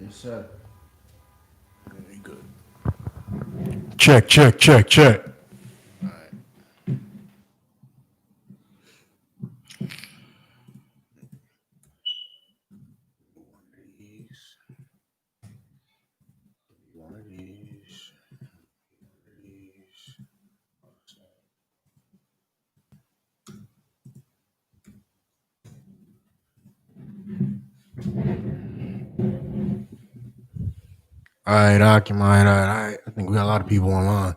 Yes, sir. Very good. Check. All right. One of these. All right, Akim. All right. I think we got a lot of people online.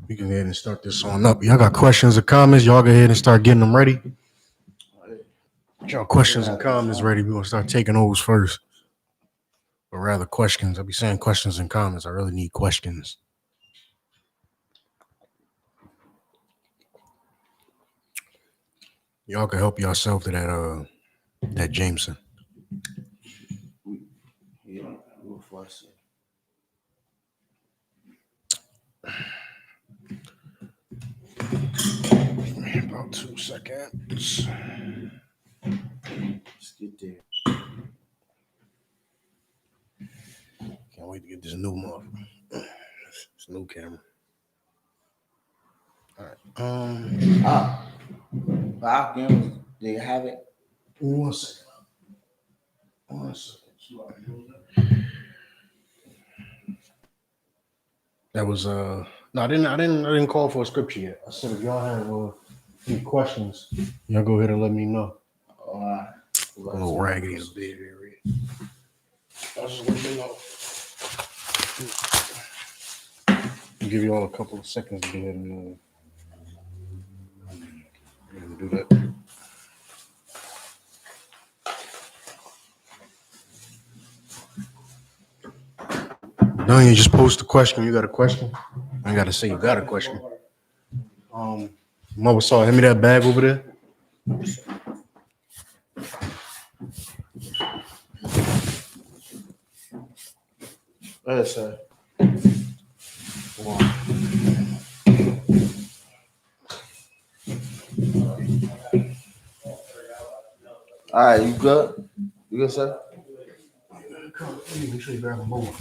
We can go ahead and start this on up. Y'all got questions or comments? Y'all go ahead and start getting them ready. Get y'all questions and comments ready. We're gonna start taking those first. Or rather, questions. I'll be saying questions and comments. I really need questions. Y'all can help yourself to that Jameson. Yeah, we'll force it. About 2 seconds. Let's get there. Can't wait to get this new motherfucker. This new camera. All right. Our games, they have it. 1 second. That was no, I didn't call for a scripture yet. I said if y'all have any questions, y'all go ahead and let me know. A little raggedy in the bed area. I'll just let you know. I'll give you all a couple of seconds to go ahead and do that. No, you just post a question. You got a question? I gotta say you got a question. Mother saw, hand me that bag over there. Yes, sir. All right, you good? You good, sir? Make sure you grab them both.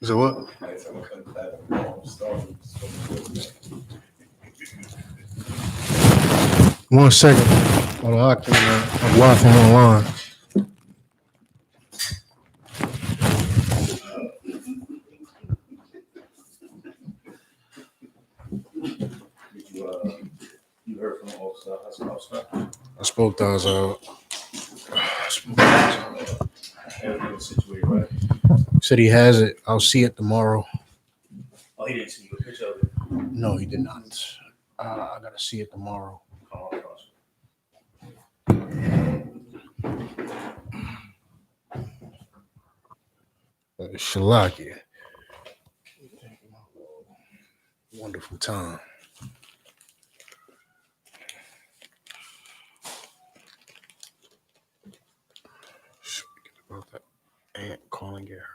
So what? 1 second. I'm watching online. You heard from all stuff. I spoke to us. Everything's situated, right? Said he has it. I'll see it tomorrow. Oh, he didn't see you a picture of it. No, he did not. I gotta see it tomorrow. Shalaki. Wonderful time. About that aunt calling it her.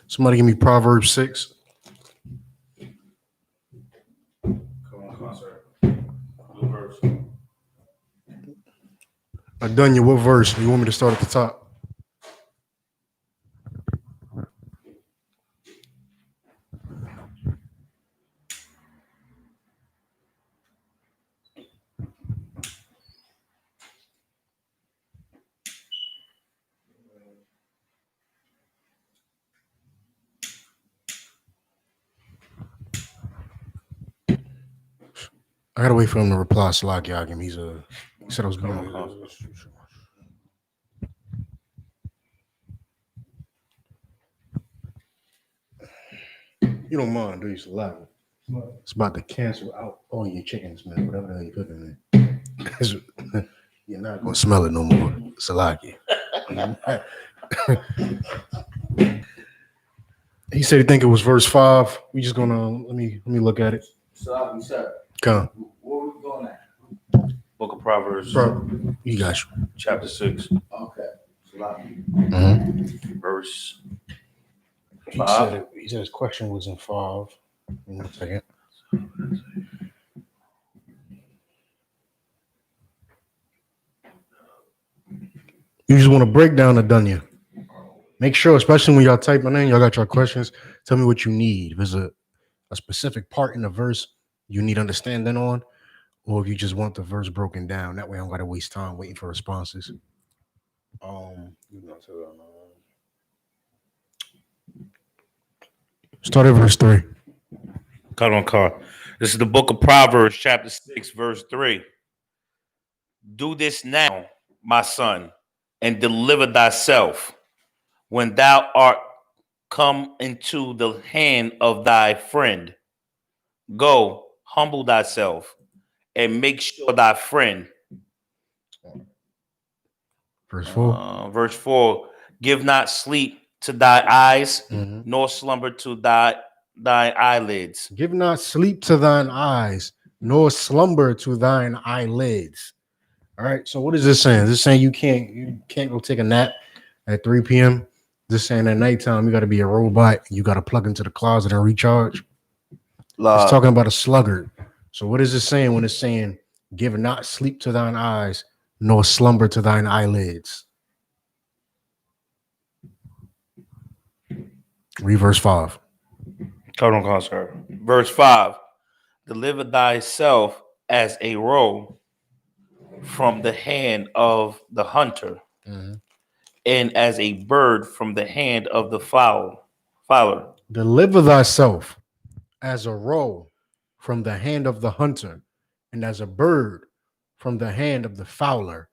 Somebody give me Proverbs 6. Come on, sir. What verse? I've done you. What verse? You want me to start at the top? I gotta wait for him to reply. Slack Yagim. He said I was going. You don't mind, do you? Slack. It's about to cancel out all your chickens, man. Whatever the hell you're cooking, man. You're not gonna smell it no more. Salaki. He said he think it was verse 5. We just gonna let me look at it. So, sir. Come. Where we going at? Book of Proverbs. You got you. Chapter 6. Okay. verse He 5. said his question was in 5. Give me 1 second. You just want to break down the dunya. Make sure, especially when y'all typing in, y'all got your questions. Tell me what you need. If there's a specific part in the verse you need understanding on, or if you just want the verse broken down. That way I don't gotta waste time waiting for responses. Start at verse 3. Cut on car. This is the book of Proverbs, chapter 6, verse 3. Do this now, my son, and deliver thyself when thou art come into the hand of thy friend. Go, humble thyself, and make sure thy friend. Verse 4. Verse 4. Give not sleep to thy eyes, Mhm. nor slumber to thy eyelids. Give not sleep to thine eyes, nor slumber to thine eyelids. All right. So what is this saying? Is this saying you can't go take a nap at 3 p.m.? This saying at nighttime you got to be a robot. You got to plug into the closet and recharge. It's talking about a sluggard. So what is it saying when it's saying, give not sleep to thine eyes, nor slumber to thine eyelids? Read verse 5. Hold on, call, sir. Verse 5. Deliver thyself as a roe from the hand of the hunter, and as a bird from the hand of the fowler. Deliver thyself as a roe from the hand of the hunter, and as a bird from the hand of the fowler,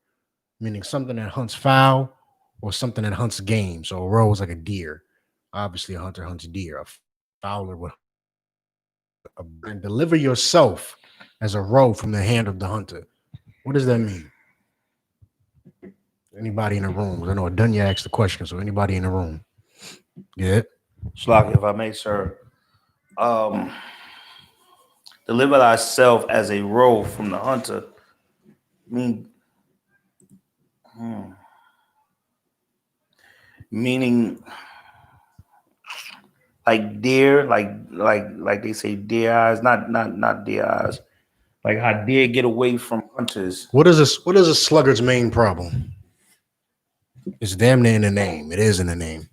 meaning something that hunts fowl or something that hunts game. So a roe is like a deer. Obviously, a hunter hunts deer. A fowler would and deliver yourself as a roe from the hand of the hunter. What does that mean? Anybody in the room? I know Dunya asked the question, so anybody in the room? Yeah. Shlaki, if I may, sir. Deliver thyself as a roe from the hunter. Meaning like deer, like they say deer eyes, not deer eyes. Like how deer get away from hunters. What is a sluggard's main problem? It's damn near in the name. It is in the name.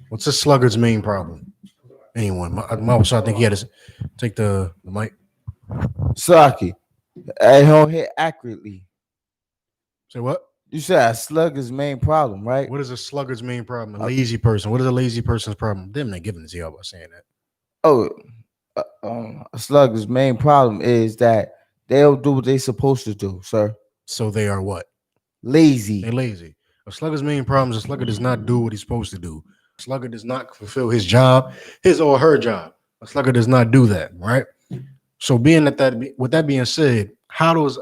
What's a sluggard's main problem? Anyone? I think he had to take the mic. Saki, I don't hit accurately. Say what? You said a slugger's main problem, right? What is a sluggard's main problem? A lazy person. What is a lazy person's problem? Them not giving it to y'all by saying that. Oh, a slugger's main problem is that they don't do what they're supposed to do, sir. So they are what? Lazy. They're lazy. A slugger's main problem is a slugger does not do what he's supposed to do. A slugger does not fulfill his job, his or her job. A slugger does not do that, right? So with that being said, how does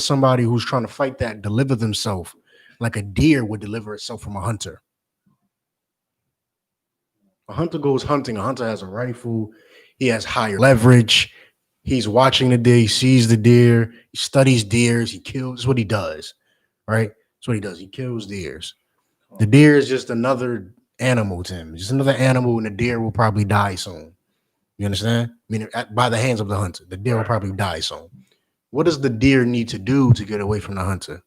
somebody who's trying to fight that deliver themselves like a deer would deliver itself from a hunter? A hunter goes hunting. A hunter has a rifle. He has higher leverage. He's watching the deer. He sees the deer. He studies deers. He kills. That's what he does, right? That's what he does. He kills deers. The deer is just another animal to him. Just another animal, and the deer will probably die soon. You understand? Meaning by the hands of the hunter. The deer will probably die soon. What does the deer need to do to get away from the hunter?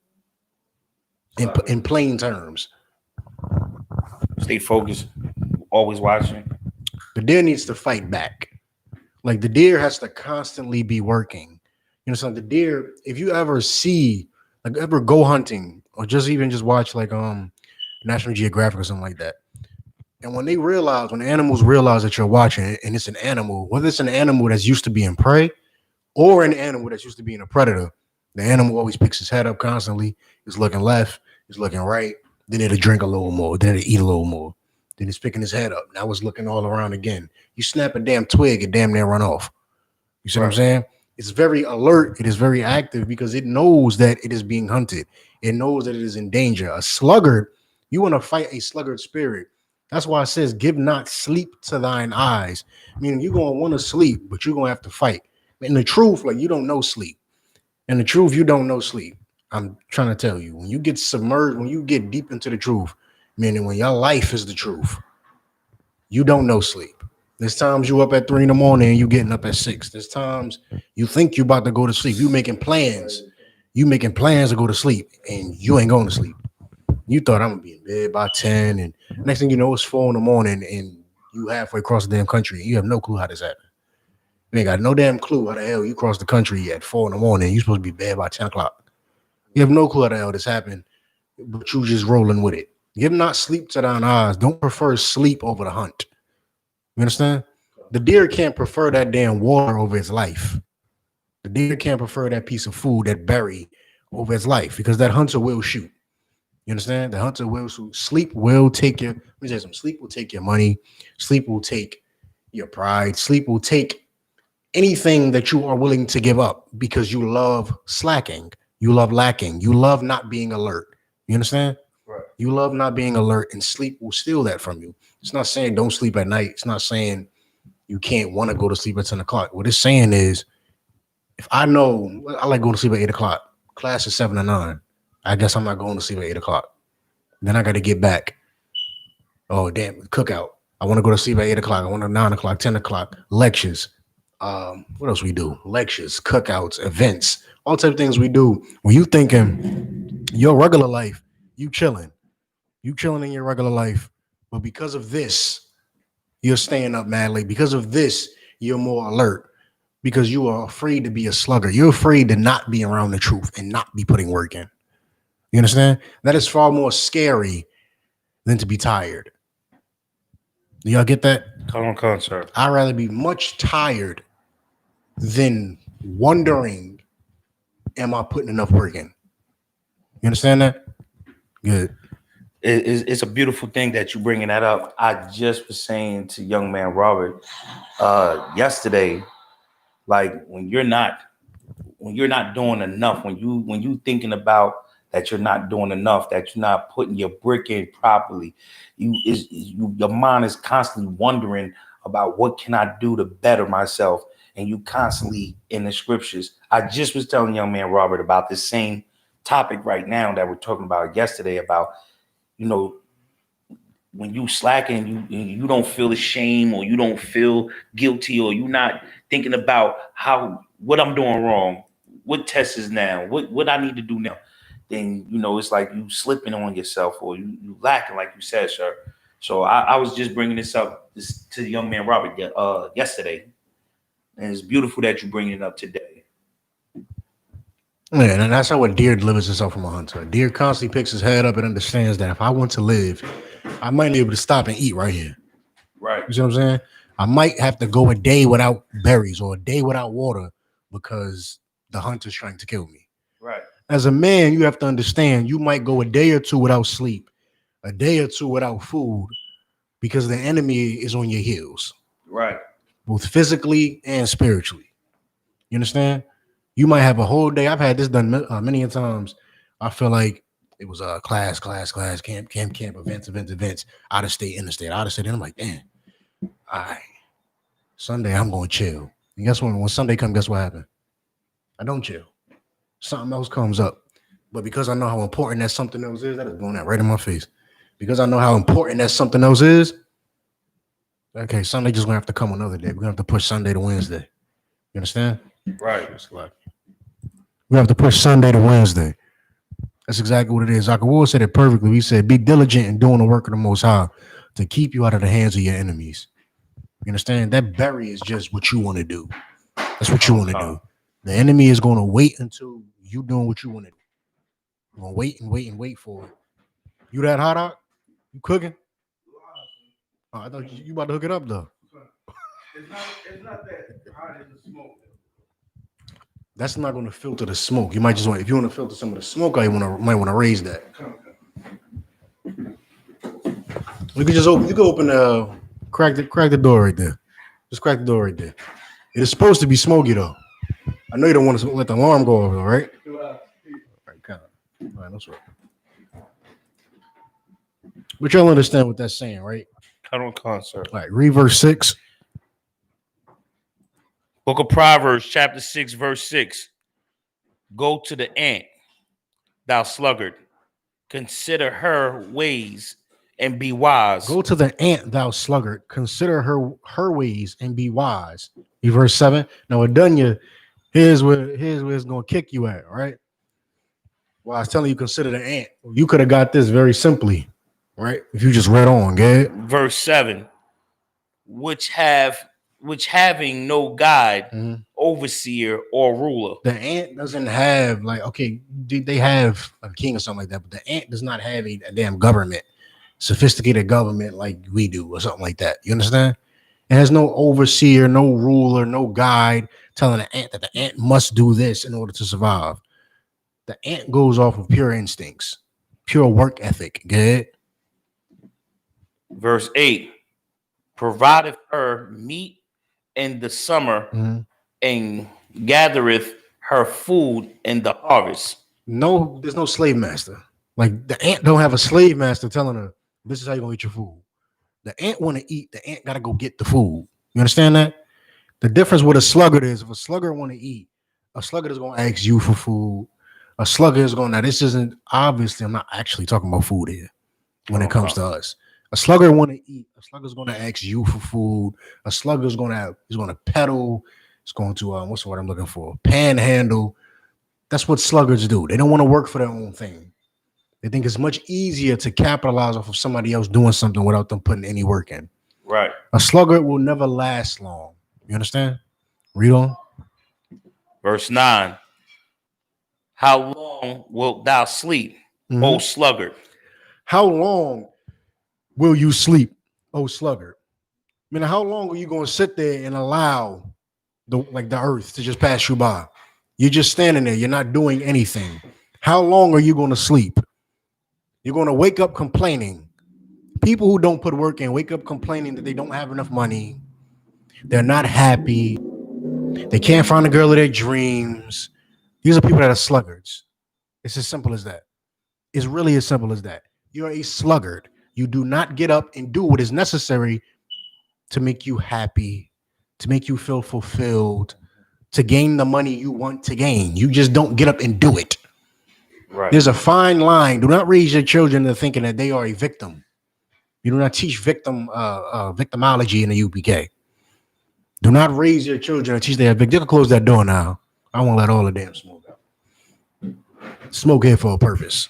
In plain terms. Stay focused, always watching. The deer needs to fight back. Like the deer has to constantly be working. You know, so the deer, if you ever go hunting or just watch like National Geographic or something like that. And when the animals realize that you're watching and it's an animal, whether it's an animal that's used to being prey or an animal that's used to being a predator, the animal always picks his head up constantly. He's looking left, he's looking right. Then it'll drink a little more. Then it'll eat a little more. Then he's picking his head up. Now it's looking all around again. You snap a damn twig, it damn near run off. You see what I'm saying? It's very alert. It is very active because it knows that it is being hunted. It knows that it is in danger. A sluggard, you want to fight a sluggard spirit. That's why it says, give not sleep to thine eyes. Meaning you're going to want to sleep, but you're going to have to fight. In the truth, like you don't know sleep. In the truth, you don't know sleep. I'm trying to tell you, when you get submerged, when you get deep into the truth, meaning when your life is the truth, you don't know sleep. There's times you up at 3 in the morning and you getting up at 6. There's times you think you about to go to sleep. You making plans. You making plans to go to sleep and you ain't going to sleep. You thought I'm gonna be in bed by 10, and next thing you know, it's 4 in the morning and you halfway across the damn country. You have no clue how this happened. You ain't got no damn clue how the hell you crossed the country at 4 in the morning. You supposed to be in bed by 10 o'clock. You have no clue how the hell this happened, but you just rolling with it. Give not sleep to thine eyes. Don't prefer sleep over the hunt. You understand? The deer can't prefer that damn water over its life. The deer can't prefer that piece of food, that berry, over its life, because that hunter will shoot. You understand? The hunter will shoot. Sleep will take your. Let me say something. Sleep will take your money. Sleep will take your pride. Sleep will take anything that you are willing to give up because you love slacking. You love lacking. You love not being alert. You understand? Right. You love not being alert, and sleep will steal that from you. It's not saying don't sleep at night. It's not saying you can't want to go to sleep at 10 o'clock. What it's saying is, if I know I like going to sleep at 8 o'clock, class is 7 to 9. I guess I'm not going to sleep at 8 o'clock. Then I got to get back. Oh, damn, cookout. I want to go to sleep at 8 o'clock. I want to 9 o'clock, 10 o'clock, lectures. What else we do? Lectures, cookouts, events, all type of things we do. When you thinking your regular life, you chilling in your regular life. But because of this, you're staying up madly. Because of this, you're more alert. Because you are afraid to be a slugger. You're afraid to not be around the truth and not be putting work in. You understand? That is far more scary than to be tired. Do y'all get that? Come on, sir. I'd rather be much tired than wondering, am I putting enough work in? You understand that? Good. It's a beautiful thing that you bringing that up. I just was saying to young man Robert yesterday, like when you're not doing enough, when you thinking about that you're not doing enough, that you're not putting your brick in properly, your mind is constantly wondering about what can I do to better myself, and you constantly in the scriptures. I just was telling young man Robert about this same topic right now that we're talking about yesterday about, you know, when you slacking, you don't feel ashamed, or you don't feel guilty, or you're not thinking about what I'm doing wrong, what test is now, what I need to do now, then it's like you slipping on yourself, or you lacking, like you said, sir. So I was just bringing this up to the young man Robert yesterday, and it's beautiful that you're bringing it up today. Yeah, and that's how a deer delivers himself from a hunter. A deer constantly picks his head up and understands that if I want to live, I might be able to stop and eat right here. Right. You see what I'm saying? I might have to go a day without berries or a day without water because the hunter's trying to kill me. Right. As a man, you have to understand you might go a day or two without sleep, a day or two without food, because the enemy is on your heels. Right. Both physically and spiritually. You understand? You might have a whole day. I've had this done many times. I feel like it was class, camp, events, out of state, interstate, out of state. And I'm like, damn, all right, Sunday, I'm going to chill. And guess what? When Sunday comes, guess what happened? I don't chill. Something else comes up. But because I know how important that something else is, that is going out right in my face. Because I know how important that something else is, okay, Sunday just going to have to come another day. We're going to have to push Sunday to Wednesday. You understand? Right. We have to push Sunday to Wednesday. That's exactly what it is. Zachariah said it perfectly. We said, be diligent in doing the work of the Most High to keep you out of the hands of your enemies. You understand? That berry is just what you want to do. That's what you want to do. The enemy is going to wait until you doing what you want to do. You're going to wait for it. You that hot out? You cooking? Oh, I thought you about to hook it up, though. It's not that hot as the smoke. That's not going to filter the smoke. You might just want, if you want to filter some of the smoke, might want to raise that. You could just open, crack the door right there. Just crack the door right there. It is supposed to be smoky though. I know you don't want to let the alarm go over, right? All right, that's right. But y'all understand what that's saying, right? Come on, concert. All right, read verse 6. Book of Proverbs, chapter 6, verse 6. Go to the ant, thou sluggard, consider her ways and be wise. Go to the ant, thou sluggard. Consider her ways and be wise. Verse 7. Now, Adunya, here's where it's going to kick you at, right? Well, I was telling you, consider the ant. You could have got this very simply, right? If you just read on, get Verse 7, which having no guide, overseer, or ruler. The ant doesn't have, like, okay, they have a king or something like that, but the ant does not have a damn government, sophisticated government like we do or something like that. You understand? It has no overseer, no ruler, no guide telling the ant that the ant must do this in order to survive. The ant goes off of pure instincts, pure work ethic. Get it? Verse 8, provideth her meat in the summer, and gathereth her food in the harvest. No, there's no slave master. Like, the ant don't have a slave master telling her, this is how you're going to eat your food. The ant want to eat. The ant got to go get the food. You understand that? The difference with a sluggard is, if a sluggard want to eat, a sluggard is going to ask you for food. A sluggard is going to, this isn't, obviously, I'm not actually talking about food here when it comes to us. A sluggard want to eat. A slugger is going to ask you for food. A slugger is going to pedal. It's going to, what's the word I'm looking for? Panhandle. That's what sluggards do. They don't want to work for their own thing. They think it's much easier to capitalize off of somebody else doing something without them putting any work in. Right. A sluggard will never last long. You understand? Read on. Verse 9. How long wilt thou sleep, O sluggard? How long will you sleep, O sluggard? I mean, how long are you going to sit there and allow the earth to just pass you by? You're just standing there. You're not doing anything. How long are you going to sleep? You're going to wake up complaining. People who don't put work in wake up complaining that they don't have enough money. They're not happy. They can't find the girl of their dreams. These are people that are sluggards. It's as simple as that. It's really as simple as that. You're a sluggard. You do not get up and do what is necessary to make you happy, to make you feel fulfilled, to gain the money you want to gain. You just don't get up and do it. Right. There's a fine line. Do not raise your children into thinking that they are a victim. You do not teach victimology in the UPK. Do not raise your children to teach their victim. You can close that door now. I won't let all the damn smoke out. Smoke here for a purpose.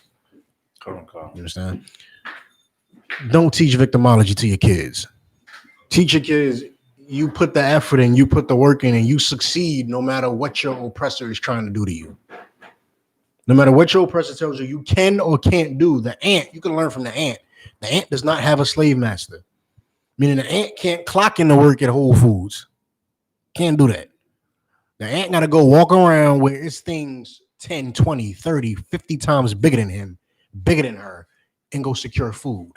You understand? Don't teach victimology to your kids. Teach your kids, you put the effort in, you put the work in, and you succeed no matter what your oppressor is trying to do to you. No matter what your oppressor tells you you can or can't do, the ant, you can learn from the ant. The ant does not have a slave master. Meaning the ant can't clock in to work at Whole Foods. Can't do that. The ant got to go walk around where it's things 10, 20, 30, 50 times bigger than him, bigger than her, and go secure food.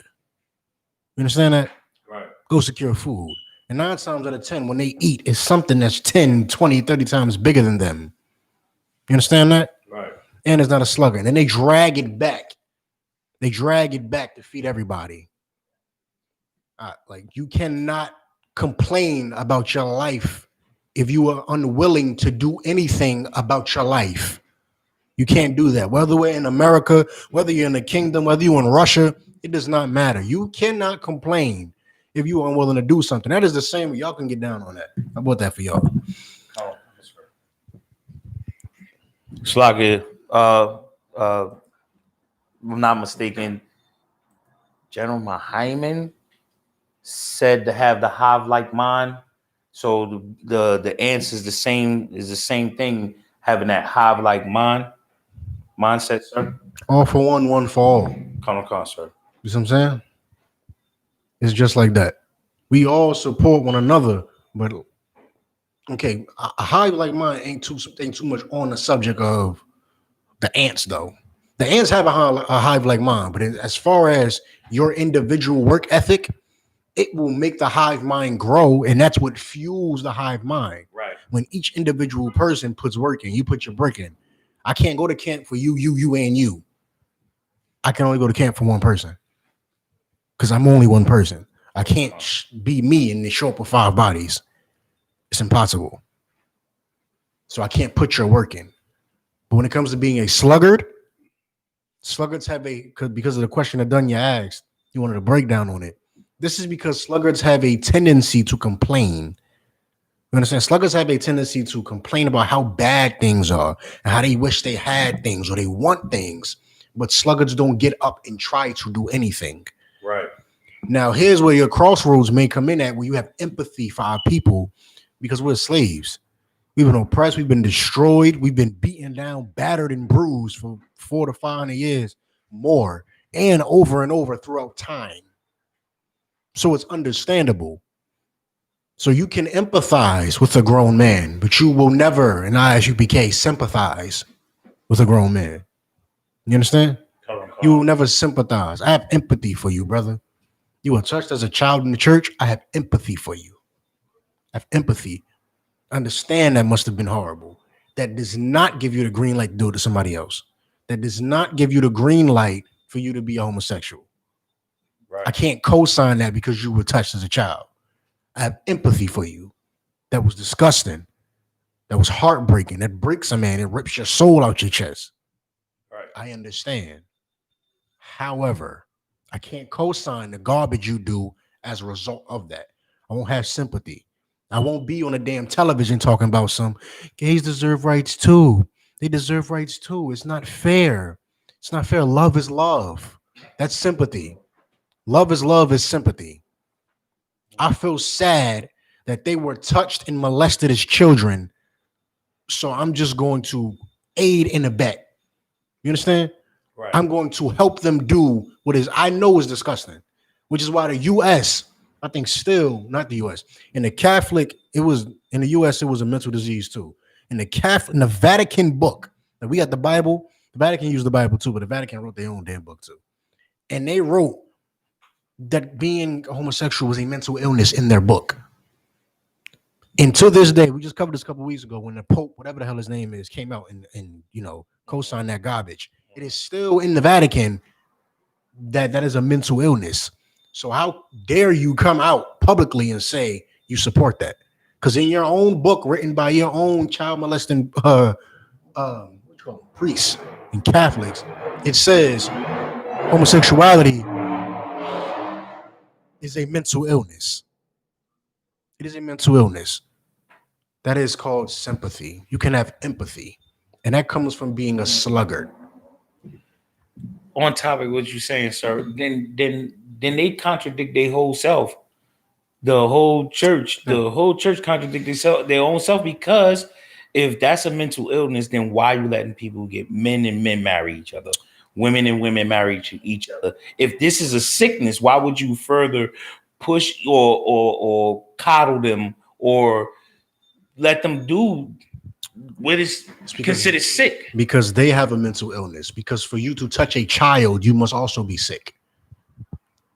You understand that? Right. Go secure food. And 9 times out of 10, when they eat, it's something that's 10, 20, 30 times bigger than them. You understand that? Right. And it's not a slugger. And then they drag it back. They drag it back to feed everybody. Like, you cannot complain about your life if you are unwilling to do anything about your life. You can't do that. Whether we're in America, whether you're in the kingdom, whether you're in Russia, it does not matter. You cannot complain if you are unwilling to do something. That is the same. Y'all can get down on that. How about that for y'all? Oh, that's right. Slugger, if I'm not mistaken, General Mahayman said to have the hive-like mind. So the answer is the same thing, having that hive-like mindset, sir. All for one, one for all. Come on, sir. You see what I'm saying? It's just like that. We all support one another, but okay, a hive like mine ain't too much on the subject of the ants, though. The ants have a hive like mine, but as far as your individual work ethic, it will make the hive mind grow, and that's what fuels the hive mind. Right. When each individual person puts work in, you put your brick in. I can't go to camp for you, and you. I can only go to camp for one person because I'm only one person. I can't be me and show up with 5 bodies. It's impossible. So I can't put your work in. But when it comes to being a sluggard, Sluggards have because of the question that Dunya asked, you wanted a breakdown on it. This is because sluggards have a tendency to complain. You understand? Sluggards have a tendency to complain about how bad things are and how they wish they had things or they want things, but sluggards don't get up and try to do anything. Right. Now, here's where your crossroads may come in at, where you have empathy for our people because we're slaves. We've been oppressed. We've been destroyed. We've been beaten down, battered, and bruised for 400 to 500 years more and over throughout time. So it's understandable. So you can empathize with a grown man, but you will never, in I.S.U.P.K, sympathize with a grown man. You understand? You will never sympathize. I have empathy for you, brother. You were touched as a child in the church. I have empathy for you. I have empathy. Understand that must have been horrible. That does not give you the green light to do it to somebody else. That does not give you the green light for you to be a homosexual. Right. I can't co-sign that because you were touched as a child. I have empathy for you. That was disgusting. That was heartbreaking. That breaks a man. It rips your soul out your chest. Right. I understand. However, I can't co-sign the garbage you do as a result of that. I won't have sympathy. I won't be on a damn television talking about some gays deserve rights too. They deserve rights too. It's not fair. It's not fair. Love is love. That's sympathy. Love is sympathy. I feel sad that they were touched and molested as children. So I'm just going to aid and abet. You understand? Right. I'm going to help them do what is I know is disgusting, which is why the U.S. I think still not the U.S. In the Catholic, it was in the U.S. it was a mental disease too. In the Vatican book, that we got the Bible. The Vatican used the Bible too, but the Vatican wrote their own damn book too, and they wrote that being homosexual was a mental illness in their book. And to this day, we just covered this a couple weeks ago when the Pope, whatever the hell his name is, came out and co-signed that garbage. It is still in the Vatican that is a mental illness. So how dare you come out publicly and say you support that? Because in your own book, written by your own child molesting priests and Catholics, it says homosexuality is a mental illness. It is a mental illness. That is called sympathy. You can have empathy, and that comes from being a sluggard. On topic, what you saying, sir? Then they contradict their whole self. The whole church contradict their own self, because if that's a mental illness, then why are you letting people get men and men marry each other, women and women marry each other? If this is a sickness, why would you further push or coddle them or let them do what is considered sick? Because they have a mental illness. Because for you to touch a child, you must also be sick.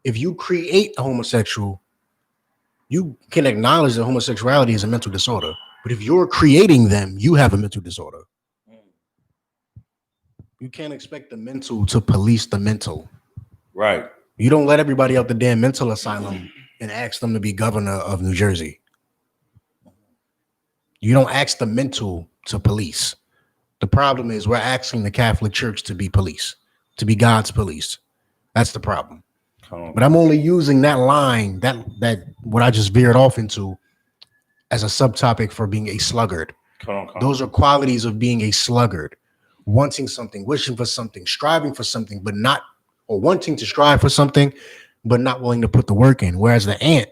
If you create a homosexual, you can acknowledge that homosexuality is a mental disorder. But if you're creating them, you have a mental disorder. You can't expect the mental to police the mental. Right. You don't let everybody out the damn mental asylum and ask them to be governor of New Jersey. You don't ask the mental to police. The problem is we're asking the Catholic Church to be police, to be God's police. That's the problem. But I'm only using that line, that what I just veered off into, as a subtopic for being a sluggard. Those are qualities of being a sluggard. Wanting something, wishing for something, striving for something, but not, or wanting to strive for something, but not willing to put the work in. Whereas the ant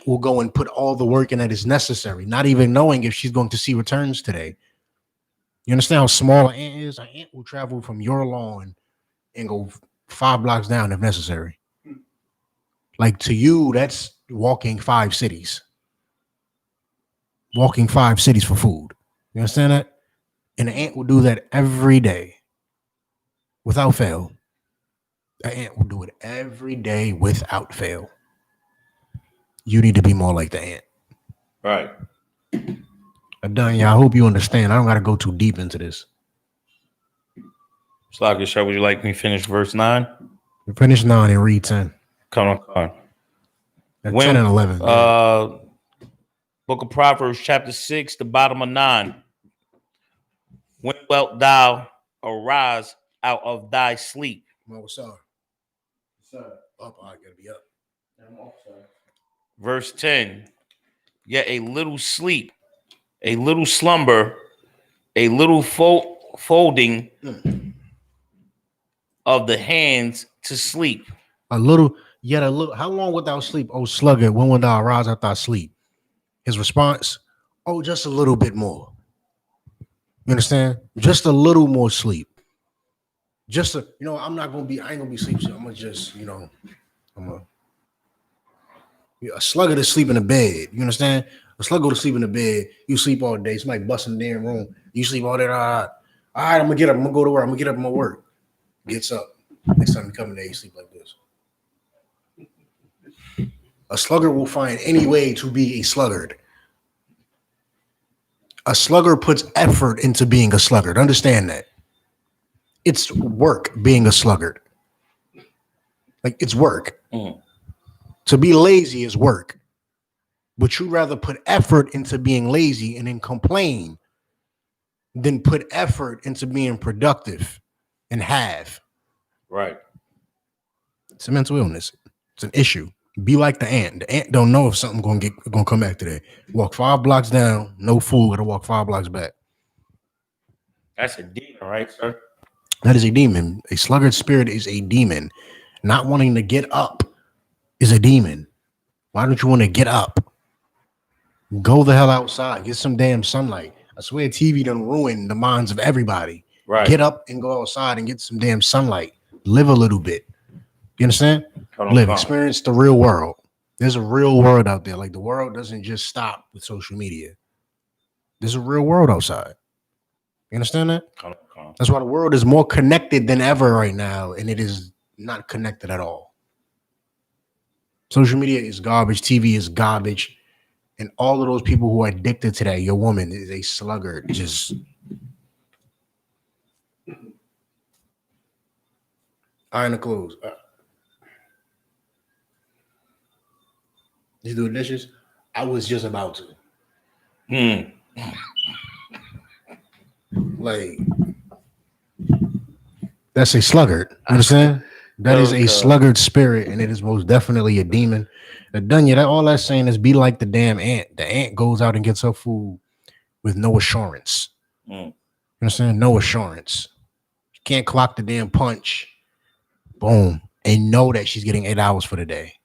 will go and put all the work in that is necessary, not even knowing if she's going to see returns today. You understand how small an ant is? An ant will travel from your lawn and go 5 blocks down if necessary. Like, to you, that's walking 5 cities. Walking 5 cities for food. You understand that? And an ant will do that every day without fail. An ant will do it every day without fail. You need to be more like the ant. Right. I'm done, y'all. I hope you understand. I don't got to go too deep into this. Slacker, sir, would you like me to finish verse 9? Finish 9 and read 10. Come on. 10 and 11. Book of Proverbs, chapter 6, the bottom of 9. When wilt thou arise out of thy sleep. Well, what's up? Up, I gotta be up. Verse 10. Yet a little sleep, a little slumber, a little folding of the hands to sleep. Yet a little. How long without sleep, oh sluggard? When will thou arise after sleep? His response, oh, just a little bit more. You understand? Just a little more sleep. Just a, I ain't gonna be sleep. So I'm gonna just, a slugger to sleep in the bed. You understand? A slugger go to sleep in the bed. You sleep all day. Somebody busting the damn room. You sleep all day. All right, I'm gonna get up. I'm gonna go to work. I'm gonna get up. I'm gonna work. Gets up. Next time you come in there, you sleep like this. A sluggard will find any way to be a sluggard. A sluggard puts effort into being a sluggard. Understand that. It's work being a sluggard. Like, it's work. To be lazy is work. But you'd rather put effort into being lazy and then complain than put effort into being productive and have. Right. It's a mental illness. It's an issue. Be like the ant. The ant don't know if something gonna come back today. Walk 5 blocks down, no food, gotta walk 5 blocks back. That's a demon, right, sir? That is a demon. A sluggard spirit is a demon. Not wanting to get up is a demon. Why don't you want to get up? Go the hell outside. Get some damn sunlight. I swear TV done ruined the minds of everybody. Right. Get up and go outside and get some damn sunlight. Live a little bit. You understand? Live. Experience the real world. There's a real world out there. Like, the world doesn't just stop with social media. There's a real world outside. You understand that? That's why the world is more connected than ever right now, and it is not connected at all. Social media is garbage. TV is garbage. And all of those people who are addicted to that, your woman is a sluggard. Just iron the clothes. You do the dishes? I was just about to. Like, that's a sluggard. You understand? That is a sluggard spirit, and it is most definitely a demon. All that's saying is be like the damn ant. The ant goes out and gets her food with no assurance. You understand? No assurance. She can't clock the damn punch. Boom. And know that she's getting 8 hours for the day.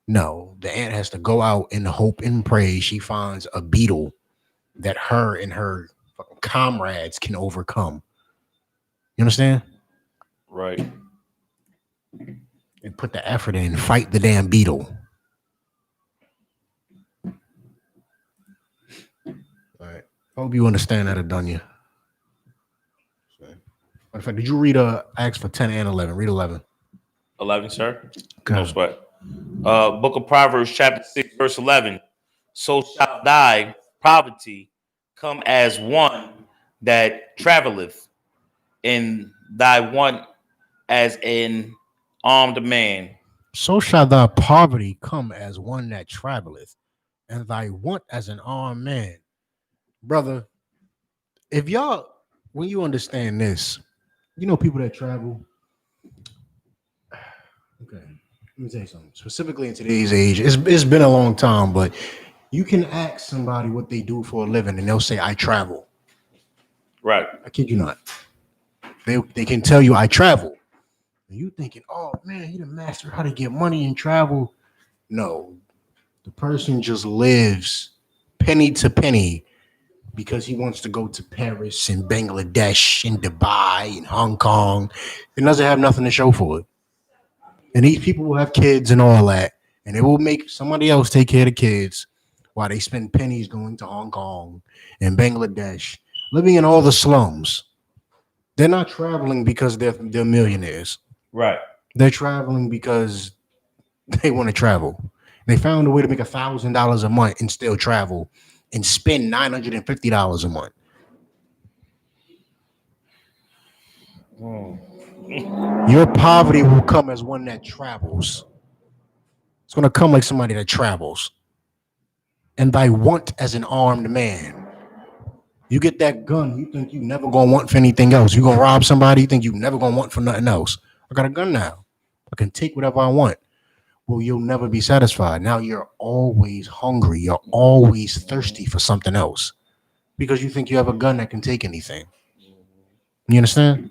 No, the ant has to go out and hope and pray she finds a beetle that her and her comrades can overcome. You understand? Right. And put the effort in, fight the damn beetle. All right. Hope you understand that, Adunya. In fact, did you read Acts for 10 and 11? Read 11. 11, sir? Okay. No sweat. Book of Proverbs, chapter 6, verse 11. So shall thy poverty come as one that traveleth, and thy want as an armed man. So shall thy poverty come as one that traveleth, and thy want as an armed man. Brother, when you understand this, people that travel. Okay, let me tell you something. Specifically in today's age, it's been a long time, but you can ask somebody what they do for a living, and they'll say, I travel. Right. I kid you not. They can tell you, I travel. And you thinking, oh man, he the master how to get money and travel. No, the person just lives penny to penny because he wants to go to Paris and Bangladesh and Dubai and Hong Kong. It doesn't have nothing to show for it. And these people will have kids and all that, and they will make somebody else take care of the kids while they spend pennies going to Hong Kong and Bangladesh, living in all the slums. They're not traveling because they're millionaires. Right. They're traveling because they want to travel. They found a way to make $1,000 a month and still travel and spend $950 a month. Your poverty will come as one that travels. It's going to come like somebody that travels. And thy want as an armed man. You get that gun, you think you never gonna want for anything else. You gonna rob somebody, you think you never gonna want for nothing else. I got a gun now. I can take whatever I want. Well, you'll never be satisfied. Now you're always hungry. You're always thirsty for something else because you think you have a gun that can take anything. You understand?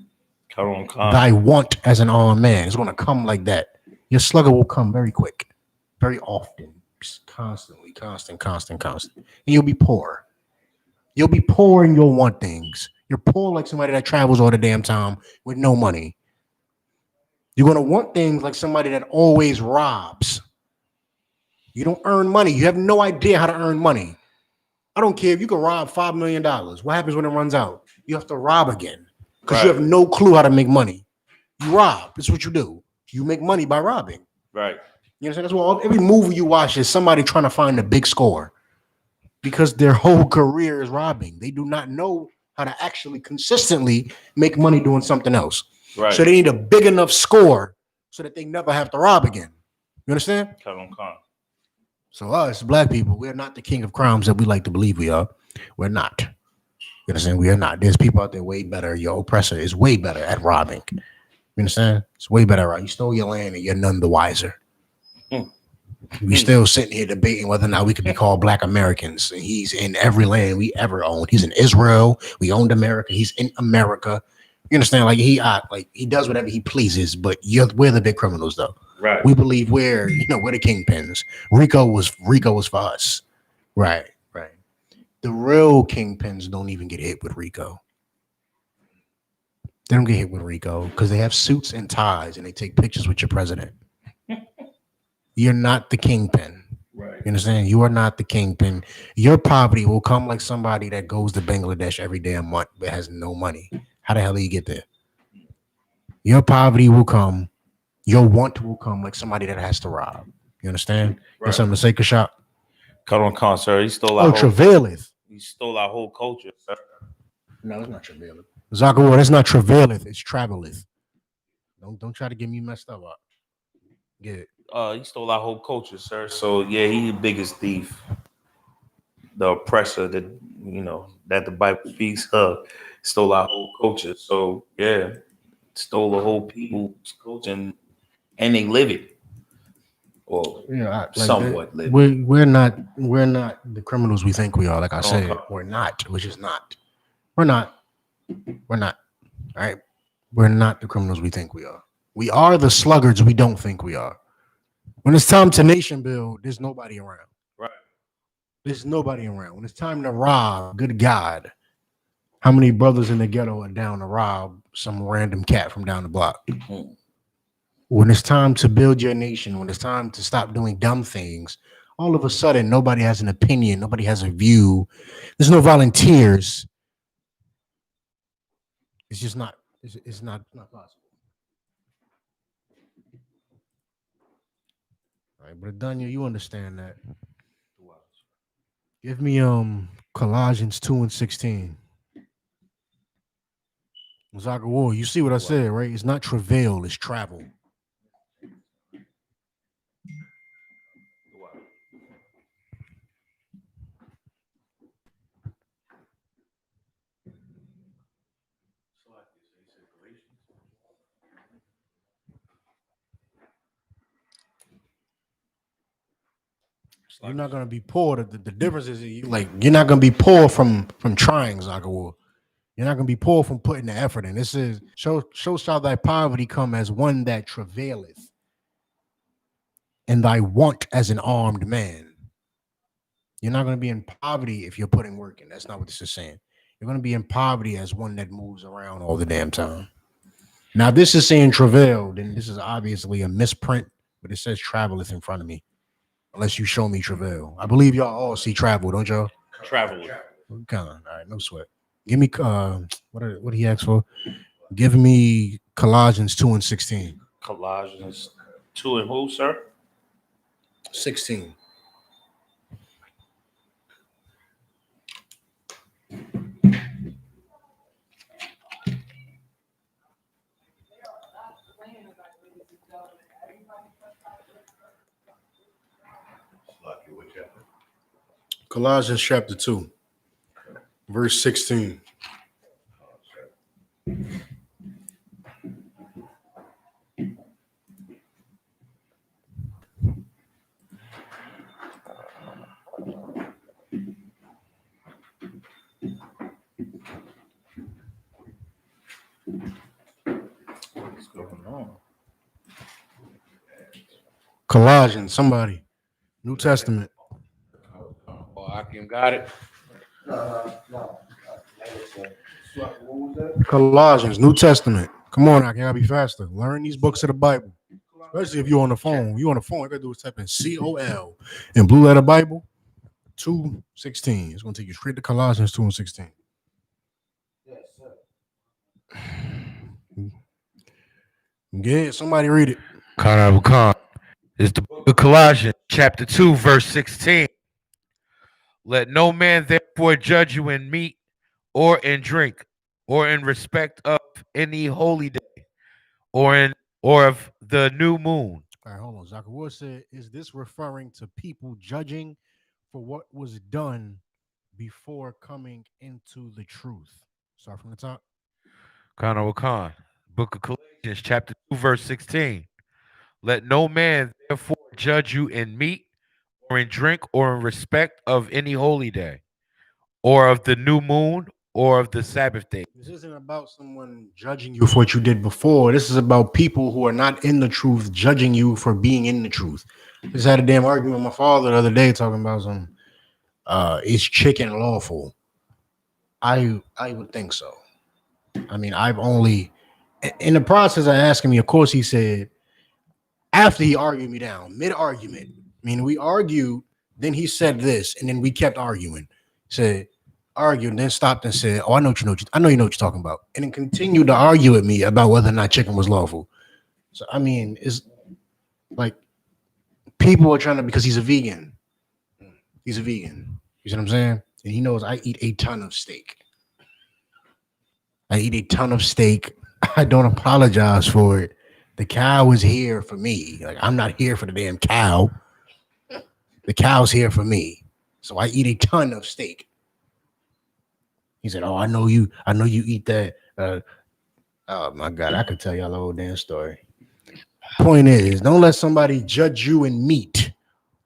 Thy want as an armed man is gonna come like that. Your slugger will come very quick, very often, constantly, constant. And you'll be poor. You'll be poor and you'll want things. You're poor like somebody that travels all the damn time with no money. You're going to want things like somebody that always robs. You don't earn money. You have no idea how to earn money. I don't care if you can rob $5 million. What happens when it runs out? You have to rob again because you have no clue how to make money. You rob. That's what you do. You make money by robbing. Right. You understand? That's why every movie you watch is somebody trying to find a big score because their whole career is robbing. They do not know how to actually consistently make money doing something else. Right. So they need a big enough score so that they never have to rob again. You understand? So us, black people, we're not the king of crimes that we like to believe we are. We're not. You understand? We are not. There's people out there way better. Your oppressor is way better at robbing. You understand? It's way better. Right? You stole your land and you're none the wiser. We still sitting here debating whether or not we could be called Black Americans. He's in every land we ever owned. He's in Israel. We owned America. He's in America. You understand? Like he does whatever he pleases. But we're the big criminals, though. Right. We believe we're the kingpins. Rico was for us. Right. The real kingpins don't even get hit with Rico. They don't get hit with Rico because they have suits and ties and they take pictures with your president. You're not the kingpin. Right. You understand? You are not the kingpin. Your poverty will come like somebody that goes to Bangladesh every damn month but has no money. How the hell do you get there? Your poverty will come. Your want will come like somebody that has to rob. You understand? Right. You something to say, Kashop? Cut on con, sir. He stole our travaileth. He stole our whole culture, sir. No, it's not travaileth. Zachariah, that's not travaileth. It's traveleth. Don't try to get me messed up. Get it. He stole our whole culture, sir. So yeah, he the biggest thief, the oppressor that that the Bible speaks of. Stole our whole culture. So yeah, stole the whole people's culture and they live it, or somewhat live it. We're not the criminals we think we are. Like I said, we're not. We're just not. We're not. All right. We're not the criminals we think we are. We are the sluggards we don't think we are. When it's time to nation build, there's nobody around. Right. There's nobody around. When it's time to rob, good God, how many brothers in the ghetto are down to rob some random cat from down the block? Mm-hmm. When it's time to build your nation, when it's time to stop doing dumb things, all of a sudden, nobody has an opinion. Nobody has a view. There's no volunteers. It's just not. It's not possible. All right, but Daniel, you understand that. Give me Colossians 2:16. Zachariah, you see what I said, right? It's not travail, it's travel. You're not gonna be poor. The difference is you're not gonna be poor from trying, Zachariah. You're not gonna be poor from putting the effort in. This is so shall thy poverty come as one that travaileth, and thy want as an armed man. You're not gonna be in poverty if you're putting work in. That's not what this is saying. You're gonna be in poverty as one that moves around all the damn time. Now, this is saying travail, then this is obviously a misprint, but it says traveleth in front of me. Unless you show me travail. I believe y'all all see travel, don't y'all? Travel. Kind of. All right, no sweat. Give me what he asked for? Give me Colossians 2:16. Colossians 2 and who, sir? 16. Colossians chapter 2, verse 16. What's going on? Colossians, somebody. New Testament. Oh, Hakim got it. No. What was that? Colossians, New Testament. Come on, I gotta be faster. Learn these books of the Bible. Especially if you're on the phone. You on the phone, all you gotta do is type in COL in Blue Letter Bible 2:16. It's gonna take you straight to Colossians 2:16. Yes, sir. Yeah, somebody read it. Khan is the book of Colossians, chapter 2, verse 16. Let no man therefore judge you in meat or in drink or in respect of any holy day or of the new moon. All right, hold on. Zachariah said, is this referring to people judging for what was done before coming into the truth? Start from the top. Khan, book of Colossians, chapter 2, verse 16. Let no man therefore judge you in meat or in drink or in respect of any holy day or of the new moon or of the Sabbath day. This isn't about someone judging you for what you did before. This is about people who are not in the truth judging you for being in the truth. I just had a damn argument with my father the other day talking about some is chicken lawful? I would think so. I mean, I've only in the process of asking me, of course, he said after he argued me down, mid-argument. I mean, we argued, then he said this, and then we kept arguing. Said argued, and then stopped and said, "Oh, I know you know what you're talking about," and then continued to argue with me about whether or not chicken was lawful. So I mean, it's like people are trying to because he's a vegan. He's a vegan. You see what I'm saying? And he knows I eat a ton of steak. I eat a ton of steak. I don't apologize for it. The cow is here for me. Like I'm not here for the damn cow. The cow's here for me. So I eat a ton of steak. He said, "Oh, I know you eat that." Oh my God, I could tell y'all the whole damn story. Point is, don't let somebody judge you in meat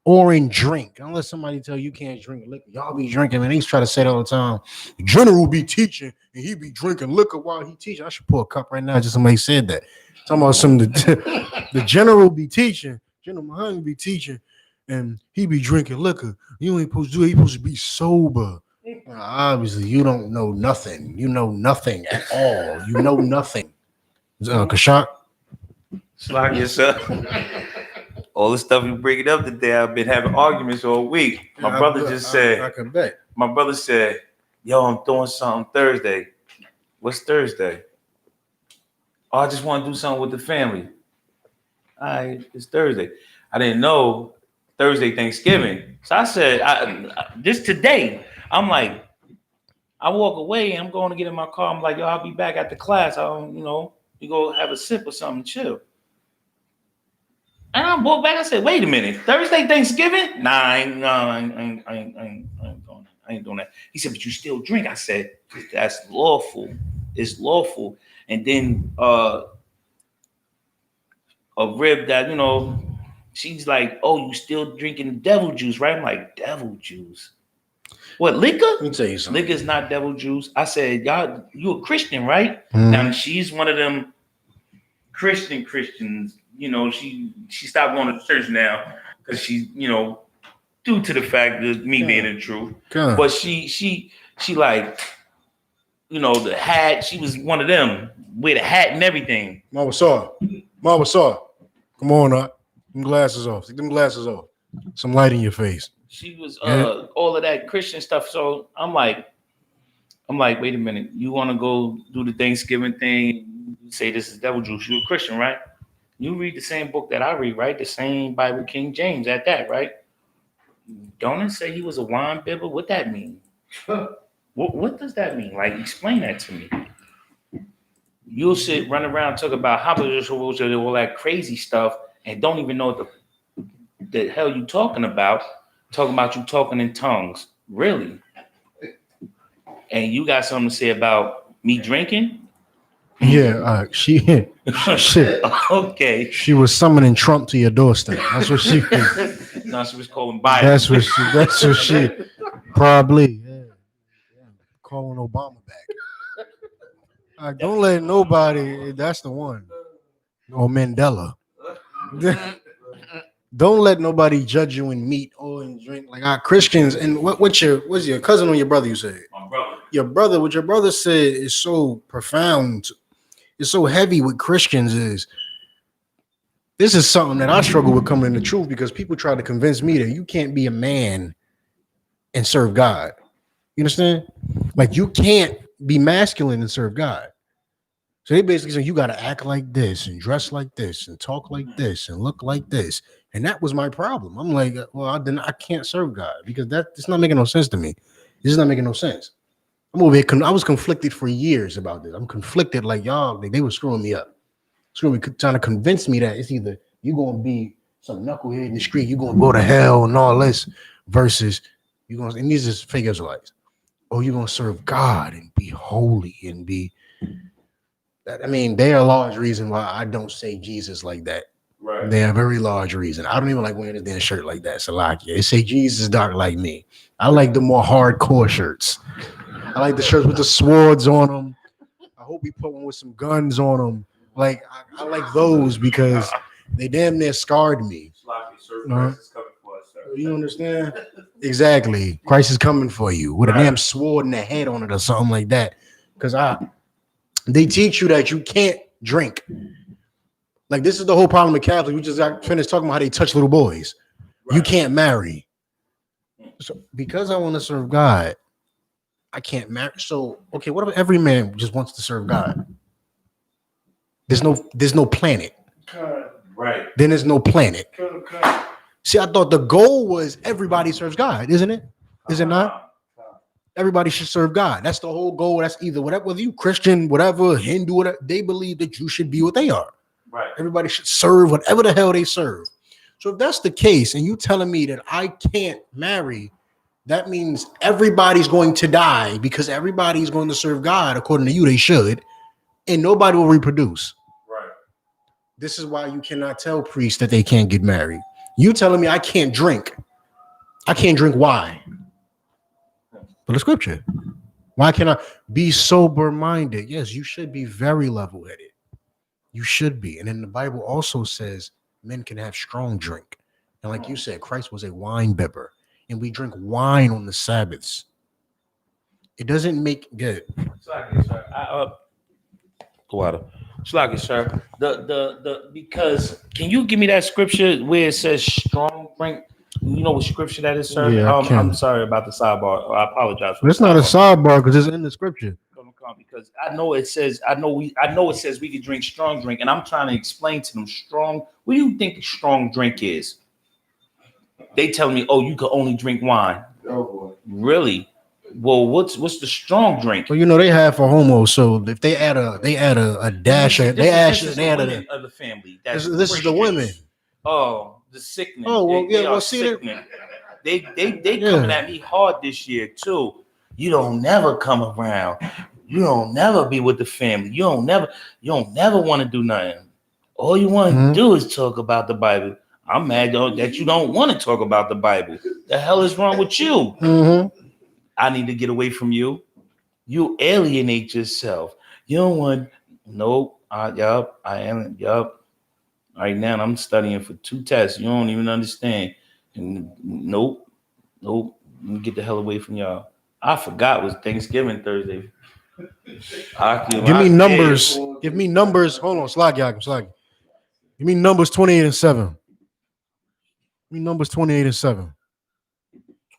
or in drink. Don't let somebody tell you can't drink liquor. Y'all be drinking, man. They try to say it all the time. The general be teaching and he be drinking liquor while he teaching. I should pour a cup right now. Just somebody said that. Talking about some the general be teaching. General Muhammad be teaching, and he be drinking liquor. You ain't supposed to do it. You supposed to be sober. Obviously, you don't know nothing. You know nothing at all. You know nothing. Kashak? Slack yourself. All the stuff you bringing up today, I've been having arguments all week. My brother just said, I can bet. my brother said, yo, I'm doing something Thursday. What's Thursday? Oh, I just want to do something with the family. All right, it's Thursday. I didn't know Thursday Thanksgiving. So I said, just today, I'm like, I walk away and I'm going to get in my car. I'm like, yo, I'll be back after class. You go have a sip or something, chill. And I walked back. I said, wait a minute, Thursday Thanksgiving? Nah, I ain't doing that. He said, but you still drink. I said, that's lawful. It's lawful. And then a rib that, she's like, oh, you still drinking devil juice, right? I'm like, devil juice? What, liquor? Let me tell you something. Liquor is not devil juice. I said, y'all, you a Christian, right? Mm-hmm. Now she's one of them Christians. She stopped going to church now because she's, due to the fact that me being in the truth. God. But she like, the hat. She was one of them with a hat and everything. Mama saw. Come on, them glasses off. Take them glasses off. Some light in your face. She was all of that Christian stuff. So I'm like, wait a minute. You want to go do the Thanksgiving thing? You say this is devil juice. You're a Christian, right? You read the same book that I read, right? The same Bible, King James at that, right? Don't it say he was a wine bibber? What that mean? What does that mean? Like, explain that to me. You'll sit, run around, talk about how all that crazy stuff, and don't even know what the hell you talking about. Talking about you talking in tongues. Really? And you got something to say about me drinking? Yeah, she Okay. she was summoning Trump to your doorstep. That's what she was. No, she was calling Biden. That's what she probably calling Obama back. Don't let nobody. That's the one. Or Mandela. Don't let nobody judge you in meat or in drink. Like our Christians and what's your cousin or your brother? You said My brother. your brother. What your brother said is so profound. It's so heavy with Christians is. This is something that I struggle with coming to the truth because people try to convince me that you can't be a man and serve God. You understand? Like you can't be masculine and serve God. So they basically say you got to act like this and dress like this and talk like this and look like this. And that was my problem. I'm like, well, I can't serve God because it's not making no sense to me. This is not making no sense. I'm over here. I was conflicted for years about this. I'm conflicted like y'all. They were screwing me up. Screwing me, trying to convince me that it's either you're going to be some knucklehead in the street, you're going to go to hell and all this versus you're going to, and these are fake Israelites. Oh, you're going to serve God and be holy and be. I mean, they're a large reason why I don't say Jesus like that. Right. They're a very large reason. I don't even like wearing this damn shirt like that. Salakia. They say Jesus dark like me. I like the more hardcore shirts. I like the shirts with the swords on them. I hope we put one with some guns on them. Like I like those because they damn near scarred me. Christ is coming for us, sir. You understand? Exactly. Christ is coming for you with a damn sword in the head on it or something like that. Because they teach you that you can't drink. Like this is the whole problem with Catholics. We just got finished talking about how they touch little boys. Right. You can't marry. So because I want to serve God, I can't marry. So okay, what if every man just wants to serve God? There's no planet. Right. Then there's no planet. See, I thought the goal was everybody serves God, isn't it? Is it not? Everybody should serve God. That's the whole goal. That's either whether you Christian, whatever, Hindu, whatever, they believe that you should be what they are. Right. Everybody should serve whatever the hell they serve. So if that's the case, and you telling me that I can't marry, that means everybody's going to die because everybody's going to serve God according to you. They should, and nobody will reproduce. Right. This is why you cannot tell priests that they can't get married. You telling me I can't drink? I can't drink. Why? For the scripture. Why can't I be sober-minded? Yes, you should be very level-headed. You should be. And then the Bible also says men can have strong drink. And like you said, Christ was a wine bibber. And we drink wine on the Sabbaths. It doesn't make good. Slacking, sir. Water. Slacking, sir. The because can you give me that scripture where it says strong drink? You know what scripture that is, sir? Yeah, I'm sorry about the sidebar. I apologize. But it's not a sidebar because it's in the scripture. Because I know it says it says we can drink strong drink, and I'm trying to explain to them strong. What do you think strong drink is? They tell me, oh, you can only drink wine. Oh boy. Really? Well, what's the strong drink? Well, you know they have for homo, so if they add a dash, This is the family. This is the women. Oh, the sickening. Oh well, yeah. See sickening. They coming at me hard this year too. You don't never come around. You don't never be with the family. You don't never want to do nothing. All you want to do is talk about the Bible. I'm mad that you don't want to talk about the Bible. The hell is wrong with you? Mm-hmm. I need to get away from you. You alienate yourself. You don't want. Nope. Yup. I am. Yup. Right now I'm studying for 2 tests. You don't even understand. And nope. Let me get the hell away from y'all. I forgot it was Thanksgiving Thursday. Give me numbers. Give me numbers. Hold on, slag. Give me numbers 28 and 7. Give me numbers 28 and 7.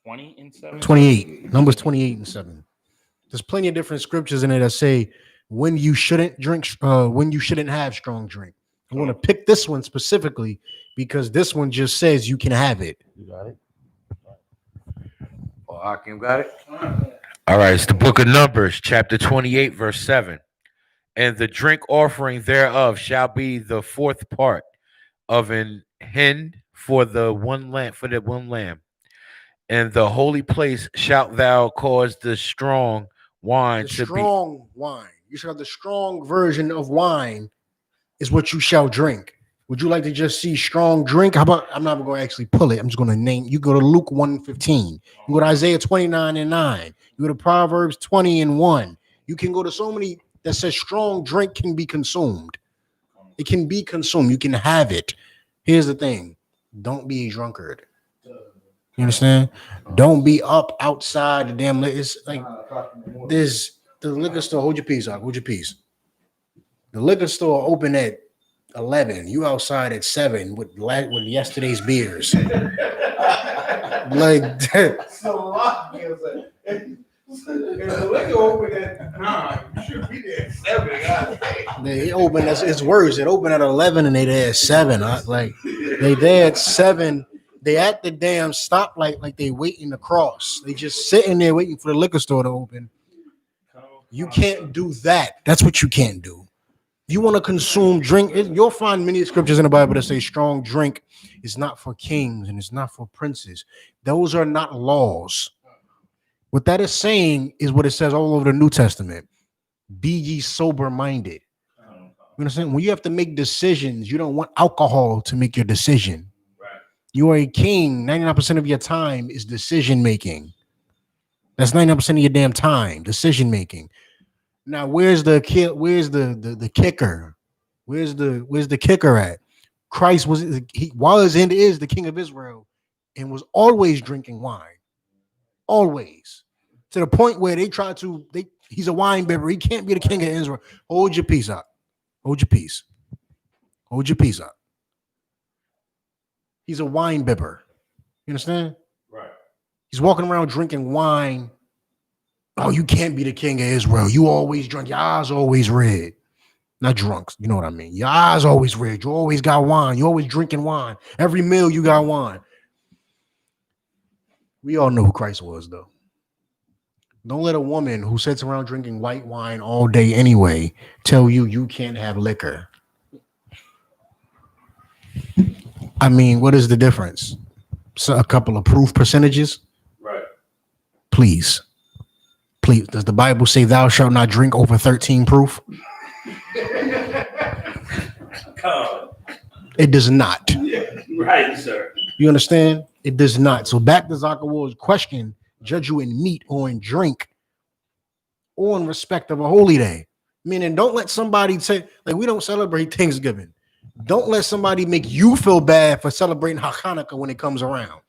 20 and 7? 28. Numbers 28 and 7. There's plenty of different scriptures in it that say when you shouldn't drink, when you shouldn't have strong drink. I'm going to pick this one specifically because this one just says you can have it. You got it? Oh, Hakim got it? All right, it's the book of Numbers, chapter 28, verse 7. And the drink offering thereof shall be the 4th part of an hin for the one lamb. And the holy place shalt thou cause the strong wine The to be. strong wine. You should have the strong version of wine is what you shall drink. Would you like to just see strong drink? How about I'm not going to actually pull it. I'm just going to name. You go to Luke 1:15. You go to Isaiah 29:9. You go to Proverbs 20:1. You can go to so many that says strong drink can be consumed. It can be consumed. You can have it. Here's the thing. Don't be a drunkard. You understand? Don't be up outside the damn. It's like there's the liquor store. Hold your peace out. Hold your peace. The liquor store open at 11. You outside at 7 with yesterday's beers. Like It's a lot. If the liquor open at 9, you should be there at 7. they open. It's worse. It open at 11 and they there at 7. Like they there at 7. They at the damn stoplight like they waiting to cross. They just sitting there waiting for the liquor store to open. You can't do that. That's what you can't do. You want to consume drink, you'll find many scriptures in the Bible that say strong drink is not for kings and it's not for princes. Those are not laws. What that is saying is what it says all over the New Testament. Be ye sober-minded. You understand? When you have to make decisions, you don't want alcohol to make your decision. You are a king. 99% of your time is decision making. That's 99% of your damn time, decision making. Now, where's the kicker? Where's the kicker at? Christ was and is the King of Israel and was always drinking wine. Always. To the point where he's a wine bibber. He can't be the King of Israel. Hold your peace up. Hold your peace. Hold your peace up. He's a wine bibber. You understand? Right. He's walking around drinking wine. Oh, you can't be the King of Israel. You always drunk. Your eyes always red. Not drunks. You know what I mean? Your eyes always red. You always got wine. You always drinking wine. Every meal you got wine. We all know who Christ was, though. Don't let a woman who sits around drinking white wine all day anyway tell you can't have liquor. I mean, what is the difference? So a couple of proof percentages? Right. Please. Does the Bible say thou shalt not drink over 13 proof? It does not. Right, sir. You understand? It does not. So back to Zakawar's question, judge you in meat or in drink or in respect of a holy day. Meaning don't let somebody say, like, we don't celebrate Thanksgiving. Don't let somebody make you feel bad for celebrating Hanukkah when it comes around.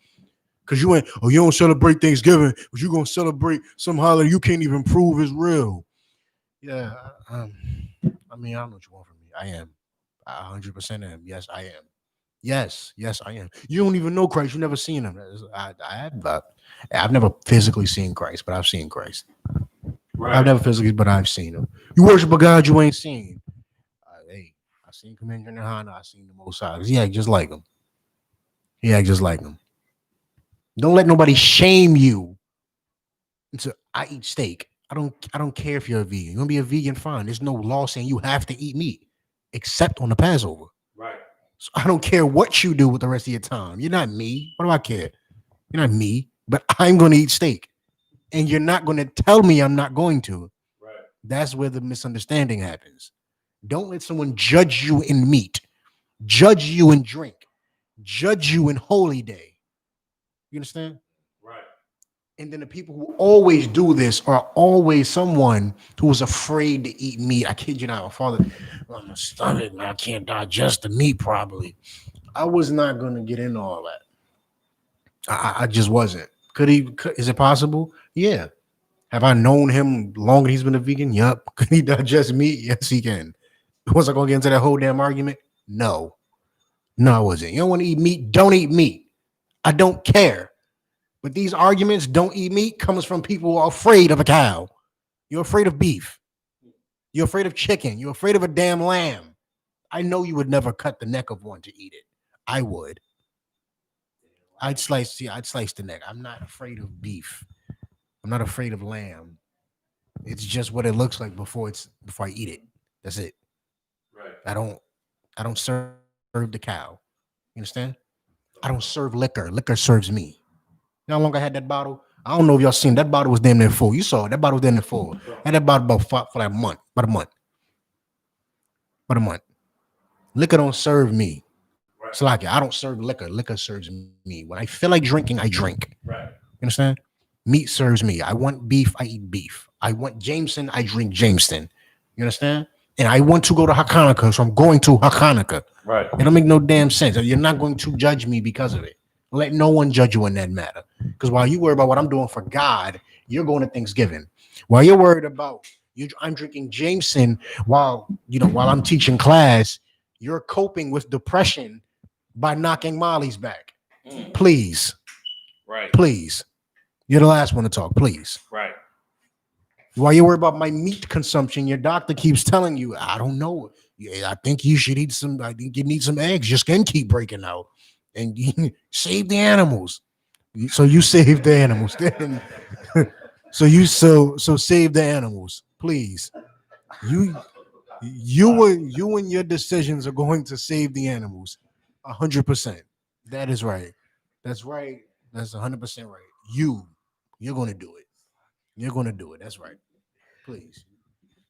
Because you don't celebrate Thanksgiving, but you're going to celebrate some holiday you can't even prove is real. Yeah. I mean, I don't know what you want from me. I am. I 100% am. Yes, I am. Yes, I am. You don't even know Christ. You never seen him. I've never physically seen Christ, but I've seen Christ. Right. I've never physically, but I've seen him. You worship a God you ain't seen. Hey, I seen Commander YAHANNA. I seen the Most High. He act just like him. Don't let nobody shame you. I eat steak. I don't care if you're a vegan. You want to be a vegan, fine. There's no law saying you have to eat meat, except on the Passover. Right. So I don't care what you do with the rest of your time. You're not me. What do I care? You're not me, but I'm going to eat steak. And you're not going to tell me I'm not going to. Right. That's where the misunderstanding happens. Don't let someone judge you in meat, judge you in drink, judge you in holy day. You understand? Right. And then the people who always do this are always someone who is afraid to eat meat. I kid you not, my father, my stomach, man, I can't digest the meat properly. I was not going to get into all that. I just wasn't. Is it possible? Yeah. Have I known him longer than he's been a vegan? Yup. Could he digest meat? Yes, he can. Was I going to get into that whole damn argument? No, I wasn't. You don't want to eat meat? Don't eat meat. I don't care. But these arguments, don't eat meat, comes from people who are afraid of a cow. You're afraid of beef. You're afraid of chicken. You're afraid of a damn lamb. I know you would never cut the neck of one to eat it. I would. I'd slice the neck. I'm not afraid of beef. I'm not afraid of lamb. It's just what it looks like before I eat it. That's it. Right. I don't serve the cow. You understand? I don't serve liquor. Liquor serves me. You know how long I had that bottle? I don't know if y'all seen that bottle was damn near full. You saw it. That bottle was damn near full. Had that bottle about for like a month. About a month. Liquor don't serve me. It's like I don't serve liquor. Liquor serves me. When I feel like drinking, I drink. Right. You understand? Meat serves me. I want beef, I eat beef. I want Jameson, I drink Jameson. You understand? And I want to go to Hanukkah, so I'm going to Hanukkah. Right. It don't make no damn sense. You're not going to judge me because of it. Let no one judge you in that matter. Because while you worry about what I'm doing for God, you're going to Thanksgiving. While you're worried about I'm drinking Jameson while I'm teaching class, you're coping with depression by knocking Molly's back. Please. Right. Please. You're the last one to talk, please. Right. While you worry about my meat consumption, your doctor keeps telling you, I don't know. I think you should eat some. I think you need some eggs. Your skin keep breaking out, and you save the animals. So you save the animals. so save the animals, please. You and your decisions are going to save the animals, 100%. That is right. That's right. That's 100% right. You're going to do it. You're going to do it. That's right. Please.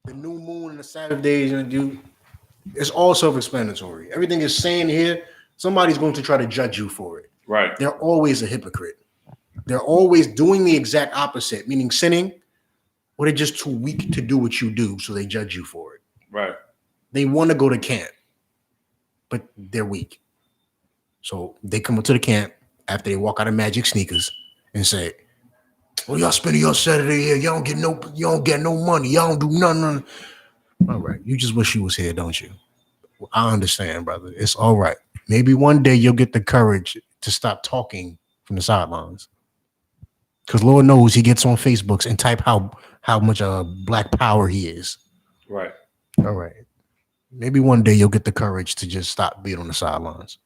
The new moon and the Sabbath days, it's all self-explanatory. Everything is saying here, somebody's going to try to judge you for it. Right. They're always a hypocrite. They're always doing the exact opposite, meaning sinning, or they're just too weak to do what you do, so they judge you for it. Right. They want to go to camp, but they're weak. So they come up to the camp after they walk out of magic sneakers and say, well, y'all spending your Saturday here. Y'all don't get no money. Y'all don't do nothing. All right. You just wish you was here, don't you? Well, I understand, brother. It's all right. Maybe one day you'll get the courage to stop talking from the sidelines. Because Lord knows he gets on Facebooks and type how much black power he is. Right. All right. Maybe one day you'll get the courage to just stop being on the sidelines.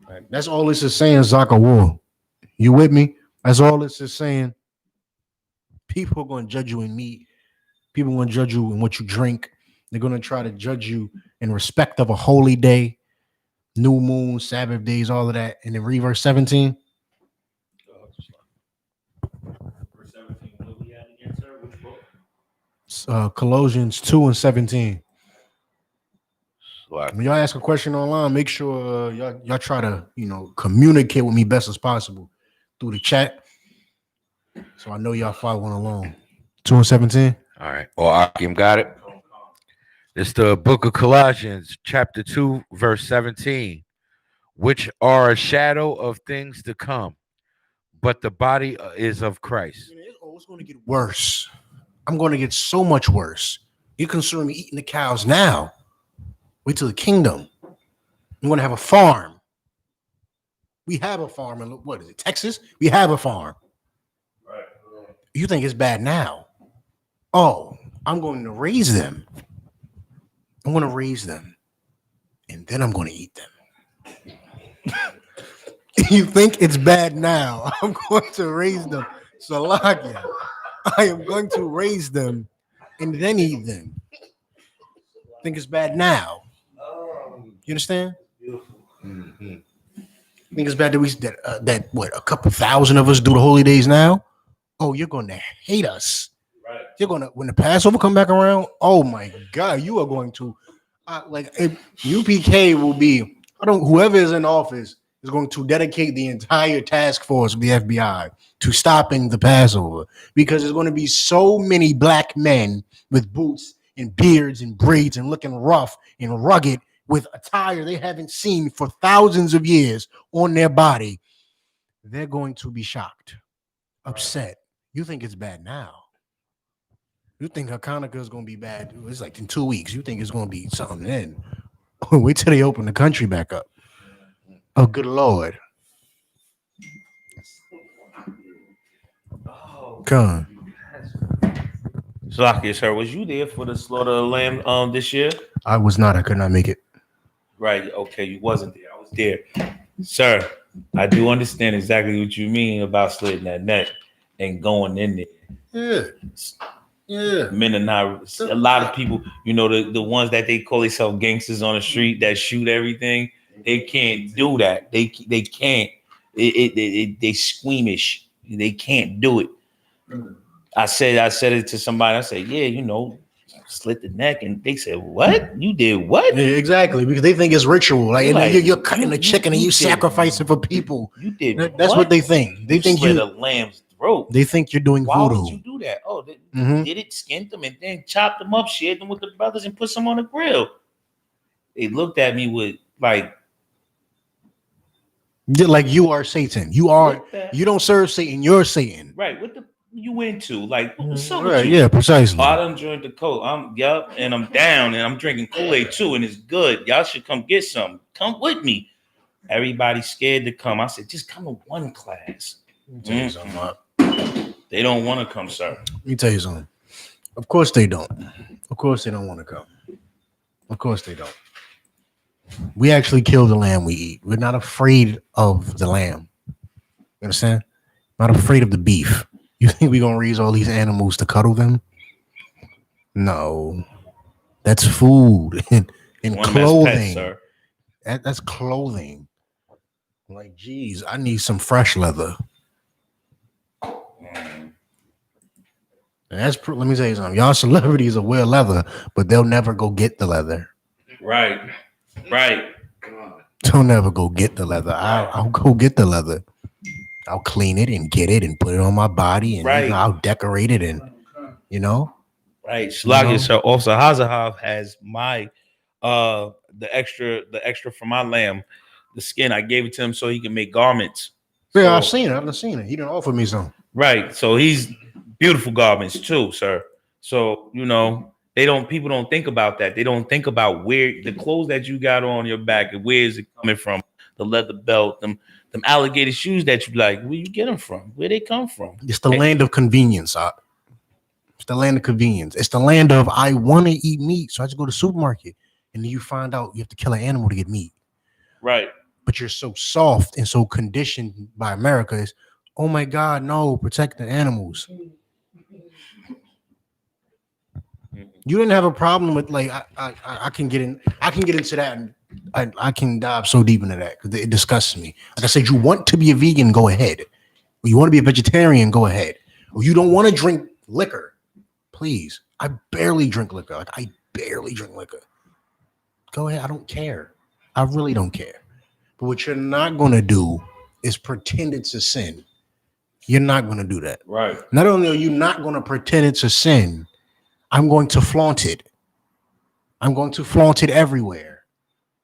All right. That's all this is saying, Zaka War. You with me? That's all this is saying. People are going to judge you in meat. People are going to judge you in what you drink. They're going to try to judge you in respect of a holy day, new moon, Sabbath days, all of that. And then read verse 17. Verse 17. What we had again, sir? Which book? Colossians 2 and 17. Slack. When y'all ask a question online, make sure y'all try to communicate with me best as possible through the chat, so I know y'all following along. 2 and 17. All right. Akim got it. It's the book of Colossians, chapter 2, verse 17, which are a shadow of things to come, but the body is of Christ. It's going to get worse. I'm going to get so much worse. You're considering me eating the cows now. Wait till the kingdom. I'm going to have a farm. We have a farm in, what is it, Texas? We have a farm. Right. You think it's bad now? Oh, I'm going to raise them. I'm going to raise them. And then I'm going to eat them. You think it's bad now? I'm going to raise them. Salakia. I am going to raise them and then eat them. Think it's bad now? You understand? Mm-hmm. Think it's bad that a couple thousand of us do the holy days now? Oh, you're going to hate us. Right. You're going to, when the Passover come back around, oh my God, you are going to, UPK will be, whoever is in office is going to dedicate the entire task force of the FBI to stopping the Passover, because there's going to be so many black men with boots and beards and braids and looking rough and rugged with attire they haven't seen for thousands of years on their body. They're going to be shocked, upset. You think it's bad now? You think Hanukkah is going to be bad? It's like in 2 weeks. You think it's going to be something then? Wait till they open the country back up. Oh, good Lord. Come. Salakia, sir, was you there for the slaughter of the lamb this year? I was not. I could not make it. Right. Okay, you wasn't there. I was there. Sir, I do understand exactly what you mean about slitting that neck and going in there. Yeah. Men are not, a lot of people, the ones that they call themselves gangsters on the street that shoot everything, they can't do that. They can't. They squeamish. They can't do it. I said it to somebody. I said, yeah, you know, slit the neck, and they said, what? You did what? Yeah, exactly, because they think it's ritual. Like, you're cutting the chicken and you did- sacrificing for people. You did. That's what they think. They think slit a lamb's throat. They think you're doing Why voodoo. would you do that? Oh, they did it, skinned them, and then chopped them up, shared them with the brothers, and put some on the grill. They looked at me with like you are Satan. You don't serve Satan. You're Satan. Right. What the you into? Like, what's up Right, with you? yeah, precisely. I done joined the coat. And I'm down, and I'm drinking Kool-Aid too, and it's good. Y'all should come get some. Come with me. Everybody's scared to come. I said, just come to one class. They don't want to come, sir. Let me tell you something. Of course they don't. Of course they don't want to come. Of course they don't. We actually kill the lamb we eat. We're not afraid of the lamb. You understand? Not afraid of the beef. You think we're going to raise all these animals to cuddle them? No. That's food and clothing. Pet, that's clothing. Like, geez, I need some fresh leather. And let me tell you something. Y'all celebrities will wear leather, but they'll never go get the leather. Right. They'll never go get the leather. I'll go get the leather. I'll clean it and get it and put it on my body, and I'll decorate it, and Right. Shalagi, so also Hazahav has my the extra for my lamb, the skin. I gave it to him so he can make garments. Yeah, I've seen it. He didn't offer me some. Right. So he's beautiful garments too, sir. So people don't think about that. They don't think about where the clothes that you got on your back and where is it coming from? The leather belt, them alligator shoes that you like. Where you get them from? Where they come from? It's the land of convenience. It's the land of convenience. It's the land of I want to eat meat, so I just go to the supermarket, and then you find out you have to kill an animal to get meat. Right. But you're so soft and so conditioned by America is, oh my God, no, protect the animals. You didn't have a problem with like I can get into that, and I can dive so deep into that because it disgusts me. Like I said, you want to be a vegan, go ahead. Or you want to be a vegetarian, go ahead. Or you don't want to drink liquor, please. I barely drink liquor. Go ahead. I don't care. I really don't care. But what you're not going to do is pretend it's a sin. You're not going to do that. Right. Not only are you not going to pretend it's a sin, I'm going to flaunt it. I'm going to flaunt it everywhere.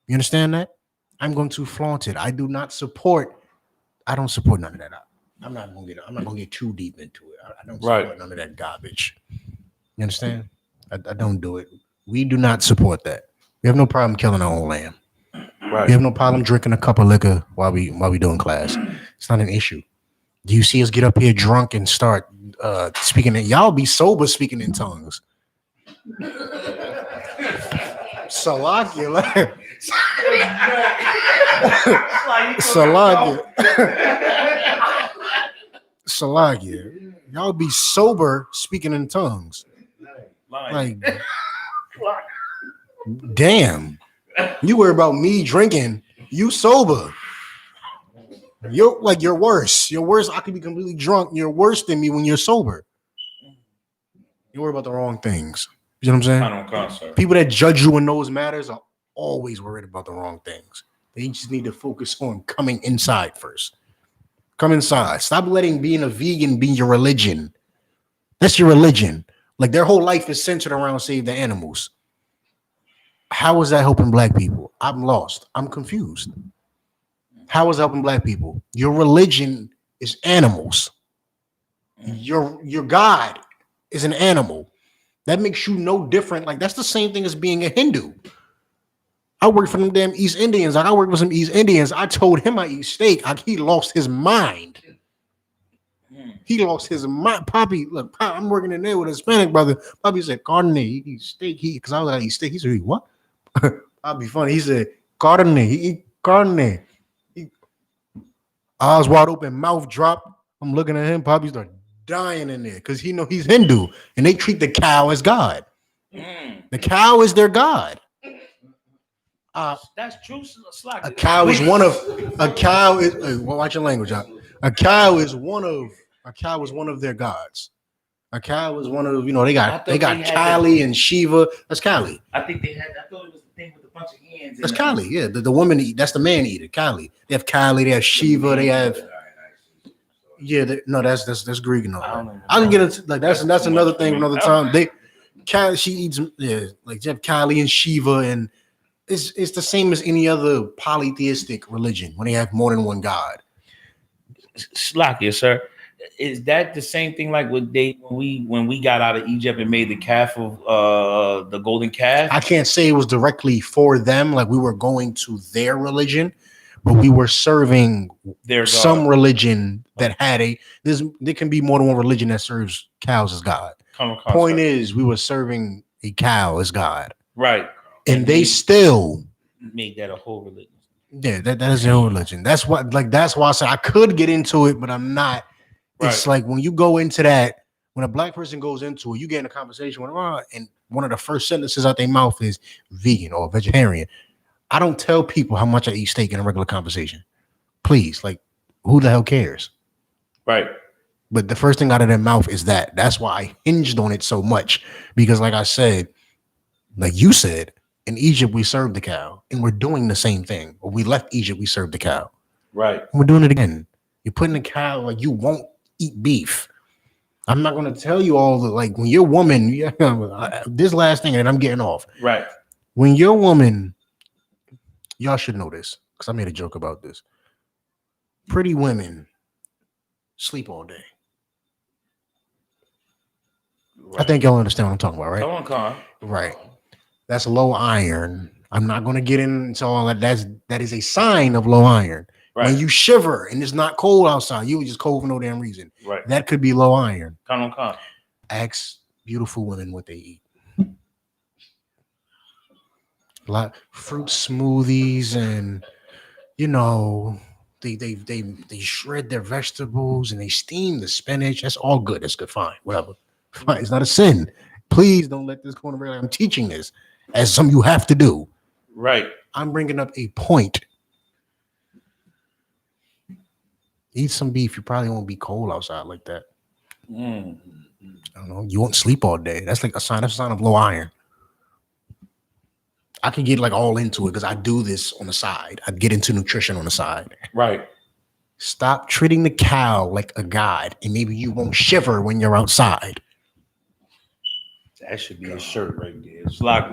You understand that? I'm going to flaunt it. I don't support none of that. I'm not going to get too deep into it. I don't support none of that garbage. You understand? I don't do it. We do not support that. We have no problem killing our own lamb. Right. We have no problem drinking a cup of liquor while we doing class. It's not an issue. Do you see us get up here drunk and start speaking? Y'all be sober speaking in tongues. Salakia. Salakia. Y'all be sober speaking in tongues. Like, damn. You worry about me drinking. You sober. You're worse. You're worse. I could be completely drunk. You're worse than me when you're sober. You worry about the wrong things. You know what I'm saying? I don't concern. People that judge you in those matters are always worried about the wrong things. They just need to focus on coming inside first. Come inside. Stop letting being a vegan be your religion. That's your religion. Like their whole life is centered around save the animals. How is that helping black people? I'm lost. I'm confused. How is it helping black people? Your religion is animals. Your God is an animal. That makes you no different. Like that's the same thing as being a Hindu. I work for them damn East Indians. Like I work with some East Indians. I told him I eat steak. He lost his mind. He lost his mind. Poppy, look, I'm working in there with a Hispanic brother. Poppy said, carne, he eats steak. Because I was like, I eat steak. He said, what? I'll be funny. He said, carne, he eat carne. Eyes wide open, mouth drop. I'm looking at him. Poppy start dying in there because he know he's Hindu. And they treat the cow as God. The cow is their God. That's true. A cow is one of. A cow is. Watch your language out. A cow is one of A cow was one of their gods. A cow was one of, they I got thought they had Kali and Shiva. That's Kali. I think they had. I thought it was the thing with a bunch of hands. That's Kali. Yeah, the woman. That's the man eater. Kali. They have Kali. They have Shiva. They have. Yeah, that's Greek and all that. I can get into like that's another thing another time. She eats like they have Kali and Shiva, and it's the same as any other polytheistic religion when they have more than one god. Slakia, sir. Is that the same thing like when we got out of Egypt and made the calf of the golden calf? I can't say it was directly for them, like we were going to their religion, but we were serving some religion that had there can be more than one religion that serves cows as God. Point is, we were serving a cow as God. Right. And they still made that a whole religion. Yeah, that is their whole religion. That's why I said I could get into it, but I'm not. It's like when you go into that, when a black person goes into it, you get in a conversation with them, and one of the first sentences out their mouth is vegan or vegetarian. I don't tell people how much I eat steak in a regular conversation. Please, like, who the hell cares? Right. But the first thing out of their mouth is that. That's why I hinged on it so much. Because like I said, like you said, in Egypt, we served the cow. And we're doing the same thing. When we left Egypt, we served the cow. Right. And we're doing it again. You're putting the cow, like, you won't eat beef. I'm not going to tell you all the, like, when your woman, this last thing, and I'm getting off. Right. When your woman, y'all should know this, because I made a joke about this. Pretty women sleep all day. Right. I think y'all understand what I'm talking about, right? Come on, Con. Right. That's low iron. I'm not going to get into all that. That is a sign of low iron. Right. When you shiver and it's not cold outside, you were just cold for no damn reason. Right. That could be low iron. Come on, Con. Ask beautiful women what they eat. A lot fruit smoothies, and they shred their vegetables and they steam the spinach. That's all good. That's good. Fine. Whatever. Fine. It's not a sin. Please don't let this corner be like, I'm teaching this as something you have to do. Right. I'm bringing up a point. Eat some beef. You probably won't be cold outside like that. I don't know. You won't sleep all day. That's like a sign of low iron. I can get like all into it because I do this on the side. I get into nutrition on the side. Right. Stop treating the cow like a god, and maybe you won't shiver when you're outside. That should be a shirt right there. It's like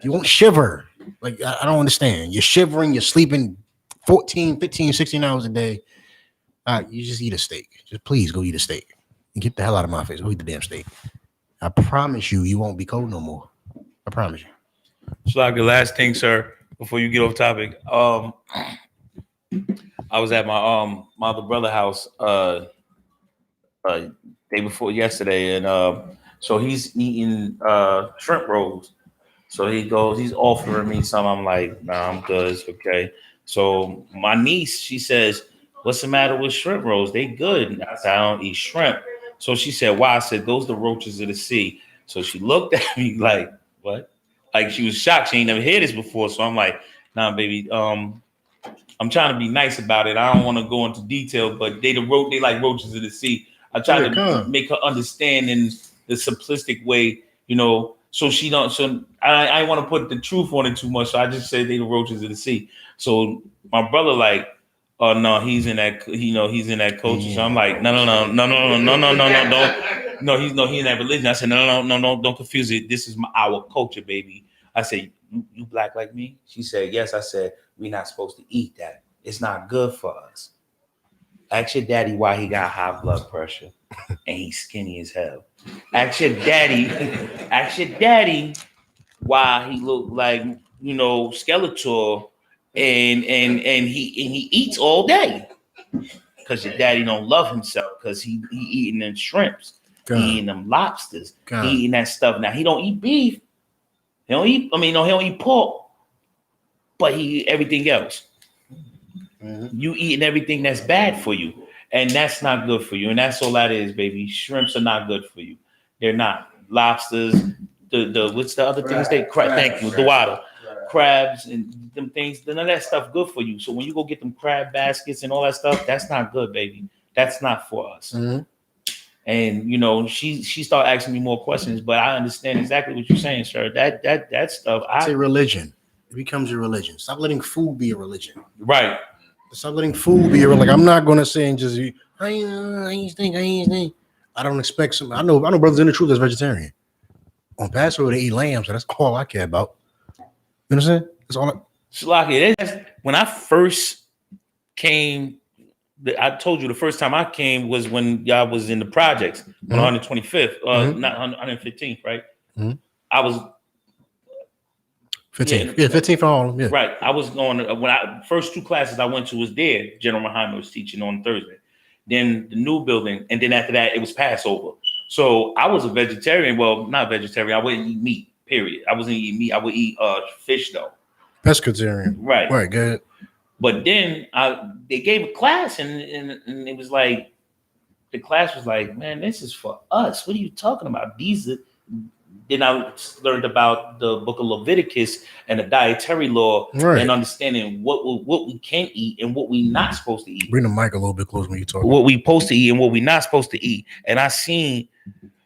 you won't shiver. Like, I don't understand. You're shivering, you're sleeping 14, 15, 16 hours a day. You just eat a steak. Just please go eat a steak. And get the hell out of my face. Go eat the damn steak. I promise you won't be cold no more. I promise you. So like the last thing, sir, before you get off topic, I was at my other brother house day before yesterday, and so he's eating shrimp rolls. So he's offering me some. I'm like, nah, I'm good. It's okay. So my niece, she says, what's the matter with shrimp rolls? They good. And I said, I don't eat shrimp. So she said, why? I said, those the roaches of the sea. So she looked at me like, what? Like she was shocked. She ain't never heard this before. So I'm like, nah, baby. I'm trying to be nice about it. I don't want to go into detail, but they like roaches of the sea. I try to make her understand in the simplistic way, so she don't. So I want to put the truth on it too much. So I just say they the roaches of the sea. So my brother like, oh no, he's in that. He's in that culture. Yeah. So I'm like, no, don't. He's in that religion. I said, no, don't confuse it. This is our culture, baby. I said, you black like me? She said, yes. I said, we're not supposed to eat that. It's not good for us. Ask your daddy why he got high blood pressure and he's skinny as hell. Ask your daddy why he look like, Skeletor and he eats all day. Because your daddy don't love himself because he eating them shrimps. He eating them lobsters. He eating that stuff. Now he don't eat beef. He don't eat pork, but he eat everything else. Mm-hmm. You eating everything that's bad for you, and that's not good for you. And that's all that is, baby. Shrimps are not good for you. They're not. Lobsters, the what's the other things? Thank you. The water. crabs and them things. None of that stuff good for you. So when you go get them crab baskets and all that stuff, that's not good, baby. That's not for us. Mm-hmm. And you know, she started asking me more questions, but I understand exactly what you're saying, sir. That stuff. It's a religion. It becomes your religion. Stop letting food be a religion. Right. Stop letting food be a religion. Like, I'm not gonna say and just I ain't think. I don't expect some. I know brothers in the truth that's vegetarian. On Passover they eat lamb, so that's all I care about. You know what I'm saying? That's all. Shalaki, when I first came, I told you the first time I came was when y'all was in the projects on 125th, not 115th, right? Mm-hmm. I was 15th. Yeah, 15th for all of them. Yeah. Right. I was going when I first 2 classes I went to was there. General Muhammad was teaching on Thursday. Then the new building, and then after that it was Passover. So I was a vegetarian. Well, not vegetarian. I wouldn't eat meat. Period. I wasn't eating meat. I would eat fish though. Pescatarian. Right. Right. Good. But then they gave a class, and it was like the class was like, man, this is for us. What are you talking about? Then I learned about the book of Leviticus and the dietary law, and understanding what we can eat and what we not supposed to eat. Bring the mic a little bit closer when you talk. What we supposed to eat and what we not supposed to eat. And I seen,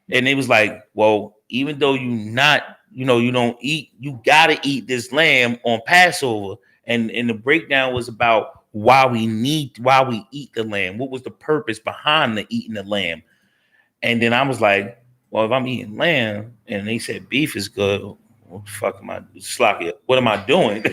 and it was like, well, even though you don't eat, you gotta eat this lamb on Passover. And the breakdown was about why we eat the lamb. What was the purpose behind the eating the lamb? And then I was like, well, if I'm eating lamb and they said beef is good, what the fuck am I slocky? What am I doing?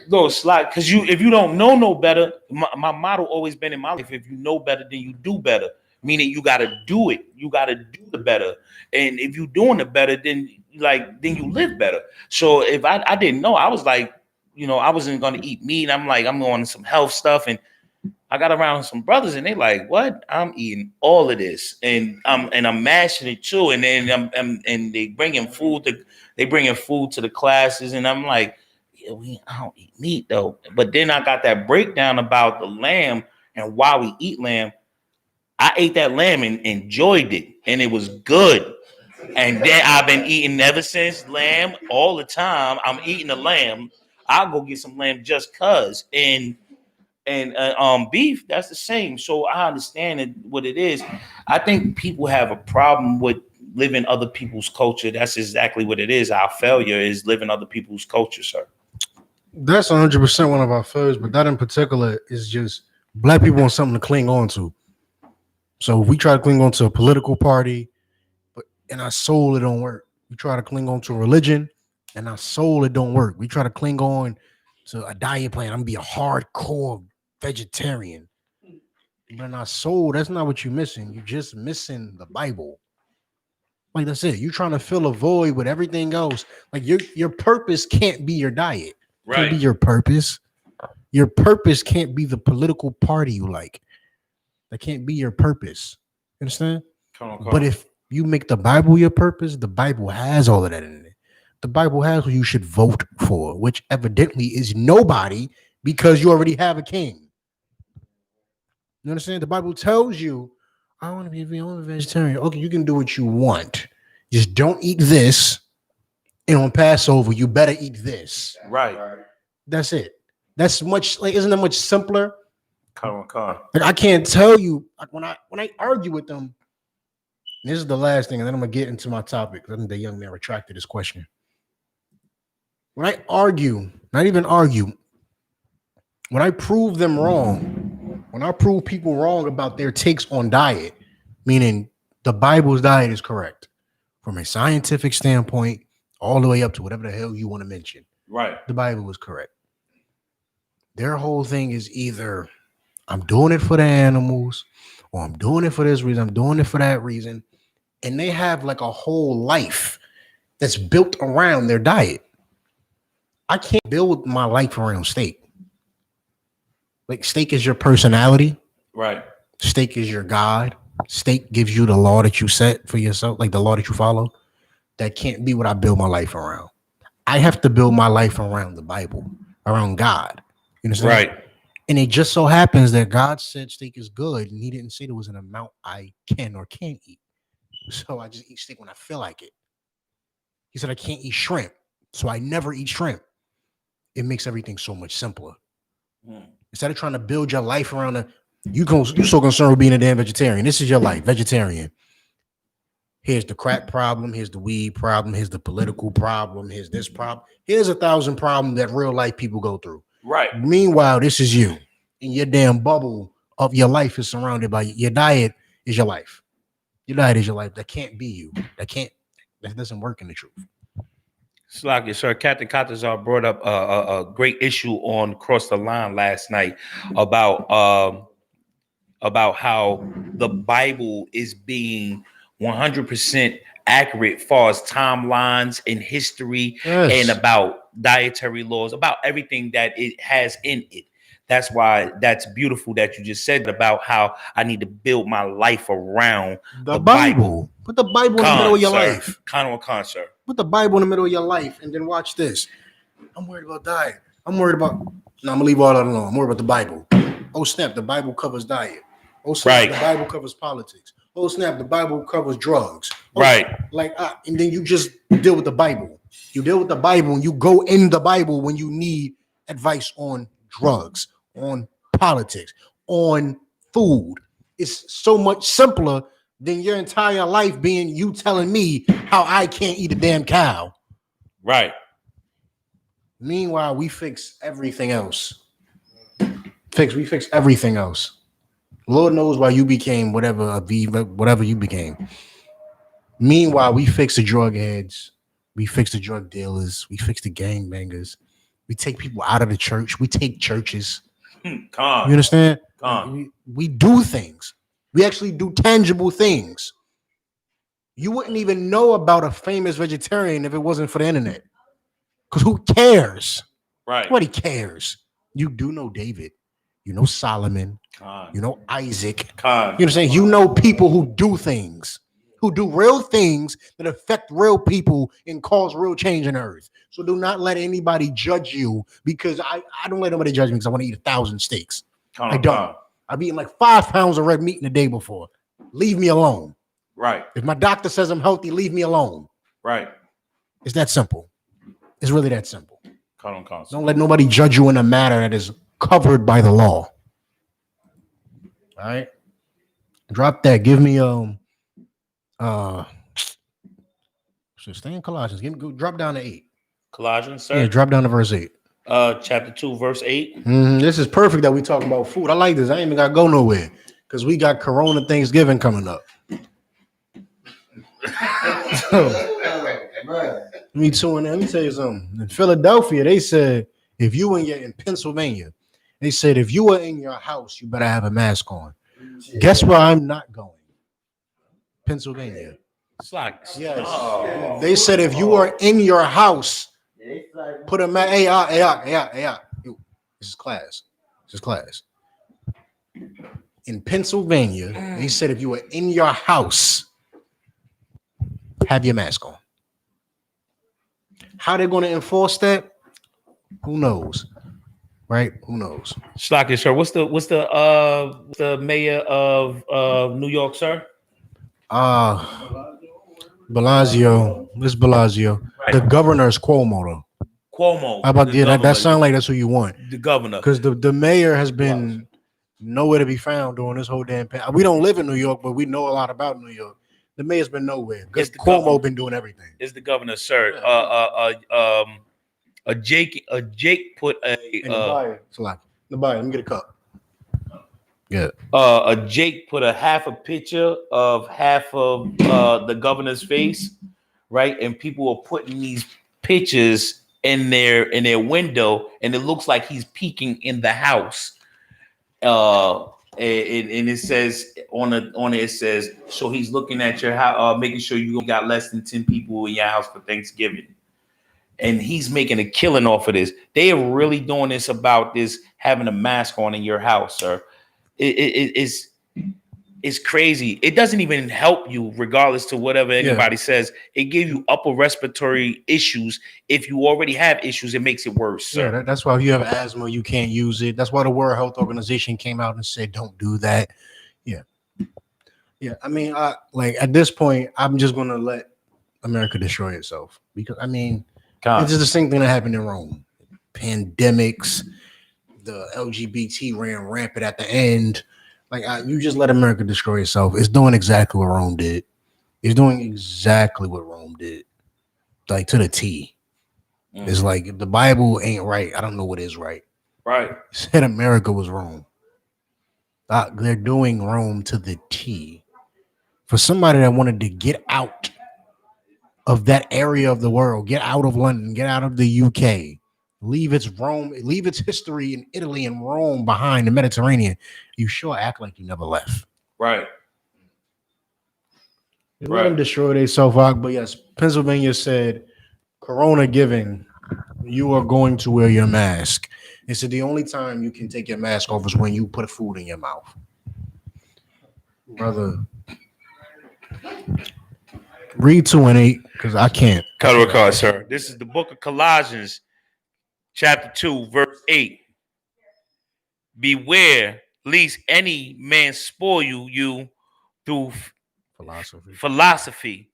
No, slack, because if you don't know no better, my motto always been in my life: if you know better, then you do better. Meaning you gotta do it. You gotta do the better. And if you're doing the better, then you live better. So if I didn't know, I was like, I wasn't gonna eat meat. I'm like, I'm going some health stuff, and I got around some brothers, and they like, what? I'm eating all of this, and I'm mashing it too. And then and they bringing food to the classes, and I'm like, yeah, I don't eat meat though. But then I got that breakdown about the lamb and why we eat lamb. I ate that lamb and enjoyed it, and it was good. And then I've been eating ever since lamb all the time. I'm eating the lamb. I'll go get some lamb just cause. And beef, that's the same. So I understand what it is. I think people have a problem with living other people's culture. That's exactly what it is. Our failure is living other people's culture, sir. That's 100% one of our failures, but that in particular is just black people want something to cling on to. So we try to cling on to a political party, but in our soul it don't work. We try to cling on to a religion, and our soul it don't work. We try to cling on to a diet plan. I'm gonna be a hardcore vegetarian. But in our soul, that's not what you're missing. You're just missing the Bible. Like that's it. You're trying to fill a void with everything else. Like your purpose can't be your diet. Right. Can't be your purpose. Your purpose can't be the political party you like. That can't be your purpose. Understand? But if you make the Bible your purpose, the Bible has all of that in it. The Bible has who you should vote for, which evidently is nobody, because you already have a king. You understand? The Bible tells you, I want to be a vegetarian. Okay, you can do what you want. Just don't eat this. And on Passover, you better eat this. Right. That's it. That's much, like, isn't that much simpler? Like, I can't tell you, like, when I argue with them, this is the last thing, and then I'm gonna get into my topic. I think the young man retracted his question. When I argue, not even argue, when I prove them wrong, when I prove people wrong about their takes on diet, meaning the Bible's diet is correct from a scientific standpoint, all the way up to whatever the hell you want to mention. Right. The Bible was correct. Their whole thing is either I'm doing it for the animals, or I'm doing it for this reason, I'm doing it for that reason. And they have like a whole life that's built around their diet. I can't build my life around steak. Like, steak is your personality. Right. Steak is your God. Steak gives you the law that you set for yourself, like the law that you follow. That can't be what I build my life around. I have to build my life around the Bible, around God. You understand? Right. And it just so happens that God said steak is good, and he didn't say there was an amount I can or can't eat. So I just eat steak when I feel like it. He said I can't eat shrimp. So I never eat shrimp. It makes everything so much simpler. Instead of trying to build your life around you so concerned with being a damn vegetarian. This is your life, vegetarian. Here's the crack problem. Here's the weed problem. Here's the political problem. Here's this problem. Here's 1,000 problems that real life people go through. Right. Meanwhile, this is you. And your damn bubble of your life is surrounded by your diet is your life. Your diet is your life. That can't be you. That doesn't work in the truth. Slakia, sir. Captain Katazar brought up a great issue on Cross the Line last night about how the Bible is being 100% accurate as far as timelines and history, and about dietary laws, about everything that it has in it. That's why that's beautiful that you just said about how I need to build my life around the Bible. Put the Bible in the middle of your life. Sir. Put the Bible in the middle of your life, and then watch this. I'm worried about diet. I'm worried about. No, I'm gonna leave all that alone. I'm worried about the Bible. Oh snap! The Bible covers diet. Oh snap! The Bible covers politics. Oh snap! The Bible covers drugs. Oh, and then you just deal with the Bible. You deal with the Bible, and you go in the Bible when you need advice on drugs, on politics, on food. It's so much simpler than your entire life being you telling me how I can't eat a damn cow. Right. Meanwhile, we fix everything else. We fix everything else. Lord knows why you became whatever you became. Meanwhile, we fix the drug heads. We fix the drug dealers. We fix the gangbangers. We take people out of the church. We take churches. You understand? We do things. We actually do tangible things. You wouldn't even know about a famous vegetarian if it wasn't for the internet. Because who cares? Right. Nobody cares. You do know David. You know Solomon. You know Isaac. You understand? You know people who do things, who do real things that affect real people and cause real change in the earth. So do not let anybody judge you, because I don't let nobody judge me because I want to eat 1,000 steaks. I don't. I've eaten like 5 pounds of red meat in the day before. Leave me alone. Right. If my doctor says I'm healthy, leave me alone. Right. It's that simple. It's really that simple. Don't let nobody judge you in a matter that is covered by the law. All right. Drop that. Give me stay in Colossians. Drop down to 8. Colossians, sir. Yeah, drop down to verse 8. Chapter 2, verse 8. This is perfect that we talk about food. I like this. I ain't even gotta go nowhere because we got Corona Thanksgiving coming up. Me too. And let me tell you something. In Philadelphia, they said in Pennsylvania, they said if you are in your house, you better have a mask on. Guess where I'm not going? Pennsylvania. Yes. Oh. They said if you are in your house, put a mask. Hey. This is class. In Pennsylvania, they said if you are in your house, have your mask on. How they're going to enforce that? Who knows? Right? Who knows? Slakia, sir. What's the mayor of New York, sir? Blasio. Miss Blasio. Right. The governor is Cuomo, though. Cuomo. How about that sound like that's who you want? The governor. Because the mayor has been nowhere to be found during this whole damn pandemic. We don't live in New York, but we know a lot about New York. The mayor's been nowhere because Cuomo been doing everything. It's the governor, sir. Jake put a let me get a cup. Yeah. Jake put half a picture of half of the governor's face, right? And people are putting these pictures in their window, and it looks like he's peeking in the house. And it says on it says, so he's looking at your house, making sure you got less than 10 people in your house for Thanksgiving. And he's making a killing off of this. They are really doing this about this having a mask on in your house, sir. It's crazy. It doesn't even help you, regardless to whatever anybody says. It gives you upper respiratory issues. If you already have issues, it makes it worse, sir. Yeah, that's why if you have asthma, you can't use it. That's why the World Health Organization came out and said, don't do that. Yeah. I mean, at this point, I'm just going to let America destroy itself because, It's just the same thing that happened in Rome. Pandemics, the LGBT ran rampant at the end. Like you just let America destroy itself. It's doing exactly what Rome did. It's doing exactly what Rome did, like to the T. It's like if the Bible ain't right, I don't know what is right. Right. It said America was Rome. They're doing Rome to the T. For somebody that wanted to get out of that area of the world, get out of London, get out of the UK, leave its Rome, leave its history in Italy and Rome behind the Mediterranean, you sure act like you never left. Right. Let them destroy themselves out. But yes, Pennsylvania said, Corona giving, you are going to wear your mask. It said the only time you can take your mask off is when you put food in your mouth. Brother, read 2 and 8 because I can't. Color card, sir. This is the book of Colossians, chapter 2, verse 8. Beware lest any man spoil you through philosophy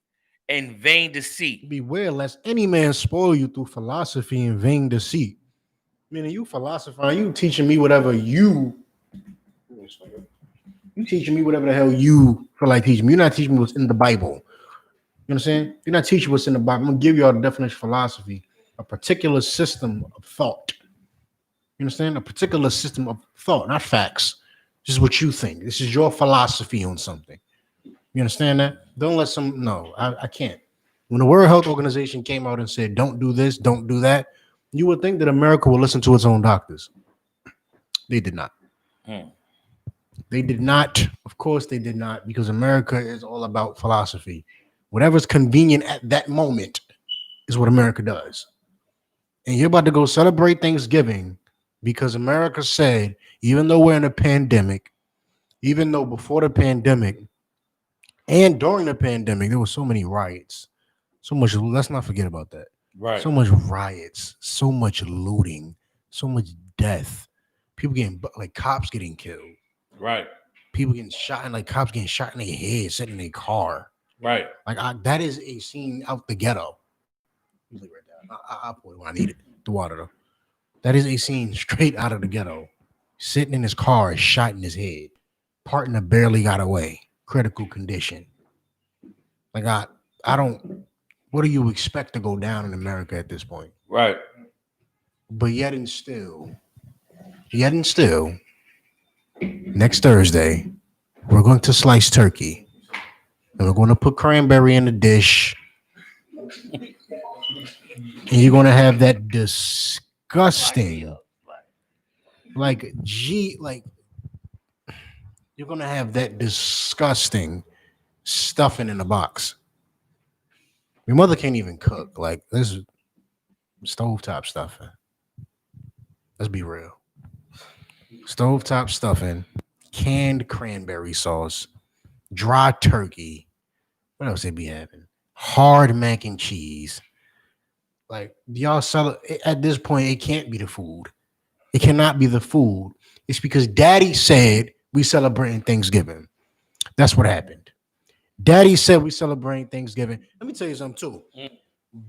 and vain deceit. Beware lest any man spoil you through philosophy and vain deceit. Meaning you philosophizing, you teaching me whatever you teaching me whatever the hell you feel like teaching me. You're not teaching me what's in the Bible. You know what I'm saying? You're not teaching what's in the Bible. I'm gonna give you all the definition of philosophy, a particular system of thought. You understand? A particular system of thought, not facts. This is what you think. This is your philosophy on something. You understand that? Don't let some. No, I can't. When the World Health Organization came out and said, "Don't do this, don't do that," you would think that America would listen to its own doctors. They did not. They did not. Of course, they did not, because America is all about philosophy. Whatever's convenient at that moment is what America does. And you're about to go celebrate Thanksgiving because America said, even though we're in a pandemic, even though before the pandemic and during the pandemic, there were so many riots, so much. Let's not forget about that. Right. So much riots, so much looting, so much death. People getting, like, cops getting killed. Right. People getting shot, and like cops getting shot in their head, sitting in their car. Right. Like that is a scene out the ghetto. Right there. I'll pour it when I need it. The water though. That is a scene straight out of the ghetto. Sitting in his car, shot in his head. Partner barely got away. Critical condition. Like I don't. What do you expect to go down in America at this point? Right. But yet and still, next Thursday, we're going to slice turkey. And we're going to put cranberry in the dish. And you're going to have that disgusting, you're going to have that disgusting stuffing in the box. Your mother can't even cook. Like, this is stovetop stuffing. Let's be real. Stovetop stuffing, canned cranberry sauce, dry turkey. What else they be having? Hard mac and cheese. Like, y'all sell it at this point, it can't be the food. It cannot be the food. It's because Daddy said we celebrating Thanksgiving. That's what happened. Daddy said we celebrating Thanksgiving. Let me tell you something too.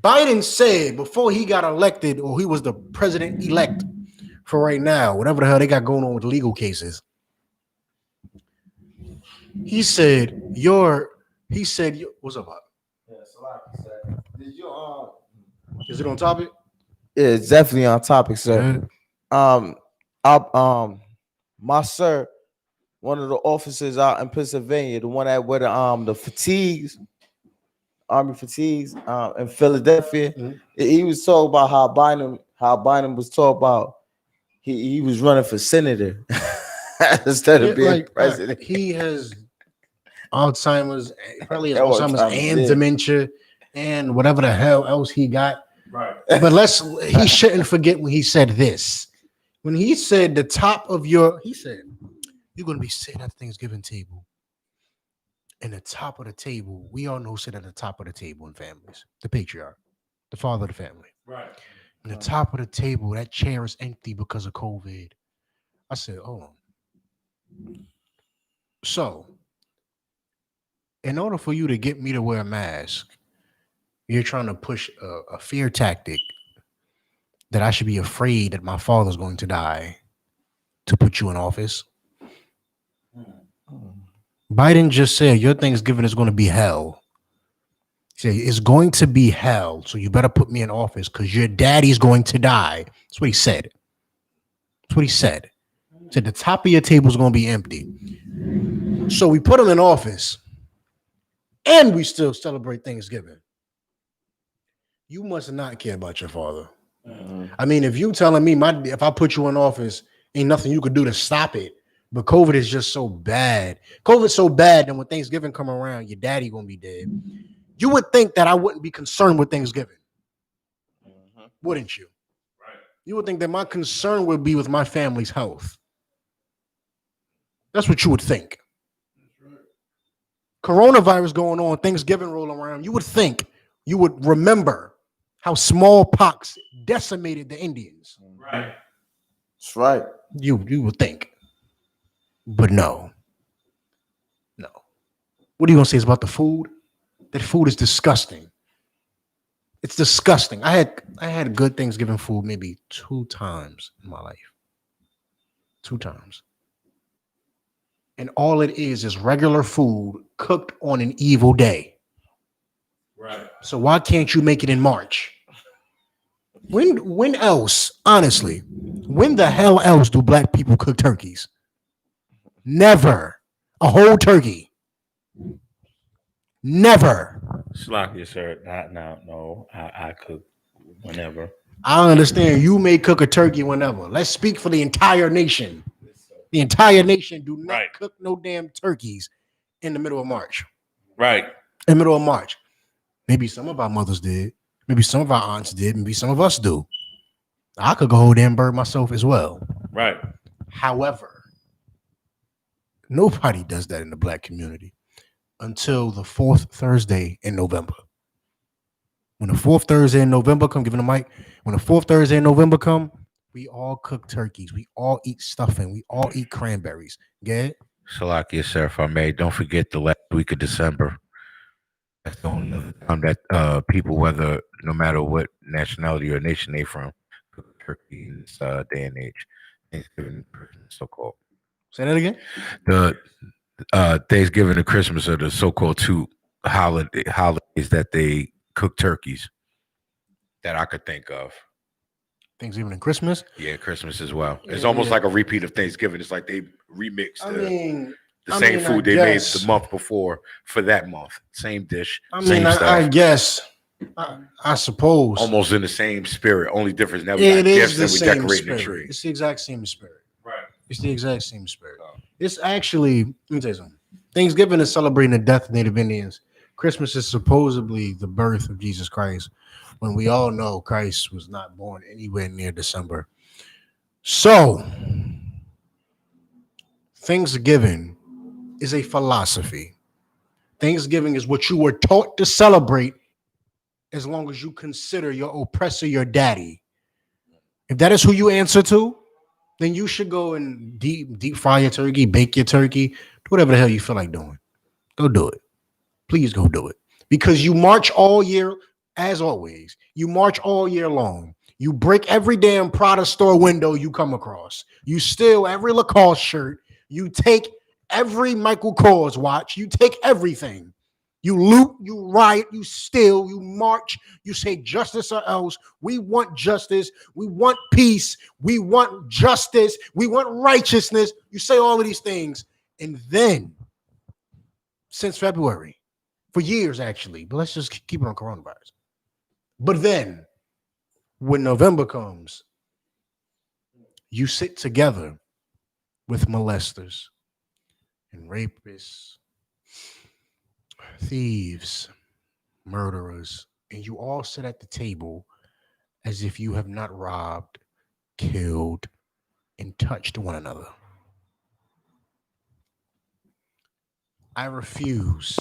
Biden said before he got elected, or he was the president-elect for right now, whatever the hell they got going on with legal cases. He said, what's up, Bob? Is it on topic? Yeah, it's definitely on topic, sir. My sir, one of the officers out in Pennsylvania, the one that wore the fatigues, army fatigues, in Philadelphia, he was talking about how Biden was talking about he was running for senator instead of being president. He has Alzheimer's, probably has Alzheimer's and dementia and whatever the hell else he got. Right. But he shouldn't forget when he said this. When he said he said, you're going to be sitting at the Thanksgiving table. And the top of the table, we all know who sit at the top of the table in families. The patriarch, the father of the family. Right. And the top of the table, that chair is empty because of COVID. I said, hold on. So, in order for you to get me to wear a mask, You're trying to push a fear tactic that I should be afraid that my father's going to die to put you in office. Biden just said your Thanksgiving is going to be hell. He said it's going to be hell, so you better put me in office because your daddy's going to die. That's what he said. That's what he said. He said the top of your table is going to be empty. So we put him in office, and we still celebrate Thanksgiving. You must not care about your father. I mean, if you telling me if I put you in office, ain't nothing you could do to stop it. But COVID is just so bad. COVID's so bad that when Thanksgiving come around, your daddy gonna be dead. You would think that I wouldn't be concerned with Thanksgiving, wouldn't you? Right. You would think that my concern would be with my family's health. That's what you would think. Coronavirus going on, Thanksgiving rolling around. You would think you would remember how smallpox decimated the Indians. Right. That's right. You would think. But no. What are you gonna say about the food? That food is disgusting. It's disgusting. I had good Thanksgiving food maybe 2 times in my life. 2 times. And all it is regular food cooked on an evil day. Right. So why can't you make it in March? When else, honestly, when the hell else do black people cook turkeys? Never. A whole turkey. Never. Slocky, sir. No. I cook whenever. I understand you may cook a turkey whenever. Let's speak for the entire nation. The entire nation do not cook no damn turkeys in the middle of March. Right. In the middle of March. Maybe some of our mothers did. Maybe some of our aunts did. Maybe some of us do. I could go whole damn bird myself as well. Right. However, nobody does that in the black community until the 4th Thursday in November. When the 4th Thursday in November come, giving the mic. When the 4th Thursday in November come, we all cook turkeys. We all eat stuffing. We all eat cranberries. Get it? Salakia, sir, if I may, don't forget the last week of December. That's the only other time that people, whether no matter what nationality or nation they from, cook turkey in this day and age. Thanksgiving, so-called. Say that again. The Thanksgiving and Christmas are the so-called 2 holidays that they cook turkeys that I could think of. Thanksgiving and Christmas? Yeah, Christmas as well. It's almost like a repeat of Thanksgiving. It's like they remixed the same food they made the month before for that month. Same dish, same stuff. I guess. I suppose. Almost in the same spirit. Only difference now we got gifts and we decorating the tree. It's the exact same spirit. Right. It's the exact same spirit. It's actually, let me tell you something. Thanksgiving is celebrating the death of Native Indians. Christmas is supposedly the birth of Jesus Christ, when we all know Christ was not born anywhere near December. So, Thanksgiving is a philosophy. Thanksgiving is what you were taught to celebrate as long as you consider your oppressor your daddy. If that is who you answer to, then you should go and deep fry your turkey, bake your turkey, do whatever the hell you feel like doing. Go do it. Please go do it. Because you march all year, as always. You march all year long. You break every damn Prada store window you come across. You steal every Lacoste shirt. You take every Michael Kors watch. You take everything. You loot, you riot, you steal, you march, you say justice or else. We want justice. We want peace. We want justice. We want righteousness. You say all of these things. And then, since February, for years actually, but let's just keep it on coronavirus. But then, when November comes, you sit together with molesters and rapists, thieves, murderers, and you all sit at the table as if you have not robbed, killed, and touched one another. I refuse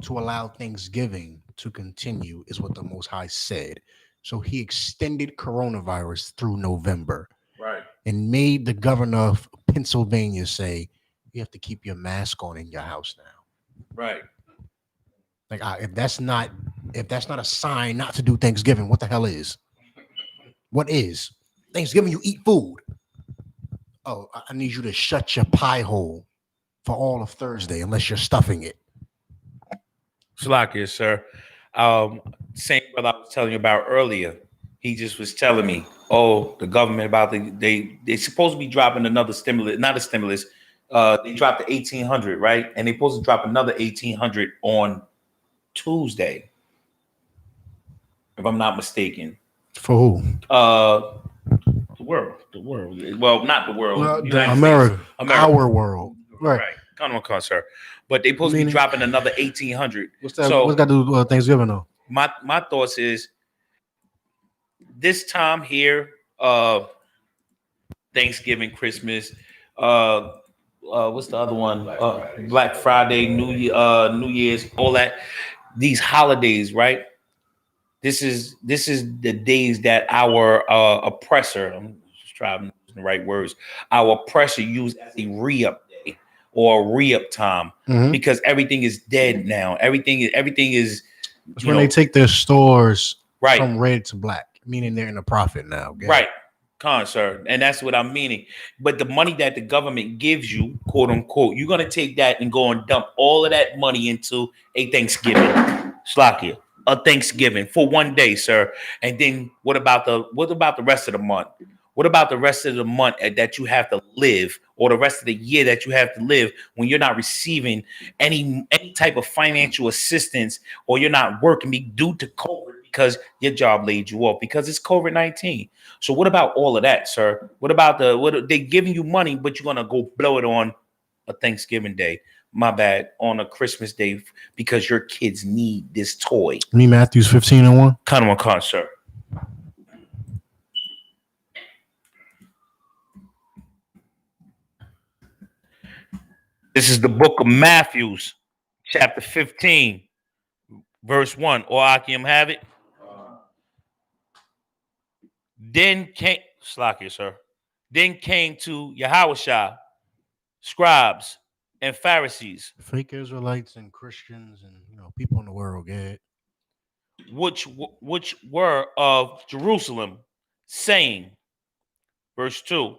to allow Thanksgiving to continue, is what the Most High said. So he extended coronavirus through November. Right. And made the governor of Pennsylvania say, you have to keep your mask on in your house now. Right. Like, if that's not a sign not to do Thanksgiving, what the hell is? What is Thanksgiving? You eat food. Oh, I need you to shut your pie hole for all of Thursday, unless you're stuffing it. Slakia, sir. Same brother I was telling you about earlier. He just was telling me, oh, the government about they supposed to be dropping another stimulus, not a stimulus. They dropped the 1,800, right? And they supposed to drop another 1,800 on Tuesday, if I'm not mistaken. For who? The world. Well, not the world. Well, United America, States, America, our world, right? Come on, sir. But they supposed to be dropping another 1,800. What's that? So, what's got to do with Thanksgiving though? My thoughts is this time here, Thanksgiving, Christmas, what's the other one? Black Friday, New Year's, all that. These holidays, right? This is the days that our oppressor, I'm just trying to use the right words, our oppressor used as a re-up day or a re-up time, because everything is dead now. Everything is. It's when they take their stores right from red to black, meaning they're in a profit now. Right. Sir. And that's what I'm meaning. But the money that the government gives you, quote unquote, you're going to take that and go and dump all of that money into a Thanksgiving. Slakia. A Thanksgiving for one day, sir. And then what about the rest of the month? What about the rest of the month that you have to live, or the rest of the year that you have to live, when you're not receiving any type of financial assistance, or you're not working due to COVID because your job laid you off because it's COVID-19? So what about all of that, sir? What about they giving you money, but you're gonna go blow it on a Thanksgiving day? My bad, on a Christmas day, because your kids need this toy. Me, Matthews 15:1. Kind of one, sir. This is the book of Matthew, chapter 15, verse 1. Or Akim have it. Then came Slakia, sir. Then came to Yahushua scribes and Pharisees, fake Israelites and Christians and people in the world, get which were of Jerusalem, saying, verse 2,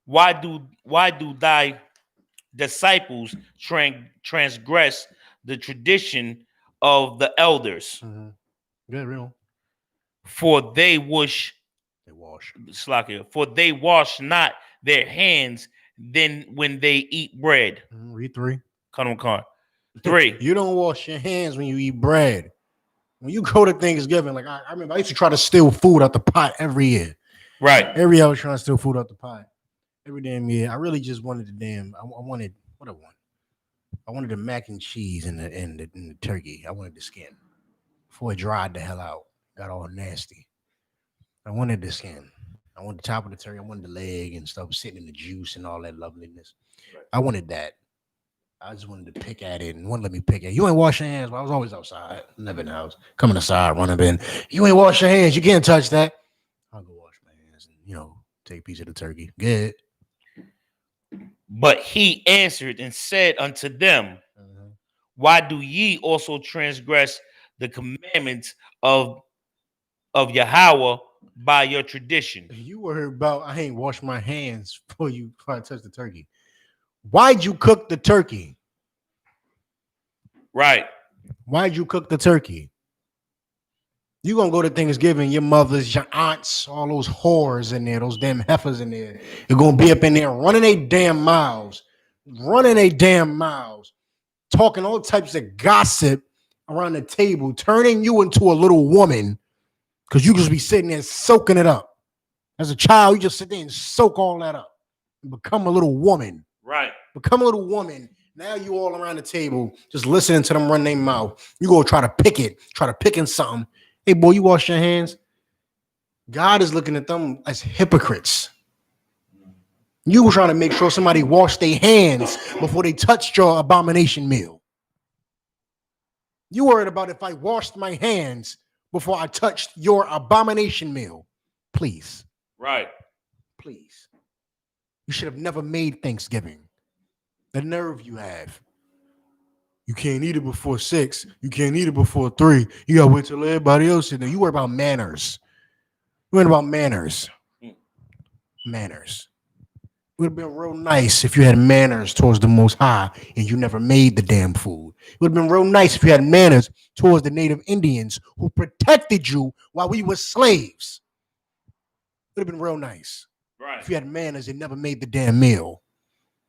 why do thy disciples transgress the tradition of the elders? Good, real. For they wash not their hands then when they eat bread. Read 3. Come on. 3. You don't wash your hands when you eat bread. When you go to Thanksgiving, like I remember, I used to try to steal food out the pot every year. Right. Every year I was trying to steal food out the pot. Every damn year. I really just wanted I wanted what I want. I wanted the mac and cheese and the turkey. I wanted the skin before it dried the hell out. Got all nasty. I wanted the skin. I wanted the top of the turkey. I wanted the leg and stuff sitting in the juice and all that loveliness. Right. I wanted that. I just wanted to pick at it and wouldn't let me pick at it. You ain't wash your hands. Well, I was always outside, never in the house. Coming inside, running in. You ain't wash your hands. You can't touch that. I'll go wash my hands and take a piece of the turkey. Good. But he answered and said unto them, why do ye also transgress the commandments of Yahweh by your tradition? You worried about I ain't wash my hands before I touch the turkey. Why'd you cook the turkey? Right. Why'd you cook the turkey? You gonna go to Thanksgiving, your mothers, your aunts, all those whores in there, those damn heifers in there. You're gonna be up in there running a damn mouths, talking all types of gossip around the table, turning you into a little woman, because you just be sitting there soaking it up. As a child, you just sit there and soak all that up and become a little woman. Right. Become a little woman. Now you all around the table, just listening to them run their mouth. You go try to pick in something. Hey, boy, you wash your hands. God is looking at them as hypocrites. You were trying to make sure somebody washed their hands before they touched your abomination meal. You worried about if I washed my hands before I touched your abomination meal. Please. Right. Please. You should have never made Thanksgiving. The nerve you have. You can't eat it before 6. You can't eat it before 3. You gotta wait till everybody else is there. You worry about manners. You worry about manners. Manners. It would have been real nice if you had manners towards the Most High and you never made the damn food. It would have been real nice if you had manners towards the Native Indians who protected you while we were slaves. It would have been real nice. Right. If you had manners and never made the damn meal.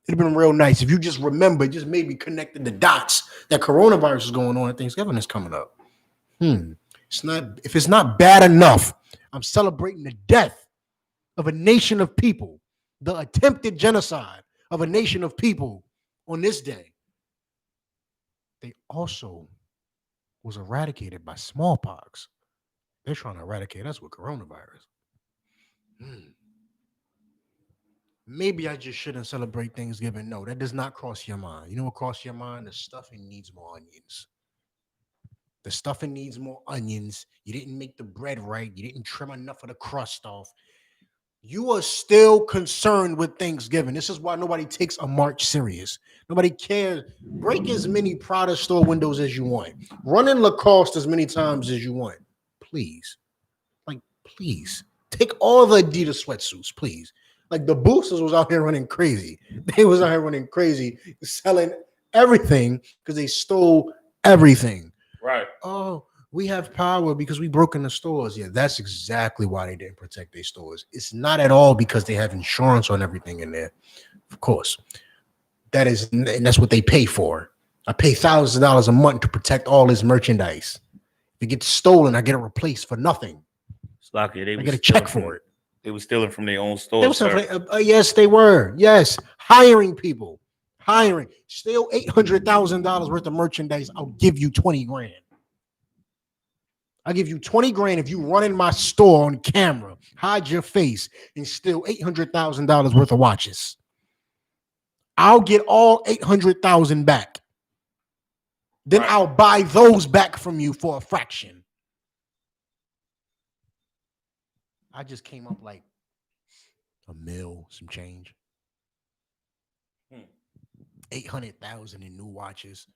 It'd have been real nice if you just remember, just maybe connected the dots that coronavirus is going on and Thanksgiving is coming up. It's not, if it's not bad enough, I'm celebrating the death of a nation of people, the attempted genocide of a nation of people on this day. They also was eradicated by smallpox. They're trying to eradicate us with coronavirus. Maybe I just shouldn't celebrate Thanksgiving. No, that does not cross your mind. You know what crosses your mind? The stuffing needs more onions. The stuffing needs more onions. You didn't make the bread right. You didn't trim enough of the crust off. You are still concerned with Thanksgiving. This is why nobody takes a march serious. Nobody cares. Break as many Prada store windows as you want. Run in Lacoste as many times as you want. Please. Like, please. Take all the Adidas sweatsuits, please. Like the boosters was out here running crazy. They was out here running crazy, selling everything because they stole everything. Right. Oh, we have power because we broke in the stores. Yeah, that's exactly why they didn't protect their stores. It's not at all because they have insurance on everything in there. Of course, that is, and that's what they pay for. I pay thousands of dollars a month to protect all this merchandise. If it gets stolen, I get it replaced for nothing. I get a check for it. They were stealing from their own stores. Yes, they were. Yes, hiring people, steal $800,000 worth of merchandise. I'll give you 20 grand. I'll give you 20 grand if you run in my store on camera, hide your face, and steal $800,000 worth of watches. I'll get all 800,000 back. Then I'll buy those back from you for a fraction. I just came up like a mil, some change. 800,000 in new watches.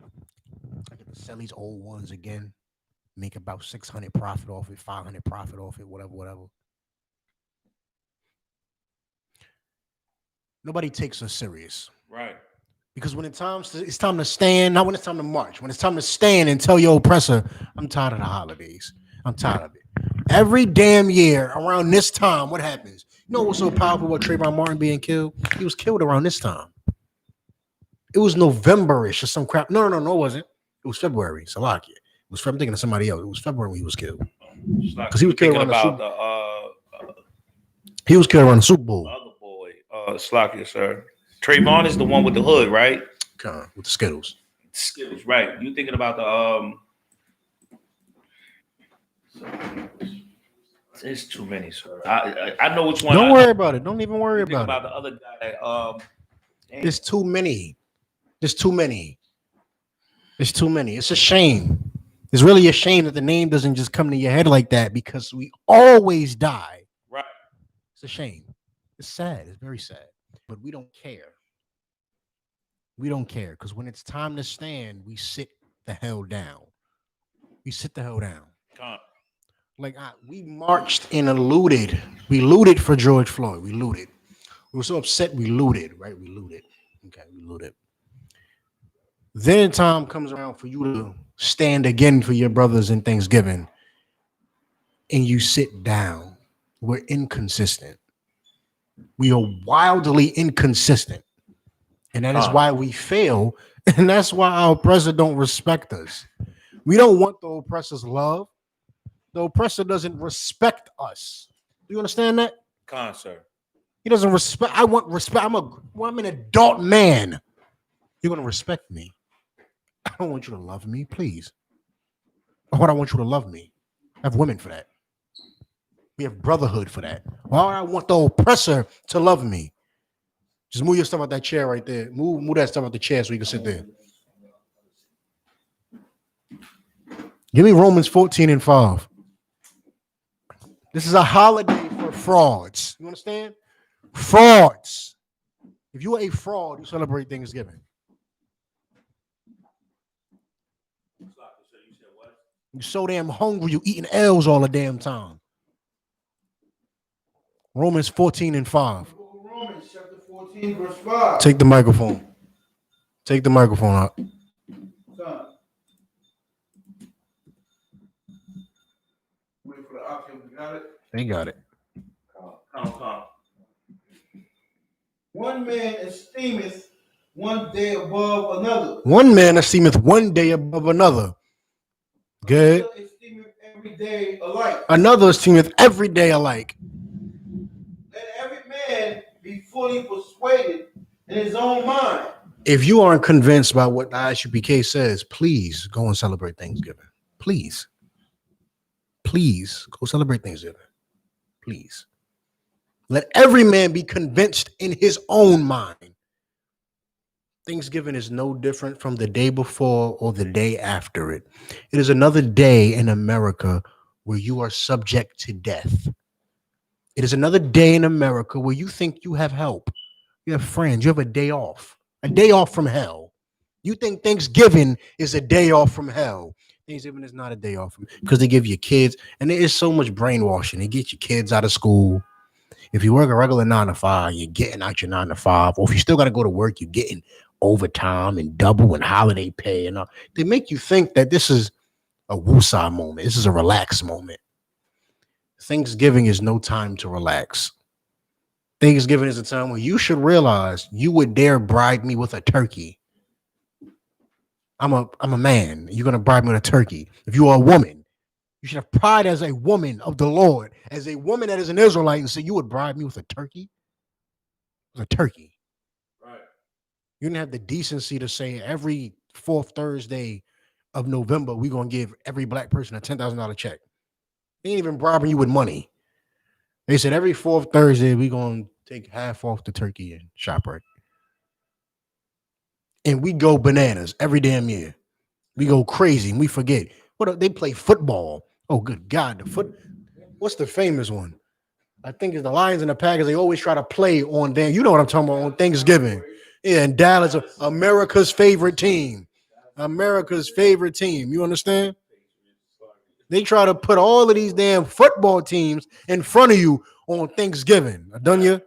I get to sell these old ones again. Make about 600 profit off it, 500 profit off it, whatever. Nobody takes us serious. Right. Because when it's time to stand, not when it's time to march. When it's time to stand and tell your oppressor, I'm tired of the holidays. I'm tired of it. Every damn year around this time, what happens? You know what's so powerful about Trayvon Martin being killed? He was killed around this time. It was November-ish or some crap. No, it wasn't. It was February. Salakia. I'm thinking of somebody else. It was February when he was killed. Because he was killed around the Super Bowl. He was killed around the Super Bowl. Other boy, Slakia, sir. Trayvon is the one with the hood, right? With the Skittles. Skittles, right. You thinking about the It's too many, sir. I know which one. Don't worry about it. Don't even worry about the other guy. There's too many. It's a shame. It's really a shame that the name doesn't just come to your head like that because we always die. Right. It's a shame. It's sad. It's very sad. But we don't care. We don't care because when it's time to stand, we sit the hell down. Like we marched and looted. We looted for George Floyd. We looted. We were so upset. We looted, right? We looted. Okay, we looted. Then time comes around for you to stand again for your brothers in Thanksgiving, and you sit down. We're inconsistent. We are wildly inconsistent, and that is why we fail, and that's why our oppressor don't respect us. We don't want the oppressor's love. The oppressor doesn't respect us. Do you understand that? Sir. He doesn't respect. I want respect. I'm an adult man. You're gonna respect me. I don't want you to love me, please. Why do I want you to love me? I have women for that. We have brotherhood for that. Why would I want the oppressor to love me? Just move your stuff out that chair right there. Move that stuff out the chair so you can sit there. Give me Romans 14:5. This is a holiday for frauds. You understand? Frauds. If you are a fraud, you celebrate Thanksgiving. You're so damn hungry, you eating L's all the damn time. Romans 14:5. Romans chapter 14, verse 5. Take the microphone. Take the microphone out. Son. Wait for the option. Got it? They got it. Come. One man esteemeth one day above another. One man esteemeth one day above another. Good. Another esteemeth every day alike. Another esteemeth every day alike. Let every man be fully persuaded in his own mind. If you aren't convinced by what the I.S.U.P.K says, please go and celebrate Thanksgiving. Please go celebrate Thanksgiving. Please. Let every man be convinced in his own mind. Thanksgiving is no different from the day before or the day after it. It is another day in America where you are subject to death. It is another day in America where you think you have help. You have friends. You have a day off from hell. You think Thanksgiving is a day off from hell. Thanksgiving is not a day off because they give your kids, and there is so much brainwashing. They get your kids out of school. If you work a regular 9 to 5, you're getting out your 9 to 5. Or if you still got to go to work, you're getting overtime and double and holiday pay. And all. They make you think that this is a woosah moment. This is a relaxed moment. Thanksgiving is no time to relax. Thanksgiving is a time where you should realize you would dare bribe me with a turkey. I'm a man. You're going to bribe me with a turkey. If you are a woman, you should have pride as a woman of the Lord, as a woman that is an Israelite, and say you would bribe me with a turkey? With a turkey. Right. You didn't have the decency to say every fourth Thursday of November, we're going to give every black person a $10,000 check. They ain't even bribing you with money. They said every fourth Thursday, we're going to take half off the turkey and ShopRite. And we go bananas every damn year. We go crazy and we forget. What they play football. Oh, good God. What's the famous one? I think it's the Lions and the Packers. They always try to play on them. You know what I'm talking about, on Thanksgiving. Yeah, and Dallas, America's favorite team. America's favorite team. You understand? They try to put all of these damn football teams in front of you on Thanksgiving. I done you?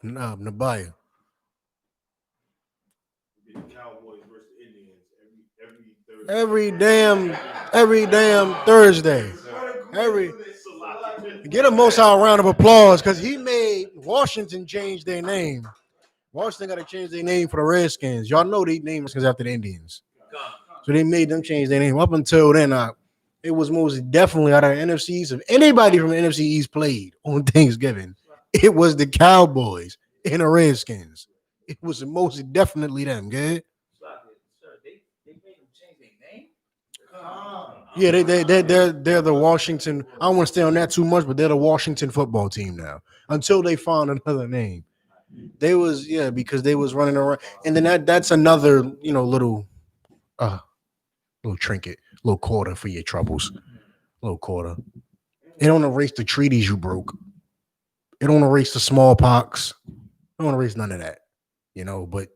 Nah, Nabaya. Every damn Thursday. Get a Most High round of applause because he made Washington change their name. Washington got to change their name for the Redskins. Y'all know they named Redskins after the Indians. So they made them change their name. Up until then, it was most definitely out of the NFC East. If anybody from the NFC East played on Thanksgiving, it was the Cowboys and the Redskins. It was most definitely them, good? Yeah, they're the Washington. I don't want to stay on that too much, but they're the Washington football team now. Until they found another name, because they was running around, and then that's another little trinket, little quarter for your troubles, little quarter. It don't erase the treaties you broke. It don't erase the smallpox. It don't erase none of that, But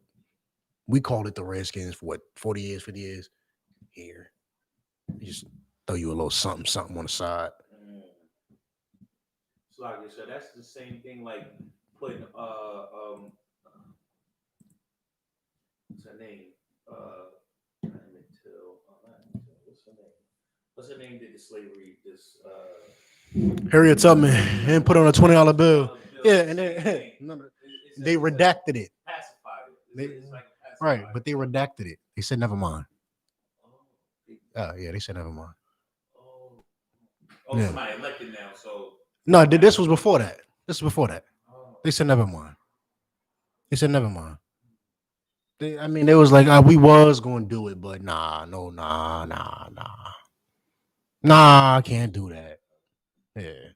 we called it the Redskins for 40 years, 50 years. Here. Just throw you a little something on the side. So that's the same thing like putting what's her name? What's her name? Did the slavery? Harriet Tubman and put on a $20 bill. Yeah, and they redacted it. Pacified it. Right, but they redacted it. They said never mind. They said never mind. Yeah. Somebody elected now, so no, this was before that. They said never mind. They was like, we was gonna do it, but nah, I can't do that. Yeah,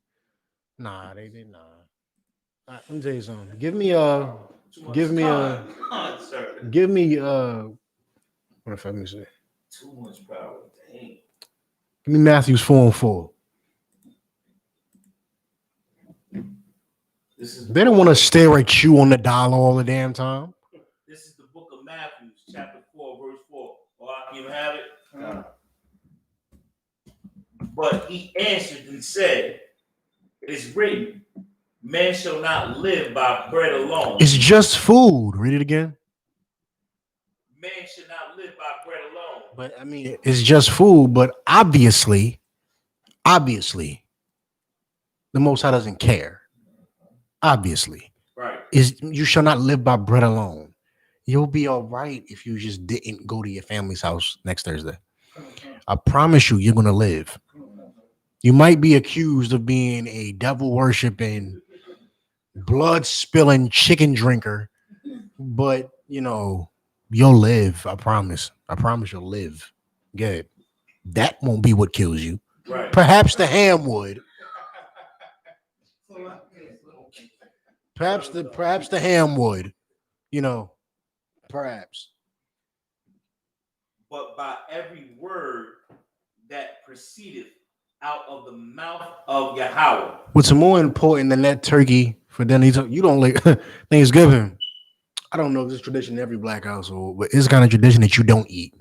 nah, they did not. Let me tell you something. Give me what if I miss it? Too much power. Dang. Give me Matthews 4:4. They don't want to stare at you on the dollar all the damn time. This is the book of Matthew, chapter 4, verse 4. Oh, I can even have it. But he answered and said, it is written, man shall not live by bread alone. It's just food. Read it again. Man should not live by bread alone. But I mean, it's just food. But obviously, the Most High doesn't care. Obviously, Right. You shall not live by bread alone. You'll be all right if you just didn't go to your family's house next Thursday. I promise you're gonna live. You might be accused of being a devil worshiping, blood spilling chicken drinker, but you'll live. I promise. I promise you'll live. Good. That won't be what kills you. Right. Perhaps the ham would. Perhaps the ham would. Perhaps. But by every word that proceedeth out of the mouth of Yahweh. What's more important than that turkey for dinner? You don't like Thanksgiving. I don't know if this tradition in every black household, but it's kind of tradition that you don't eat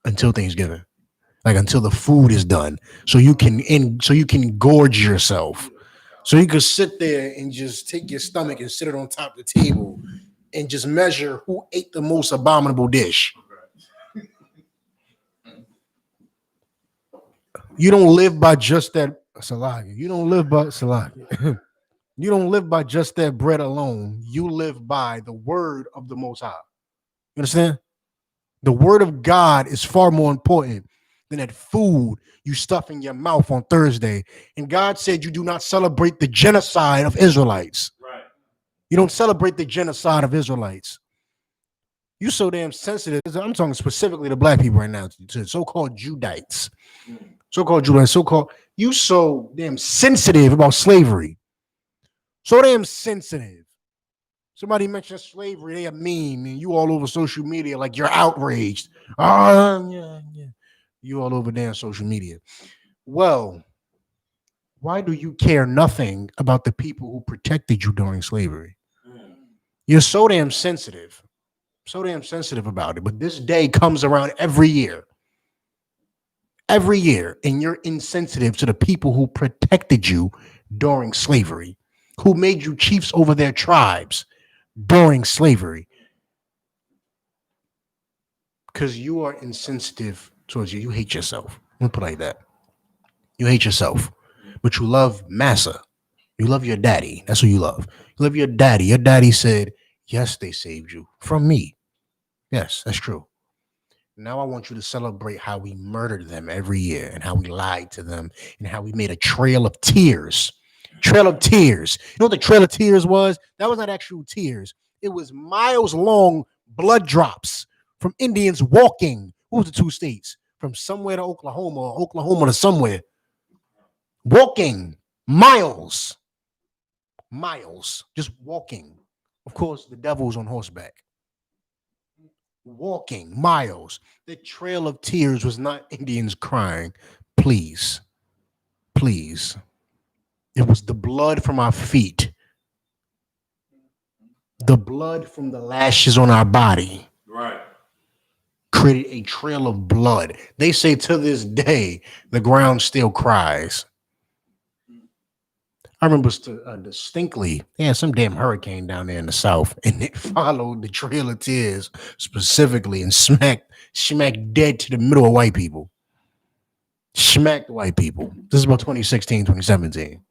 until Thanksgiving, like until the food is done, so you can gorge yourself, so you can sit there and just take your stomach and sit it on top of the table and just measure who ate the most abominable dish. You don't live by just that salagi. You don't live by salagi. You don't live by just that bread alone. You live by the word of the Most High. You understand? The word of God is far more important than that food you stuff in your mouth on Thursday. And God said you do not celebrate the genocide of Israelites. Right. You don't celebrate the genocide of Israelites. You so damn sensitive. I'm talking specifically to black people right now, to so-called Judites. You so damn sensitive about slavery. So damn sensitive. Somebody mentioned slavery, they a meme, and you all over social media like you're outraged. Yeah. You all over damn social media. Well, why do you care nothing about the people who protected you during slavery? You're so damn sensitive. So damn sensitive about it. But this day comes around every year. Every year, and you're insensitive to the people who protected you during slavery, who made you chiefs over their tribes during slavery. Because you are insensitive towards you. You hate yourself. I'm gonna put it like that. You hate yourself. But you love Massa. You love your daddy. That's who you love. You love your daddy. Your daddy said, yes, they saved you from me. Yes, that's true. Now I want you to celebrate how we murdered them every year and how we lied to them and how we made a trail of tears. Trail of tears. You know what the Trail of Tears was? That was not actual tears. It was miles long blood drops from Indians walking. What was the two states? From somewhere to Oklahoma or Oklahoma to somewhere. Walking miles. Miles. Just walking. Of course, the devil's on horseback. Walking miles. The Trail of Tears was not Indians crying. Please. Please. It was the blood from our feet. The blood from the lashes on our body. Right. Created a trail of blood. They say to this day, the ground still cries. I remember distinctly, they had some damn hurricane down there in the south, and it followed the Trail of Tears specifically and smacked dead to the middle of white people. Smacked white people. This is about 2016, 2017.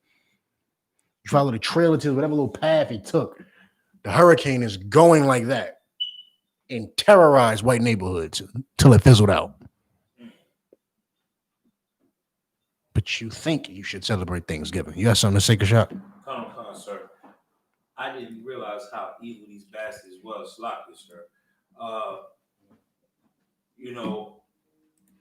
You follow the Trail of Tears, whatever little path it took, the hurricane is going like that and terrorized white neighborhoods until it fizzled out. But you think you should celebrate Thanksgiving. You got something to say, Kashak? Come on, sir. I didn't realize how evil these bastards was, sloppy, sir.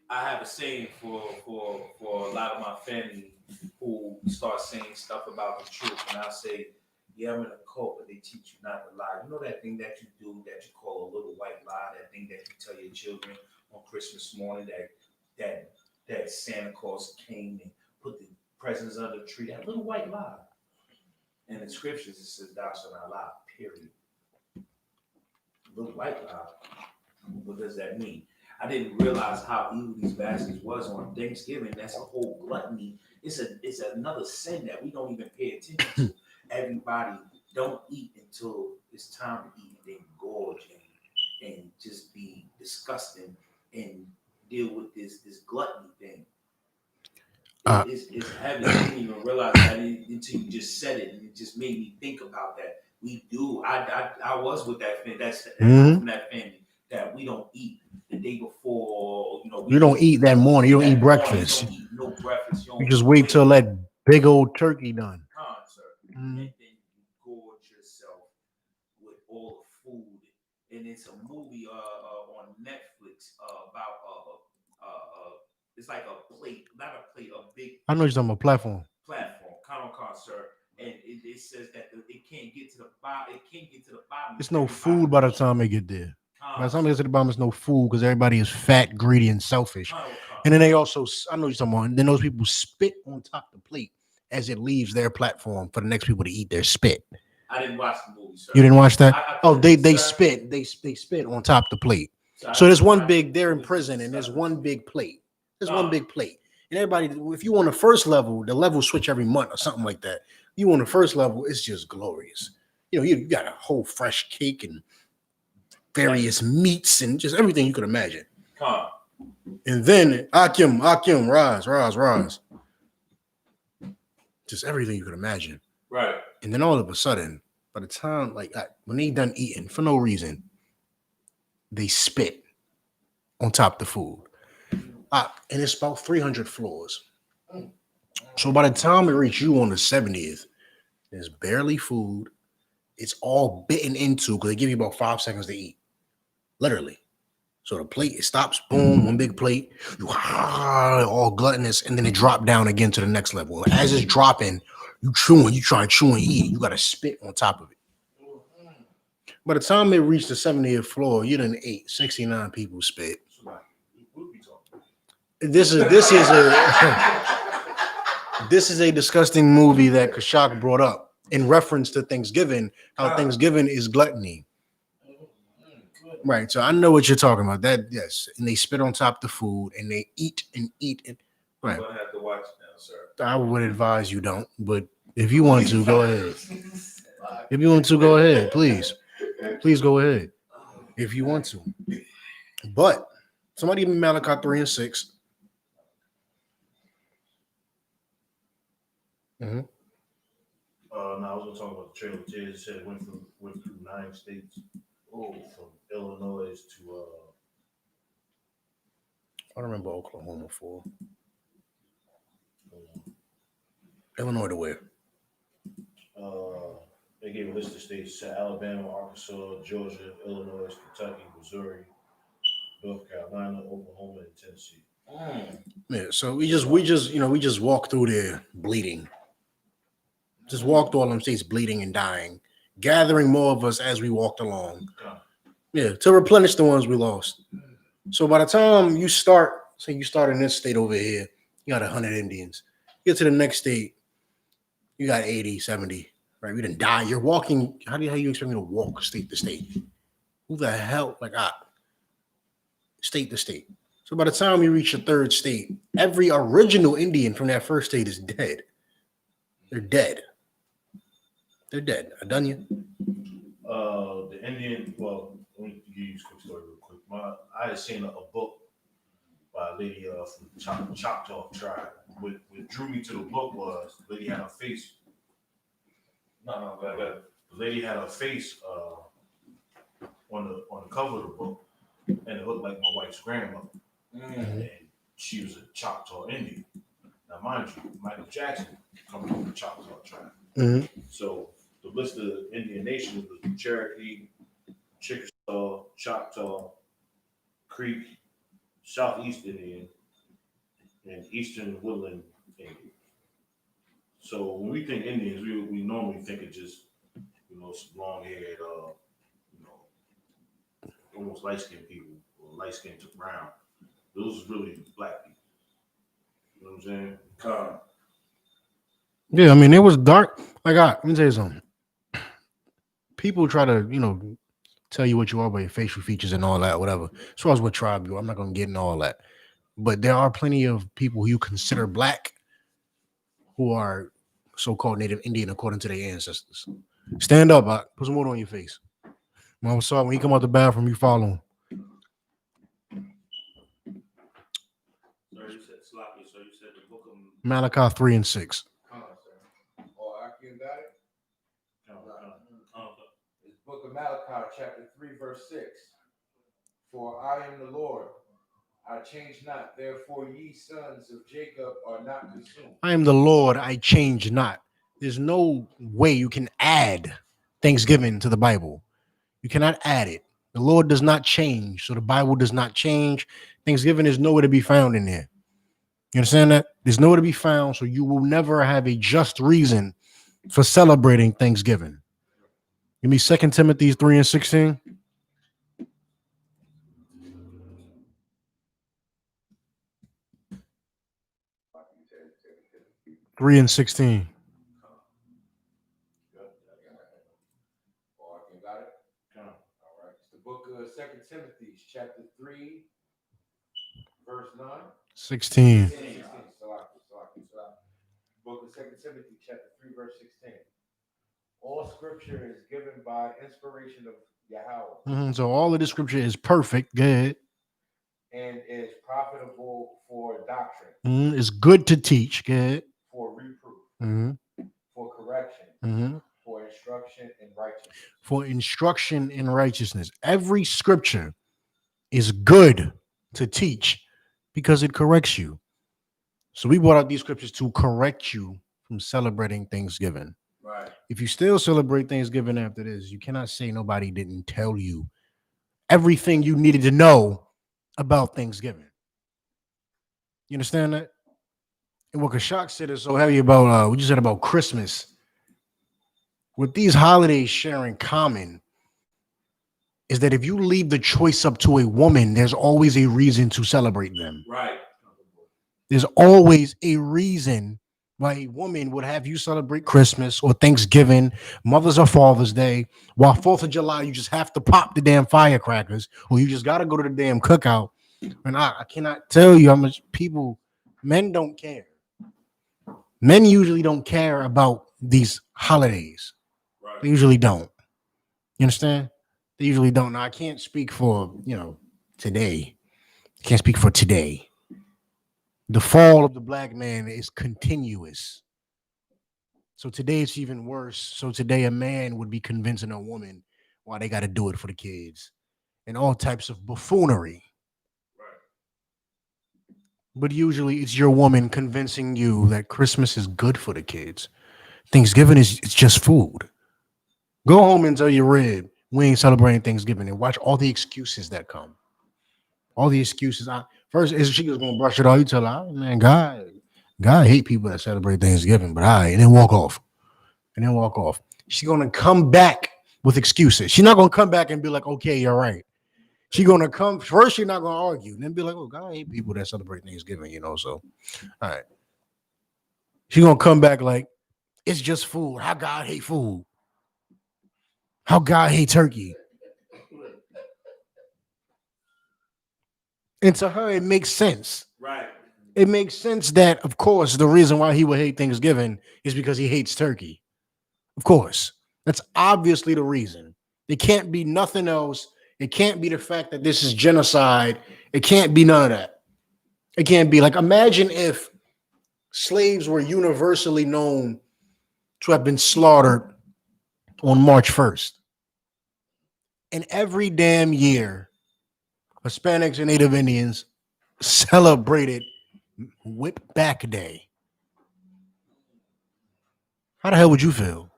I have a saying for a lot of my family who start saying stuff about the truth, and I say, yeah, I'm in a cult, but they teach you not to lie. You know that thing that you do that you call a little white lie, that thing that you tell your children on Christmas morning that Santa Claus came and put the presents under the tree, that little white lie. In the scriptures, it says, thou shalt not lie, period. Little white lie. What does that mean? I didn't realize how evil these bastards was on Thanksgiving. That's a whole gluttony. It's another sin that we don't even pay attention to. Everybody don't eat until it's time to eat, and then gorge and just be disgusting and deal with this gluttony thing. It's heavy. I didn't even realize that until you just said it, and it just made me think about that. We do. I was with that family. That's from that family that we don't eat the day before. You know, you don't eat that morning. You don't eat breakfast. You don't eat no breakfast. You just wait till that big old turkey done. And then you gorge yourself with all the food. And it's a movie on Netflix about it's like a plate, not a plate, a big. I know you're talking about platform. Count on car, sir. And it says that it can't get to the bottom. It can't get to the bottom. It's no food by the time they get there. By the time they get to the bottom, it's no food because everybody is fat, greedy, and selfish. And then they also, I know you're talking about, and then those people spit on top of the plate as it leaves their platform for the next people to eat their spit. I didn't watch the movie, sir. You didn't watch that? They spit. They spit on top of the plate. So there's one big, they're in prison, and there's one big plate. There's one big plate. And everybody, if you on the first level, the levels switch every month or something like that. You on the first level, it's just glorious. You know, you got a whole fresh cake and various meats and just everything you could imagine. And then Akim, rise. Just everything you could imagine. Right. And then all of a sudden, by the time, when they done eating for no reason, they spit on top of the food. And it's about 300 floors. So by the time it reaches you on the 70th, there's barely food. It's all bitten into because they give you about 5 seconds to eat. Literally. So the plate, it stops, boom, one big plate. You all gluttonous, and then it drop down again to the next level. As it's dropping, you try to chew and eat. You got to spit on top of it. By the time it reached the 70th floor, you done ate 69 people spit. This is a disgusting movie that Kashak brought up in reference to Thanksgiving, how Thanksgiving is gluttony. Right. So I know what you're talking about. That, yes. And they spit on top of the food and they eat and eat. Right. I'm gonna have to watch it now, sir. I would advise you don't, but if you want to, go ahead. If you want to, go ahead, please. Please go ahead. If you want to. But somebody give me Malachi 3 and 6. No, I was gonna talk about the Trail of Tears. It said it went through 9 states. From Illinois to I don't remember Oklahoma for. Illinois to where? They gave a list of states: Alabama, Arkansas, Georgia, Illinois, Kentucky, Missouri, North Carolina, Oklahoma, and Tennessee. Yeah, so we just walked through there bleeding. Just walked all them states bleeding and dying, gathering more of us as we walked along. Yeah, to replenish the ones we lost. So by the time you start in this state over here, you got 100 Indians. You get to the next state, you got 80, 70, right? We didn't die. You're walking. How do you expect me to walk state to state? Who the hell? State to state. So by the time you reach your third state, every original Indian from that first state is dead. They're dead. I done you. The Indian, well, let me give you a quick story real quick. I had seen a book by a lady from Choctaw tribe. What drew me to the book was the lady had her face. The lady had her face on the cover of the book, and it looked like my wife's grandmother. And she was a Choctaw Indian. Now, mind you, Michael Jackson comes from the Choctaw tribe. So the list of Indian nations was Cherokee, Chickasaw, Choctaw, Creek, Southeast Indian, and Eastern Woodland Indian. So when we think Indians, we normally think of just, long-haired, almost light-skinned people, or light-skinned to brown. Those are really black people. You know what I'm saying? Yeah, I mean, it was dark. Let me tell you something. People try to, tell you what you are by your facial features and all that, whatever. As far as what tribe you are, I'm not gonna get into all that. But there are plenty of people who you consider black who are so-called Native Indian according to their ancestors. Stand up, put some water on your face. Mama saw when you come out the bathroom, you follow him. So you said sloppy. So you said the book of Malachi 3 and 6. Oh, I can got it. oh, It's book of Malachi, chapter 3, verse 6. For I am the Lord, I change not, therefore ye sons of Jacob are not consumed. I am the Lord, I change not. There's no way you can add Thanksgiving to the Bible. You cannot add it. The Lord does not change, so the Bible does not change. Thanksgiving is nowhere to be found in there. You understand that? There's nowhere to be found, so you will never have a just reason for celebrating Thanksgiving. Give me 2 Timothy 3 and 16. 3 and 16. Oh, I can got it. All right. It's the book of 2 Timothy, chapter 3, verse 9. 16. 16. Book of 2 Timothy, chapter 3, verse 16. All scripture is given by inspiration of Yahweh So all of the scripture is perfect, good. and is profitable for doctrine, It's good to teach, good. for reproof, for correction, for instruction in righteousness. For instruction in righteousness. Every scripture is good to teach because it corrects you. So we brought out these scriptures to correct you from celebrating Thanksgiving. Right. If you still celebrate Thanksgiving after this, you cannot say nobody didn't tell you everything you needed to know about Thanksgiving. You understand that? And what Kashak said is so heavy about what you said about Christmas. What these holidays share in common is that if you leave the choice up to a woman, there's always a reason to celebrate them. Right. There's always a reason why a woman would have you celebrate Christmas or Thanksgiving, Mother's or Father's Day, while 4th of July, you just have to pop the damn firecrackers, or you just got to go to the damn cookout. And I cannot tell you how much men don't care. Men usually don't care about these holidays. Right. They usually don't. You understand? They usually don't. Now, I can't speak for, today. I can't speak for today. The fall of the black man is continuous. So today it's even worse. So today a man would be convincing a woman why they got to do it for the kids and all types of buffoonery. Right. But usually it's your woman convincing you that Christmas is good for the kids. Thanksgiving it's just food. Go home and tell your rib we ain't celebrating Thanksgiving and watch all the excuses that come. All the excuses. First, is she was gonna brush it off. You tell her, man, God hate people that celebrate Thanksgiving, but and then walk off. She's gonna come back with excuses. She's not gonna come back and be like, okay, you're right. She's gonna come first. She's not gonna argue, and then be like, oh, God hate people that celebrate Thanksgiving, So, all right. She's gonna come back like it's just food. How God hate food? How God hate turkey? And to her, it makes sense. Right. It makes sense that, of course, the reason why he would hate Thanksgiving is because he hates turkey. Of course. That's obviously the reason. It can't be nothing else. It can't be the fact that this is genocide. It can't be none of that. It can't be like, imagine if slaves were universally known to have been slaughtered on March 1st. And every damn year, Hispanics and Native Indians celebrated Whip Back Day. How the hell would you feel?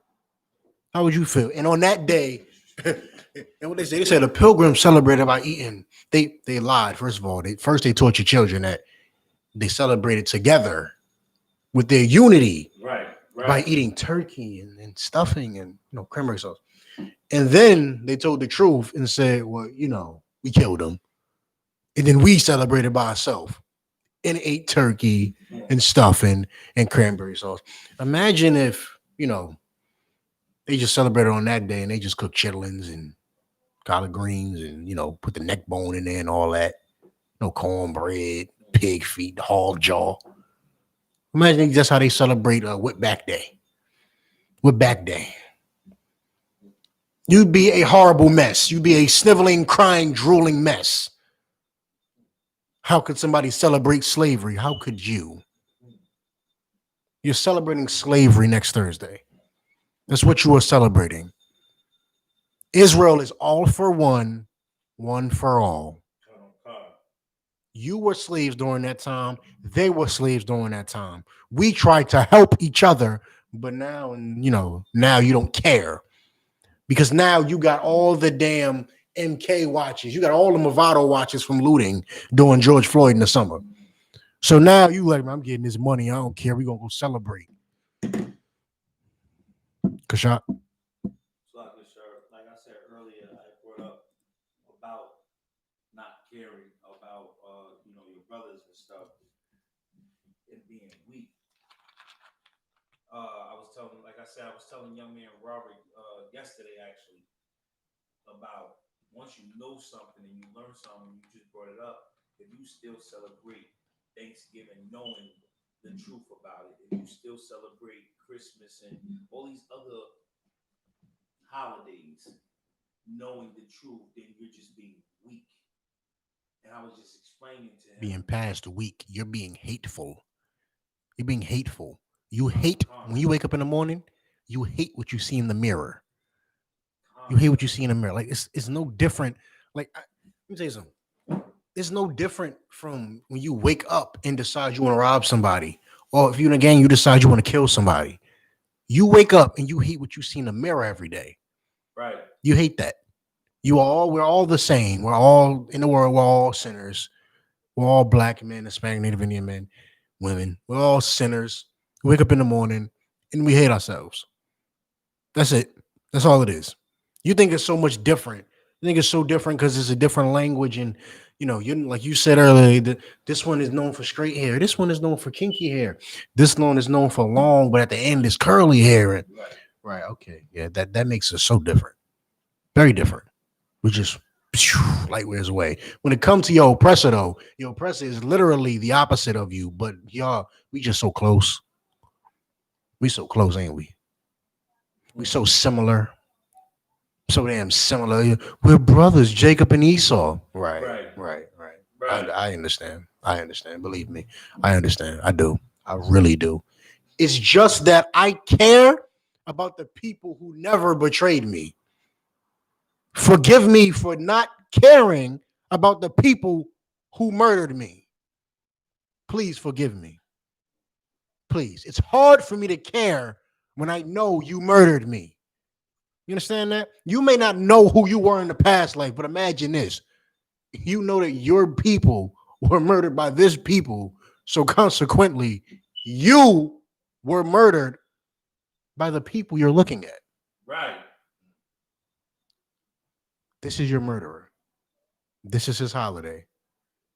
How would you feel? And on that day, and what they said the pilgrims celebrated by eating. They lied. First of all, they taught your children that they celebrated together with their unity, Right. by eating turkey and stuffing and cranberry sauce. And then they told the truth and said, well, we killed them. And then we celebrated by ourselves and ate turkey and stuffing and cranberry sauce. Imagine if, they just celebrated on that day and they just cooked chitlins and collard greens, and put the neck bone in there and all that. No cornbread, pig feet, hog jaw. Imagine that's how they celebrate Whitback Day. Whitback Day. You'd be a horrible mess. You'd be a sniveling, crying, drooling mess. How could somebody celebrate slavery? How could you? You're celebrating slavery next Thursday. That's what you are celebrating. Israel is all for one, one for all. You were slaves during that time. They were slaves during that time. We tried to help each other, but now you don't care. Because now you got all the damn MK watches. You got all the Movado watches from looting during George Floyd in the summer. So now you like, I'm getting this money. I don't care. We're going to go celebrate. Kashot. Like I said earlier, I brought up about not caring about, your brothers and stuff and being weak. I was telling young man Robert yesterday actually about once you know something and you learn something, you just brought it up. If you still celebrate Thanksgiving, knowing the truth about it, if you still celebrate Christmas and all these other holidays, knowing the truth, then you're just being weak. And I was just explaining to him. Being past a week, you're being hateful. You're being hateful. You hate when you wake up in the morning. You hate what you see in the mirror. You hate what you see in the mirror. Like it's no different. Like let me tell you something. It's no different from when you wake up and decide you want to rob somebody, or if you're in a gang, you decide you want to kill somebody. You wake up and you hate what you see in the mirror every day. Right. You hate that. We're all the same. We're all in the world. We're all sinners. We're all black men, Hispanic, Native Indian men, women. We're all sinners. We wake up in the morning and we hate ourselves. That's it. That's all it is. You think it's so much different. You think it's so different because it's a different language, and you like you said earlier, this one is known for straight hair. This one is known for kinky hair. This one is known for long, but at the end is curly hair. And, right. Okay. Yeah. That makes us so different. Very different. We just light wears away. When it comes to your oppressor, though, your oppressor is literally the opposite of you. But y'all, we just so close. We so close, ain't we? We so similar. So damn similar. We're brothers, Jacob and Esau. Right. I understand. Believe me, I understand. I do. I really do. It's just that I care about the people who never betrayed me. Forgive me for not caring about the people who murdered me. Please forgive me. Please. It's hard for me to care when I know you murdered me. You understand that? You may not know who you were in the past life, but imagine this. You know that your people were murdered by this people. So consequently, you were murdered by the people you're looking at. Right. This is your murderer. This is his holiday.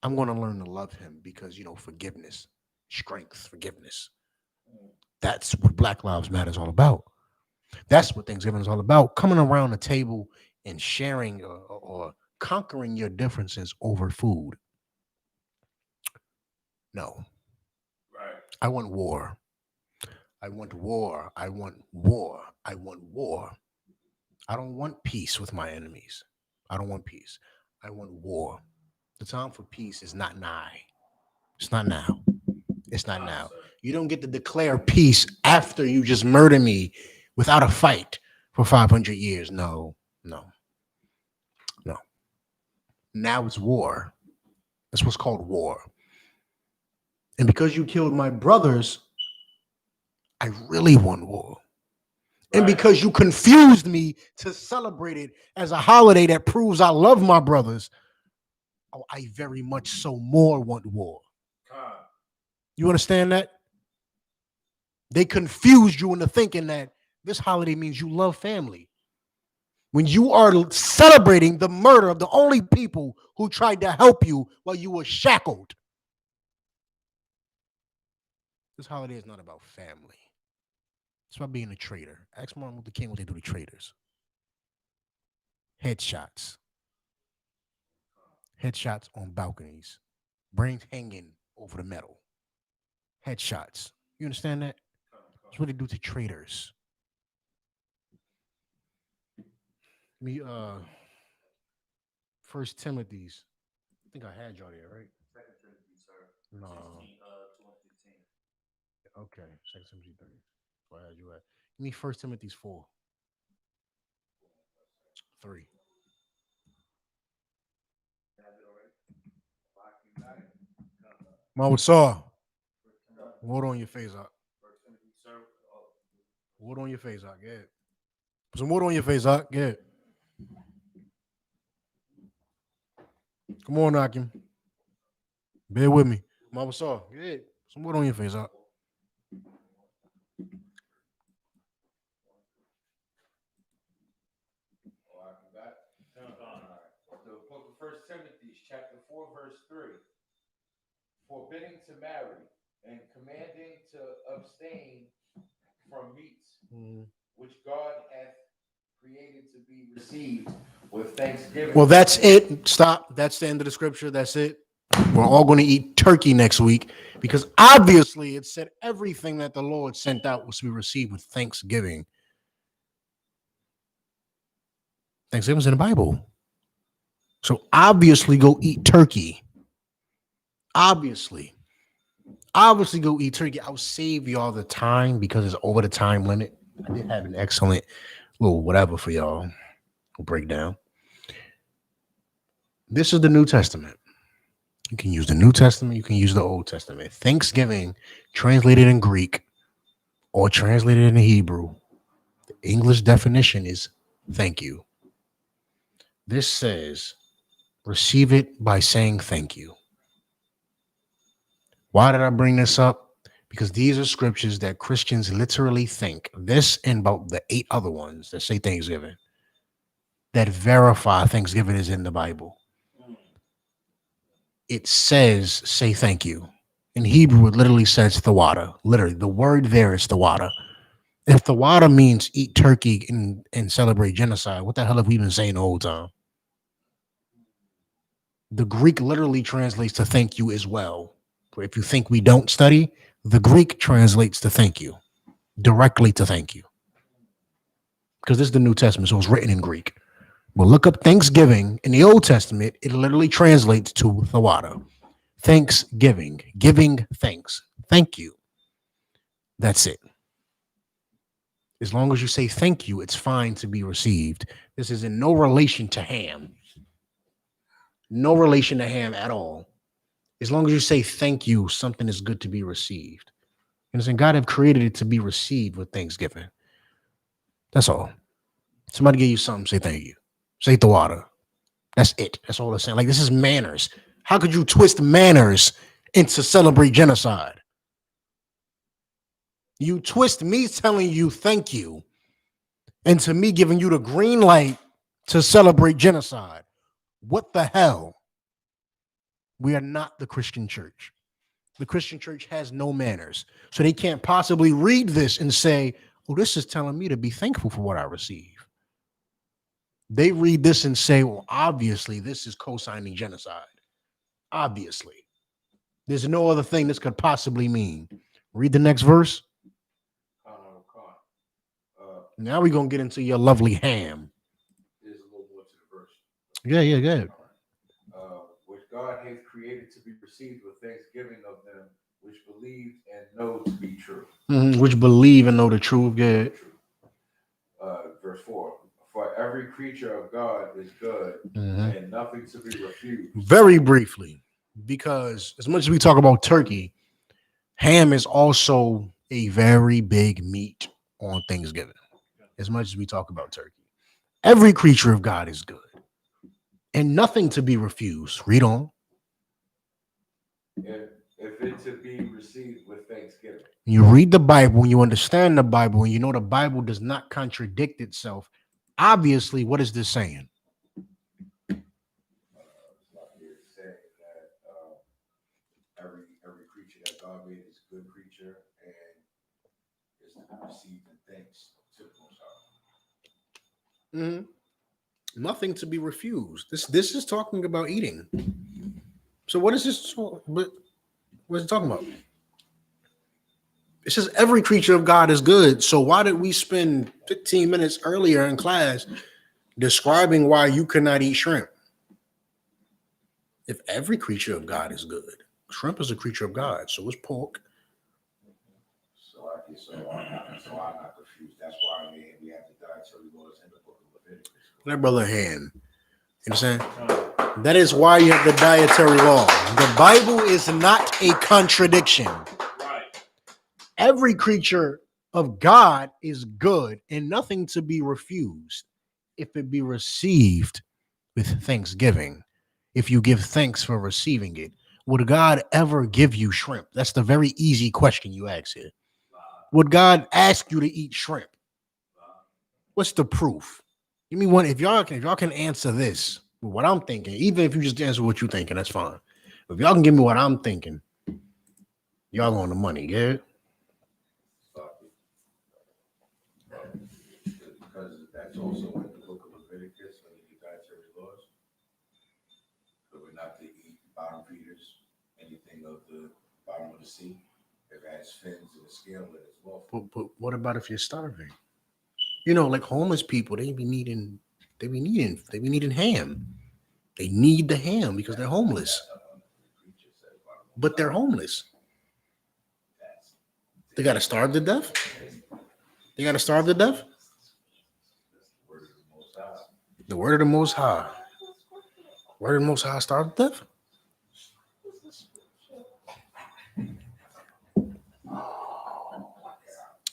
I'm going to learn to love him because, forgiveness, strength, forgiveness. That's what Black Lives Matter is all about. That's what Thanksgiving is all about. Coming around the table and sharing or conquering your differences over food. No. Right. I want war. I want war. I want war. I want war. I don't want peace with my enemies. I don't want peace. I want war. The time for peace is not nigh. It's not now. It's not now. You don't get to declare peace after you just murder me without a fight for 500 years. No. Now it's war. That's what's called war. And because you killed my brothers, I really want war. Right. And because you confused me to celebrate it as a holiday that proves I love my brothers, I very much so more want war. You understand that? They confused you into thinking that this holiday means you love family. When you are celebrating the murder of the only people who tried to help you while you were shackled. This holiday is not about family. It's about being a traitor. Ask Martin Luther King what they do to traitors. Headshots. Headshots on balconies. Brains hanging over the metal. Headshots. You understand that? That's what they do to traitors. Me, First Timothy's. I think I had y'all there, right? Second Timothy, sir. No. 2:15. Okay. Second Timothy 3. Where I had you at? Give me First Timothy's 4. 3. Ma, what's up? What on your face, Doc? What on your face, Doc? Yeah. Put some water on your face, Doc. Yeah. Come on, Akim. Bear with me. Ma, what's up? Yeah. Some water on your face, Doc. The book of First Timothy, chapter 4, verse 3. Forbidding to marry and commanding to abstain from meats which God hath created to be received with thanksgiving. Well, that's it. Stop. That's the end of the scripture. That's it. We're all going to eat turkey next week because obviously it said everything that the Lord sent out was to be received with thanksgiving. Thanksgiving's in the Bible. So obviously go eat turkey. Obviously go eat turkey. I'll save y'all the time because it's over the time limit. I did have an excellent little whatever for y'all breakdown. This is the New Testament. You can use the New Testament. You can use the Old Testament. Thanksgiving, translated in Greek or translated in Hebrew, the English definition is thank you. This says, receive it by saying thank you. Why did I bring this up? Because these are scriptures that Christians literally think, this and about the 8 other ones that say Thanksgiving, that verify Thanksgiving is in the Bible. It says, say thank you. In Hebrew, it literally says thawada. Literally, the word there is thawada. If thawada means eat turkey and celebrate genocide, what the hell have we been saying the whole time? The Greek literally translates to thank you as well. If you think we don't study, the Greek translates to thank you, directly to thank you. Because this is the New Testament, so it's written in Greek. Well, look up Thanksgiving in the Old Testament. It literally translates to thawada. Thanksgiving, giving thanks. Thank you. That's it. As long as you say thank you, it's fine to be received. This is in no relation to ham. No relation to ham at all. As long as you say thank you, something is good to be received. And God have created it to be received with thanksgiving. That's all. Somebody give you something, say thank you. Say the water. That's it. That's all they're saying. Like, this is manners. How could you twist manners into celebrate genocide? You twist me telling you thank you into me giving you the green light to celebrate genocide. What the hell? We are not the Christian church. The Christian church has no manners. So they can't possibly read this and say, oh, this is telling me to be thankful for what I receive. They read this and say, well, obviously, this is co-signing genocide. Obviously. There's no other thing this could possibly mean. Read the next verse. Now we're going to get into your lovely ham. There's a little more to the verse. Yeah, go ahead. Which God hath created to be received with thanksgiving of them which believe and know to be true. Which believe and know the truth. Good. Verse 4. For every creature of God is good and nothing to be refused. Very briefly, because as much as we talk about turkey, ham is also a very big meat on Thanksgiving. As much as we talk about turkey, every creature of God is good and nothing to be refused. Read on. If it to be received with thanksgiving. You read the Bible, you understand the Bible, and you know the Bible does not contradict itself. Obviously, what is this saying? It's saying that every creature that God made is a good creature and is to be received in thanks to the Most High. Nothing to be refused. This is talking about eating. So what is this? What is it talking about? It says every creature of God is good. So why did we spend 15 minutes earlier in class describing why you cannot eat shrimp? If every creature of God is good, shrimp is a creature of God. So is pork. So I'm not confused. That's why we have the dietary laws in the book of Leviticus. That brother hand. You know what I'm saying? That is why you have the dietary law. The Bible is not a contradiction. Right. Every creature of God is good and nothing to be refused if it be received with thanksgiving. If you give thanks for receiving it, would God ever give you shrimp? That's the very easy question you ask here. Would God ask you to eat shrimp? What's the proof? Give me one. If y'all can answer this, what I'm thinking, even if you just answer what you're thinking, that's fine. If y'all can give me what I'm thinking, y'all on the money, yeah? Because that's also in the book of Leviticus, under the dietary laws. But we're not to eat bottom feeders, anything of the bottom of the sea. If it has fins and a scale, it is lawful. But what about if you're starving? You know, like homeless people, they be needing ham. They need the ham because they're homeless. But they're homeless. They gotta starve to death. They gotta starve to death. The word of the Most High. Word of the Most High starve to death.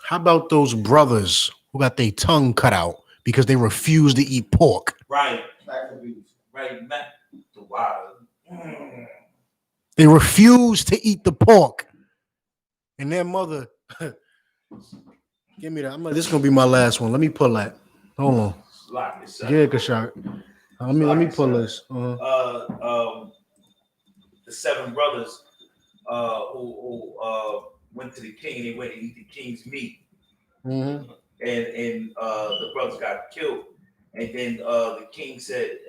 How about those brothers who got their tongue cut out because they refuse to eat pork? Right. Right. The wild. They refuse to eat the pork. And their mother, give me that. This is gonna be my last one. Let me pull that. Hold on. Yeah, Kashak. Let me pull this. The 7 brothers who went to the king. They went to eat the king's meat. Mm-hmm. And the brothers got killed. And then the king said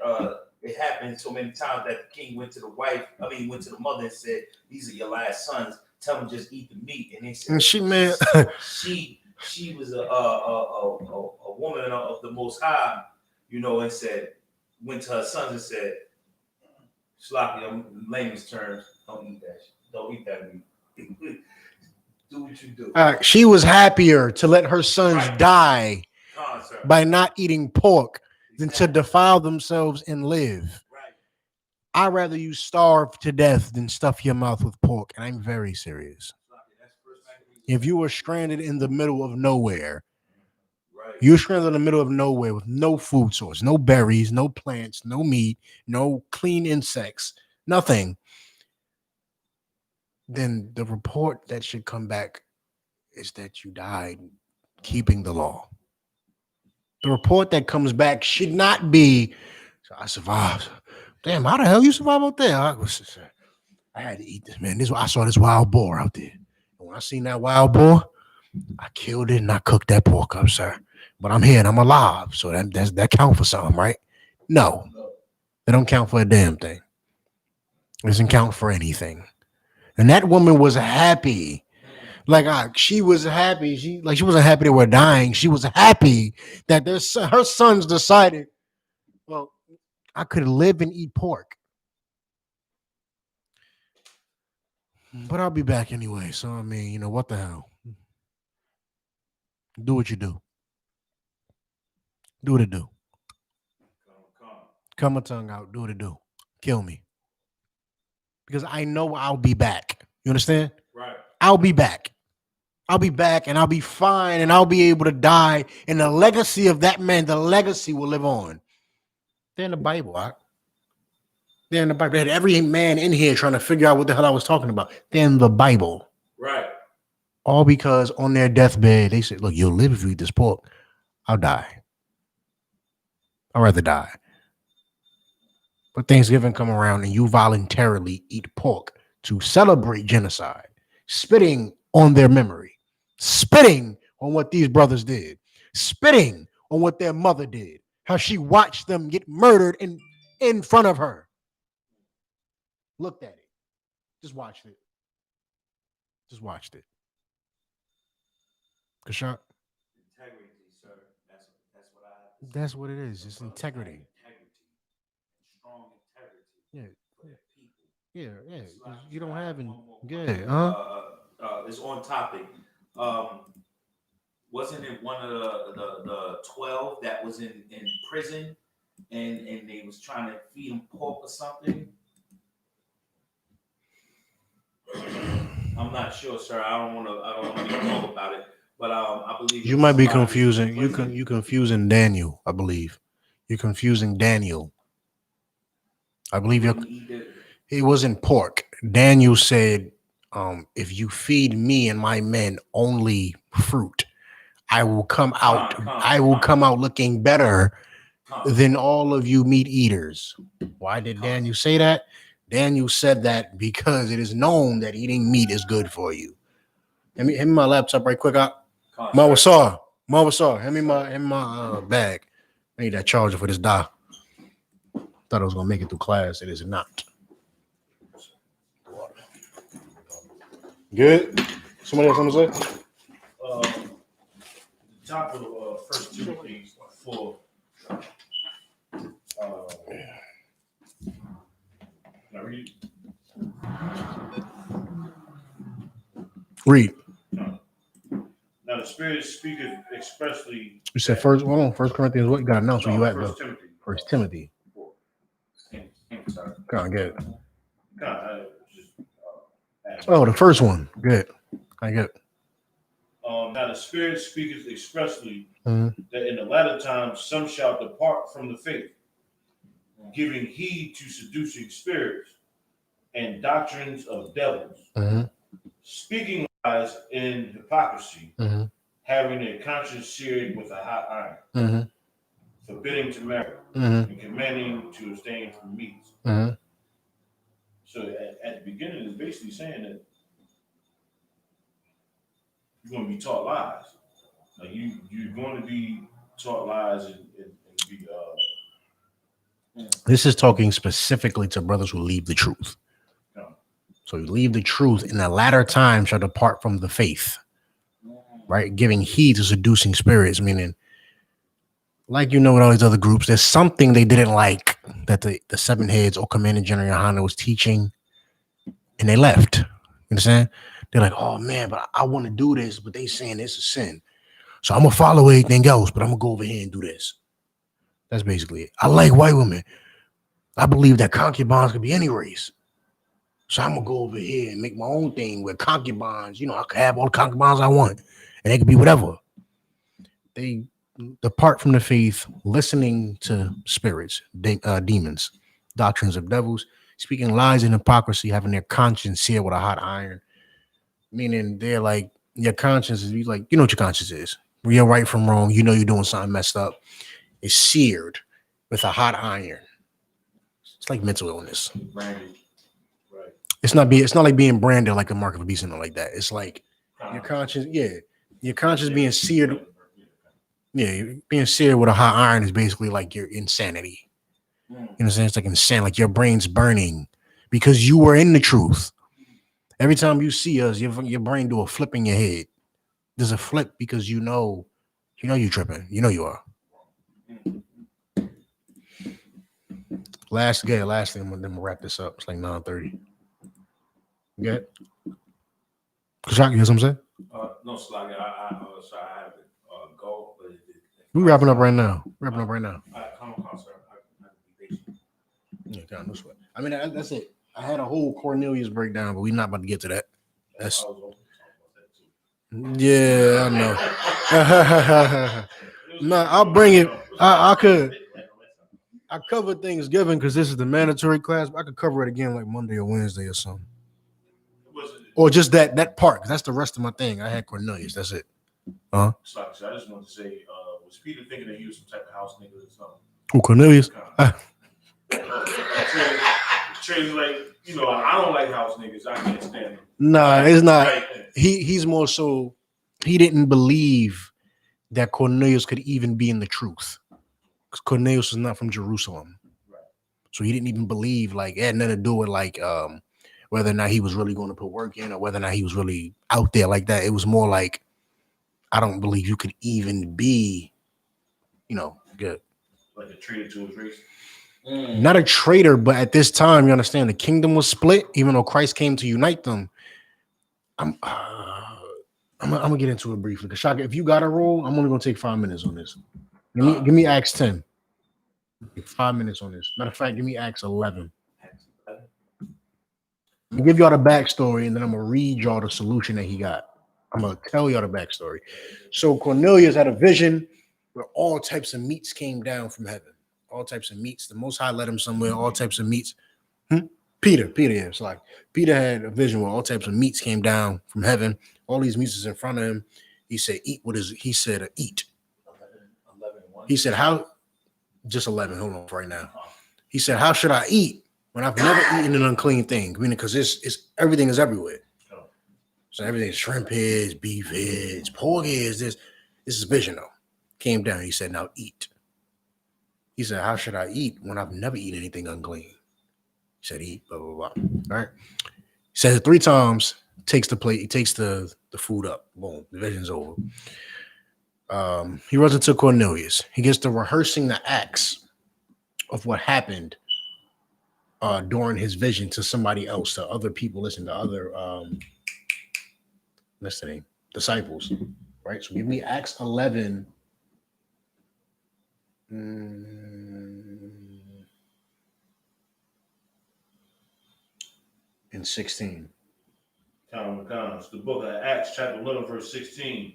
it happened so many times that the king went to the mother and said, "These are your last sons. Tell them just eat the meat." And they said, and she was a woman of the Most High, and said, went to her sons and said, "Sloppy, I'm layman's terms. Don't eat that. Don't eat that meat. Do what you do." She was happier to let her sons die by not eating pork than to defile themselves and live. Right. I'd rather you starve to death than stuff your mouth with pork. And I'm very serious. If you were stranded in the middle of nowhere, you're stranded in the middle of nowhere with no food source, no berries, no plants, no meat, no clean insects, nothing, then the report that should come back is that you died keeping the law. The report that comes back should not be, "I survived." Damn, how the hell you survive out there? I had to eat this, man. I saw this wild boar out there. And when I seen that wild boar, I killed it and I cooked that pork up, sir. But I'm here and I'm alive. So that count for something, right? No. They don't count for a damn thing. It doesn't count for anything. And that woman was happy. She was happy. She wasn't happy they were dying. She was happy that her sons decided, well, I could live and eat pork. But I'll be back anyway. So, what the hell? Do what you do. Do what it do. Cut my tongue out. Do what it do. Kill me. Because I know I'll be back. You understand? Right. I'll be back. I'll be back and I'll be fine and I'll be able to die. And the legacy of that man, the legacy will live on. They're in the Bible. They're in the Bible. They had every man in here trying to figure out what the hell I was talking about. They're in the Bible. Right. All because on their deathbed, they said, look, you'll live if you eat this pork. I'll die. I'd rather die. But Thanksgiving come around and you voluntarily eat pork to celebrate genocide, spitting on their memory, spitting on what these brothers did, spitting on what their mother did, how she watched them get murdered in front of her. Looked at it. Just watched it. Just watched it. Kashak? Integrity, sir. That's what I have to say. That's what it is. It's integrity. Strong integrity. Yeah. For their people. Yeah. Like, You don't have any. one more Yeah. it's on topic. Wasn't it one of the 12 that was in prison and they was trying to feed him pork or something? I'm not sure, sir. I don't want to be wrong about it, but I believe You might be confusing. You confusing Daniel, I believe. You're confusing Daniel. I believe it wasn't pork. Daniel said, if you feed me and my men only fruit, I will come out looking better than all of you meat eaters. Why did Daniel say that? Daniel said that because it is known that eating meat is good for you. Hand me my laptop right quick. Mawasar. Hand me my bag. I need that charger for this die. Thought I was gonna make it through class. It is not. Good. Somebody else want to say? The top of First Timothy 4. Can I read? Read. Now the Spirit speaketh expressly. You said first. Hold on. 1 Corinthians. What you got to announce where you at though? Timothy. 1 Timothy. Sorry. Go on, get it. Just, Oh, the first one. Good. I get it. Now the Spirit speaketh expressly that in the latter times some shall depart from the faith, giving heed to seducing spirits and doctrines of devils, speaking lies in hypocrisy, having their conscience seared with a hot iron, forbidding to marry, and commanding to abstain from meats. So at the beginning, it's basically saying that you're going to be taught lies. Like you're going to be taught lies and be. This is talking specifically to brothers who leave the truth. So you leave the truth in the latter time shall depart from the faith, right? Giving heed to seducing spirits, meaning, like with all these other groups, there's something they didn't like that the seven heads or Commanding General YAHANNA was teaching, and they left. You understand? They're like, oh man, but I want to do this, but they saying it's a sin. So I'm going to follow everything else, but I'm going to go over here and do this. That's basically it. I like white women. I believe that concubines could be any race. So I'm going to go over here and make my own thing with concubines. I could have all the concubines I want, and they could be whatever. They depart from the faith, listening to spirits, demons, doctrines of devils, speaking lies and hypocrisy, having their conscience seared with a hot iron. Meaning they're like, your conscience is like, you know what your conscience is. You're right from wrong. You're doing something messed up. It's seared with a hot iron. It's like mental illness. Branded. Right. It's not like being branded like a mark of a beast or like that. It's like your conscience, your conscience being seared. Yeah, being seared with a hot iron is basically like your insanity. You know what I'm saying? It's like insane, like your brain's burning because you were in the truth. Every time you see us, your brain do a flip in your head. There's a flip because you know you're tripping. You are. Last thing, then we'll wrap this up. It's like 9:30. Good. Kashak, you hear what I'm saying? No, Slag, I have to go. But We're wrapping up right now. Come on, sir. I can be patient. Yeah, God, no sweat. I mean, that's it. I had a whole Cornelius breakdown, but we're not about to get to that. That's yeah, I know. No, I'll bring it. I covered Thanksgiving because this is the mandatory class. But I could cover it again like Monday or Wednesday or something. Or just that part, because that's the rest of my thing. I had Cornelius. That's it. So I just wanted to say, was Peter thinking that he was some type of house nigga or something? Who, Cornelius? Trey's like, I don't like house niggas. I can't stand them. Nah, it's not. He's more so, he didn't believe that Cornelius could even be in the truth. Cornelius was not from Jerusalem. Right. So he didn't even believe, like, it had nothing to do with, like, whether or not he was really going to put work in or whether or not he was really out there like that. It was more like, I don't believe you could even be, good. Like a traitor to his race. Not a traitor, but at this time, you understand, the kingdom was split, even though Christ came to unite them. I'm gonna get into it briefly. Because Shaka, if you got a rule, I'm only gonna take 5 minutes on this. Give me Acts 10. 5 minutes on this. Matter of fact, give me Acts 11. I'm gonna give y'all the backstory, and then I'm gonna read y'all the solution that he got. I'm gonna tell y'all the backstory. So Cornelius had a vision where all types of meats came down from heaven. All types of meats. The Most High led him somewhere. All types of meats. Peter, yeah. It's like Peter had a vision where all types of meats came down from heaven. All these meats is in front of him. He said, "Eat." What is it? He said, "Eat." 11, He said, "How?" Just 11. Hold on, right now. He said, "How should I eat when I've never eaten an unclean thing?" Meaning, because it's everything is everywhere. So everything's shrimp heads, beef heads, pork heads. This is vision though. Came down. He said, "Now eat." He said, "How should I eat when I've never eaten anything unclean?" He said, "Eat." Blah blah blah. All right. He says it 3 times. Takes the plate. He takes the food up. Boom. The vision's over. He runs into Cornelius. He gets to rehearsing the acts of what happened during his vision to somebody else, to other people. Listen, to other listening disciples. Right. So give me Acts 11. And 16. The book of Acts, chapter 11, verse 16.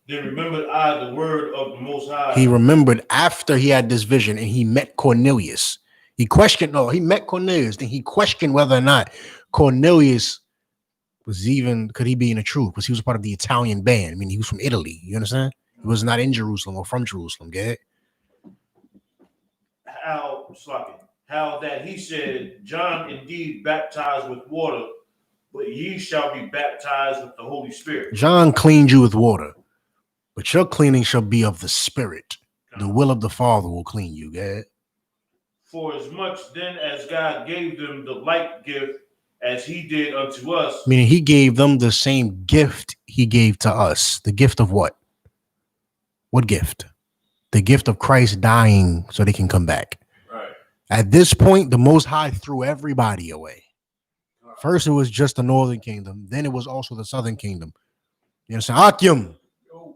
Then remembered I the word of the Most High. He remembered after he had this vision and he met Cornelius. He met Cornelius. Then he questioned whether or not Cornelius could he be in the truth? Because he was part of the Italian band. I mean, he was from Italy. You understand? He was not in Jerusalem or from Jerusalem. Get it? How that he said, John indeed baptized with water, but ye shall be baptized with the Holy Spirit. John cleaned you with water, but your cleaning shall be of the Spirit. The will of the Father will clean you. Get it? For as much then as God gave them the like gift as he did unto us. Meaning he gave them the same gift he gave to us. The gift of what? What gift? The gift of Christ dying so they can come back. Right. At this point, the Most High threw everybody away. First, it was just the northern kingdom. Then it was also the southern kingdom. You understand? Akim. You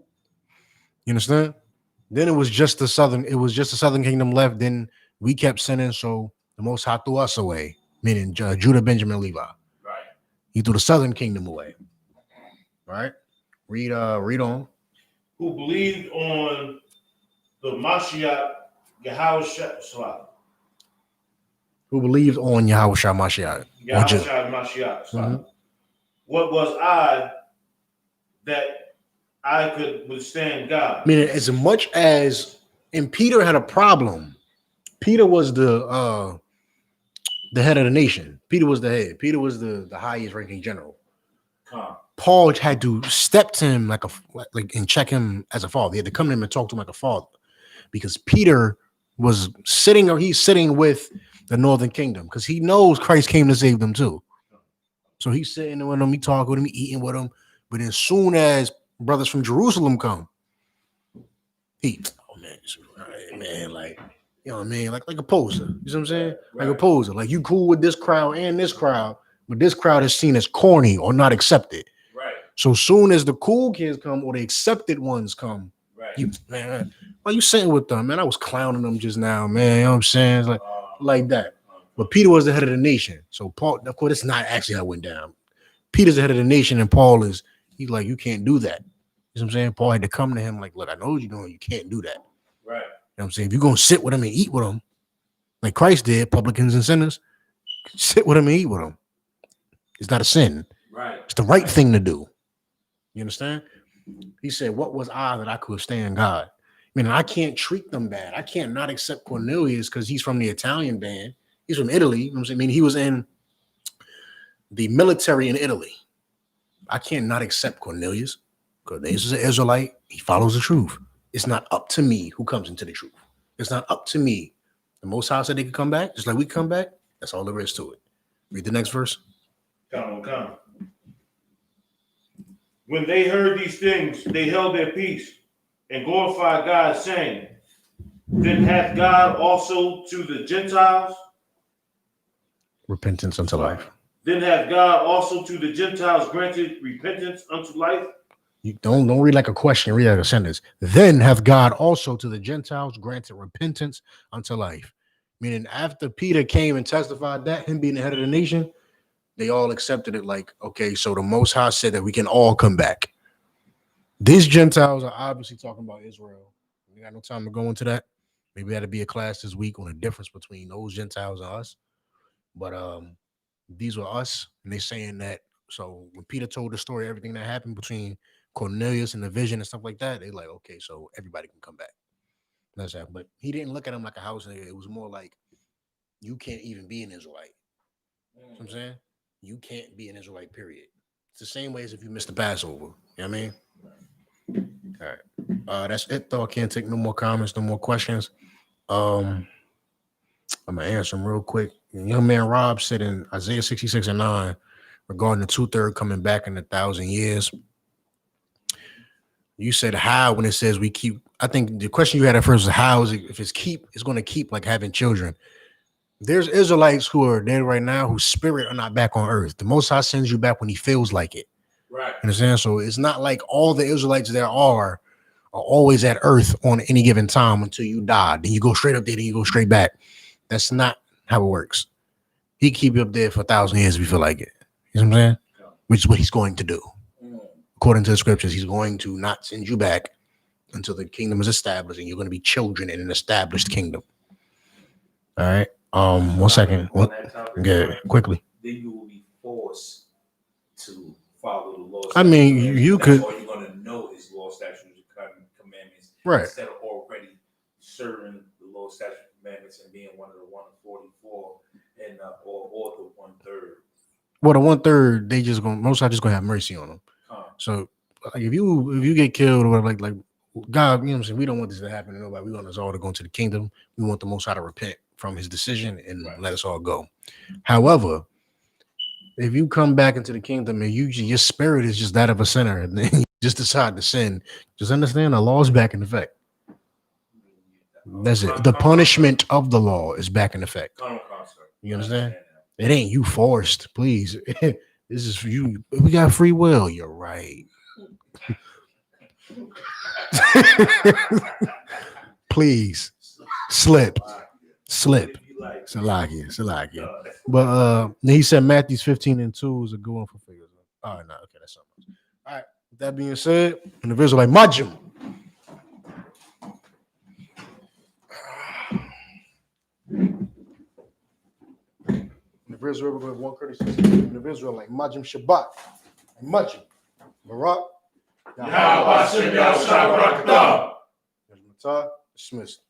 understand? Then it was just the southern. It was just the southern kingdom left. Then we kept sinning, so the Most High threw us away. Meaning Judah, Benjamin, Levi. Right. He threw the southern kingdom away. Right. Read on. Who believed on the Mashiach Yahawashi. Who believed on Yahawashi Mashiach. Mashiach. What was I that I could withstand God? Meaning, as much as, and Peter had a problem. Peter was the head of the nation. Peter was the head. Peter was the highest ranking general. Paul had to step to him like and check him as a father. He had to come to him and talk to him like a father, because Peter was sitting with the northern kingdom, because he knows Christ came to save them too. So he's sitting with them, he talking with him, he eating with them. But as soon as brothers from Jerusalem come, man, like, you know what I mean? Like a poser. You know what I'm saying? Like a poser. Like, you cool with this crowd and this crowd, but this crowd is seen as corny or not accepted. Right. So soon as the cool kids come or the accepted ones come, man, why you sitting with them, man? I was clowning them just now, man. You know what I'm saying? It's like that. But Peter was the head of the nation. So Paul, of course, it's not actually how it went down. Peter's the head of the nation, and Paul he's like, you can't do that. You know what I'm saying? Paul had to come to him like, look, I know what you're doing. You can't do that. Right. You know what I'm saying? If you're going to sit with them and eat with them, like Christ did, publicans and sinners, sit with them and eat with them. It's not a sin. Right. It's the right thing to do. You understand? He said, what was I that I could withstand God? I mean, I can't treat them bad. I can't not accept Cornelius because he's from the Italian band. He's from Italy. You know what I'm saying? I mean, he was in the military in Italy. I can't not accept Cornelius. Cornelius is an Israelite. He follows the truth. It's not up to me who comes into the truth. It's not up to me. The Most High said they could come back, just like we come back. That's all there is to it. Read the next verse. Come. When they heard these things, they held their peace and glorified God, saying, Then hath God also to the Gentiles Repentance unto life. Then hath God also to the Gentiles granted repentance unto life. You don't read like a question, read like a sentence. Then hath God also to the Gentiles granted repentance unto life. Meaning after Peter came and testified that, him being the head of the nation, they all accepted it like, okay, so the Most High said that we can all come back. These Gentiles are obviously talking about Israel. We got no time to go into that. Maybe that'll be a class this week on the difference between those Gentiles and us. But these were us, and they saying that. So when Peter told the story, everything that happened between Cornelius and the vision and stuff like that, they like, okay, so everybody can come back. That's that. But he didn't look at him like a house nigga. It was more like, you can't even be an Israelite. You know what I'm saying? You can't be an Israelite, period. It's the same way as if you missed the Passover. You know what I mean? All right. That's it, though. I can't take no more comments, no more questions. I'm gonna answer them real quick. Young man Rob said in Isaiah 66:9 regarding the 2/3 coming back in 1,000 years. You said how when it says we keep. I think the question you had at first was how is it if it's keep, it's going to keep like having children. There's Israelites who are dead right now whose spirit are not back on earth. The Most High sends you back when he feels like it. Right. Understand? So it's not like all the Israelites there are always at earth on any given time until you die. Then you go straight up there, then you go straight back. That's not how it works. He keep you up there for 1,000 years if you feel like it. You know what I'm saying? Which is what he's going to do. According to the scriptures, he's going to not send you back until the kingdom is established and you're going to be children in an established kingdom. All right. 1 second. Yeah, quickly. Then you will be forced to follow the laws. I mean, you could. All you're going to know is law, statutes, and commandments. Right. Instead of already serving the law, statutes, and commandments and being one of the 144 and or the 1/3. Well, the 1/3, they just gonna most just gonna have mercy on them. So like if you get killed or like God, you know what I'm saying, we don't want this to happen to nobody. We want us all to go into the kingdom. We want the Most High to repent from his decision and let us all go. However, if you come back into the kingdom and your spirit is just that of a sinner and then you just decide to sin, just understand the law is back in effect. That's it. The punishment of the law is back in effect. You understand? It ain't you forced, please. This is for you. We got free will. You're right. Please slip. Salakia. But he said Matthews 15:2 is a good one for figures. All right, no, okay, that's something. All right. With that being said, and the Israelite Majim. The Israel, we're going to 136. The Israel like Majim Shabbat. Majim. Barak. Yahweh Shem Yahshua Barakatah. Dismissed.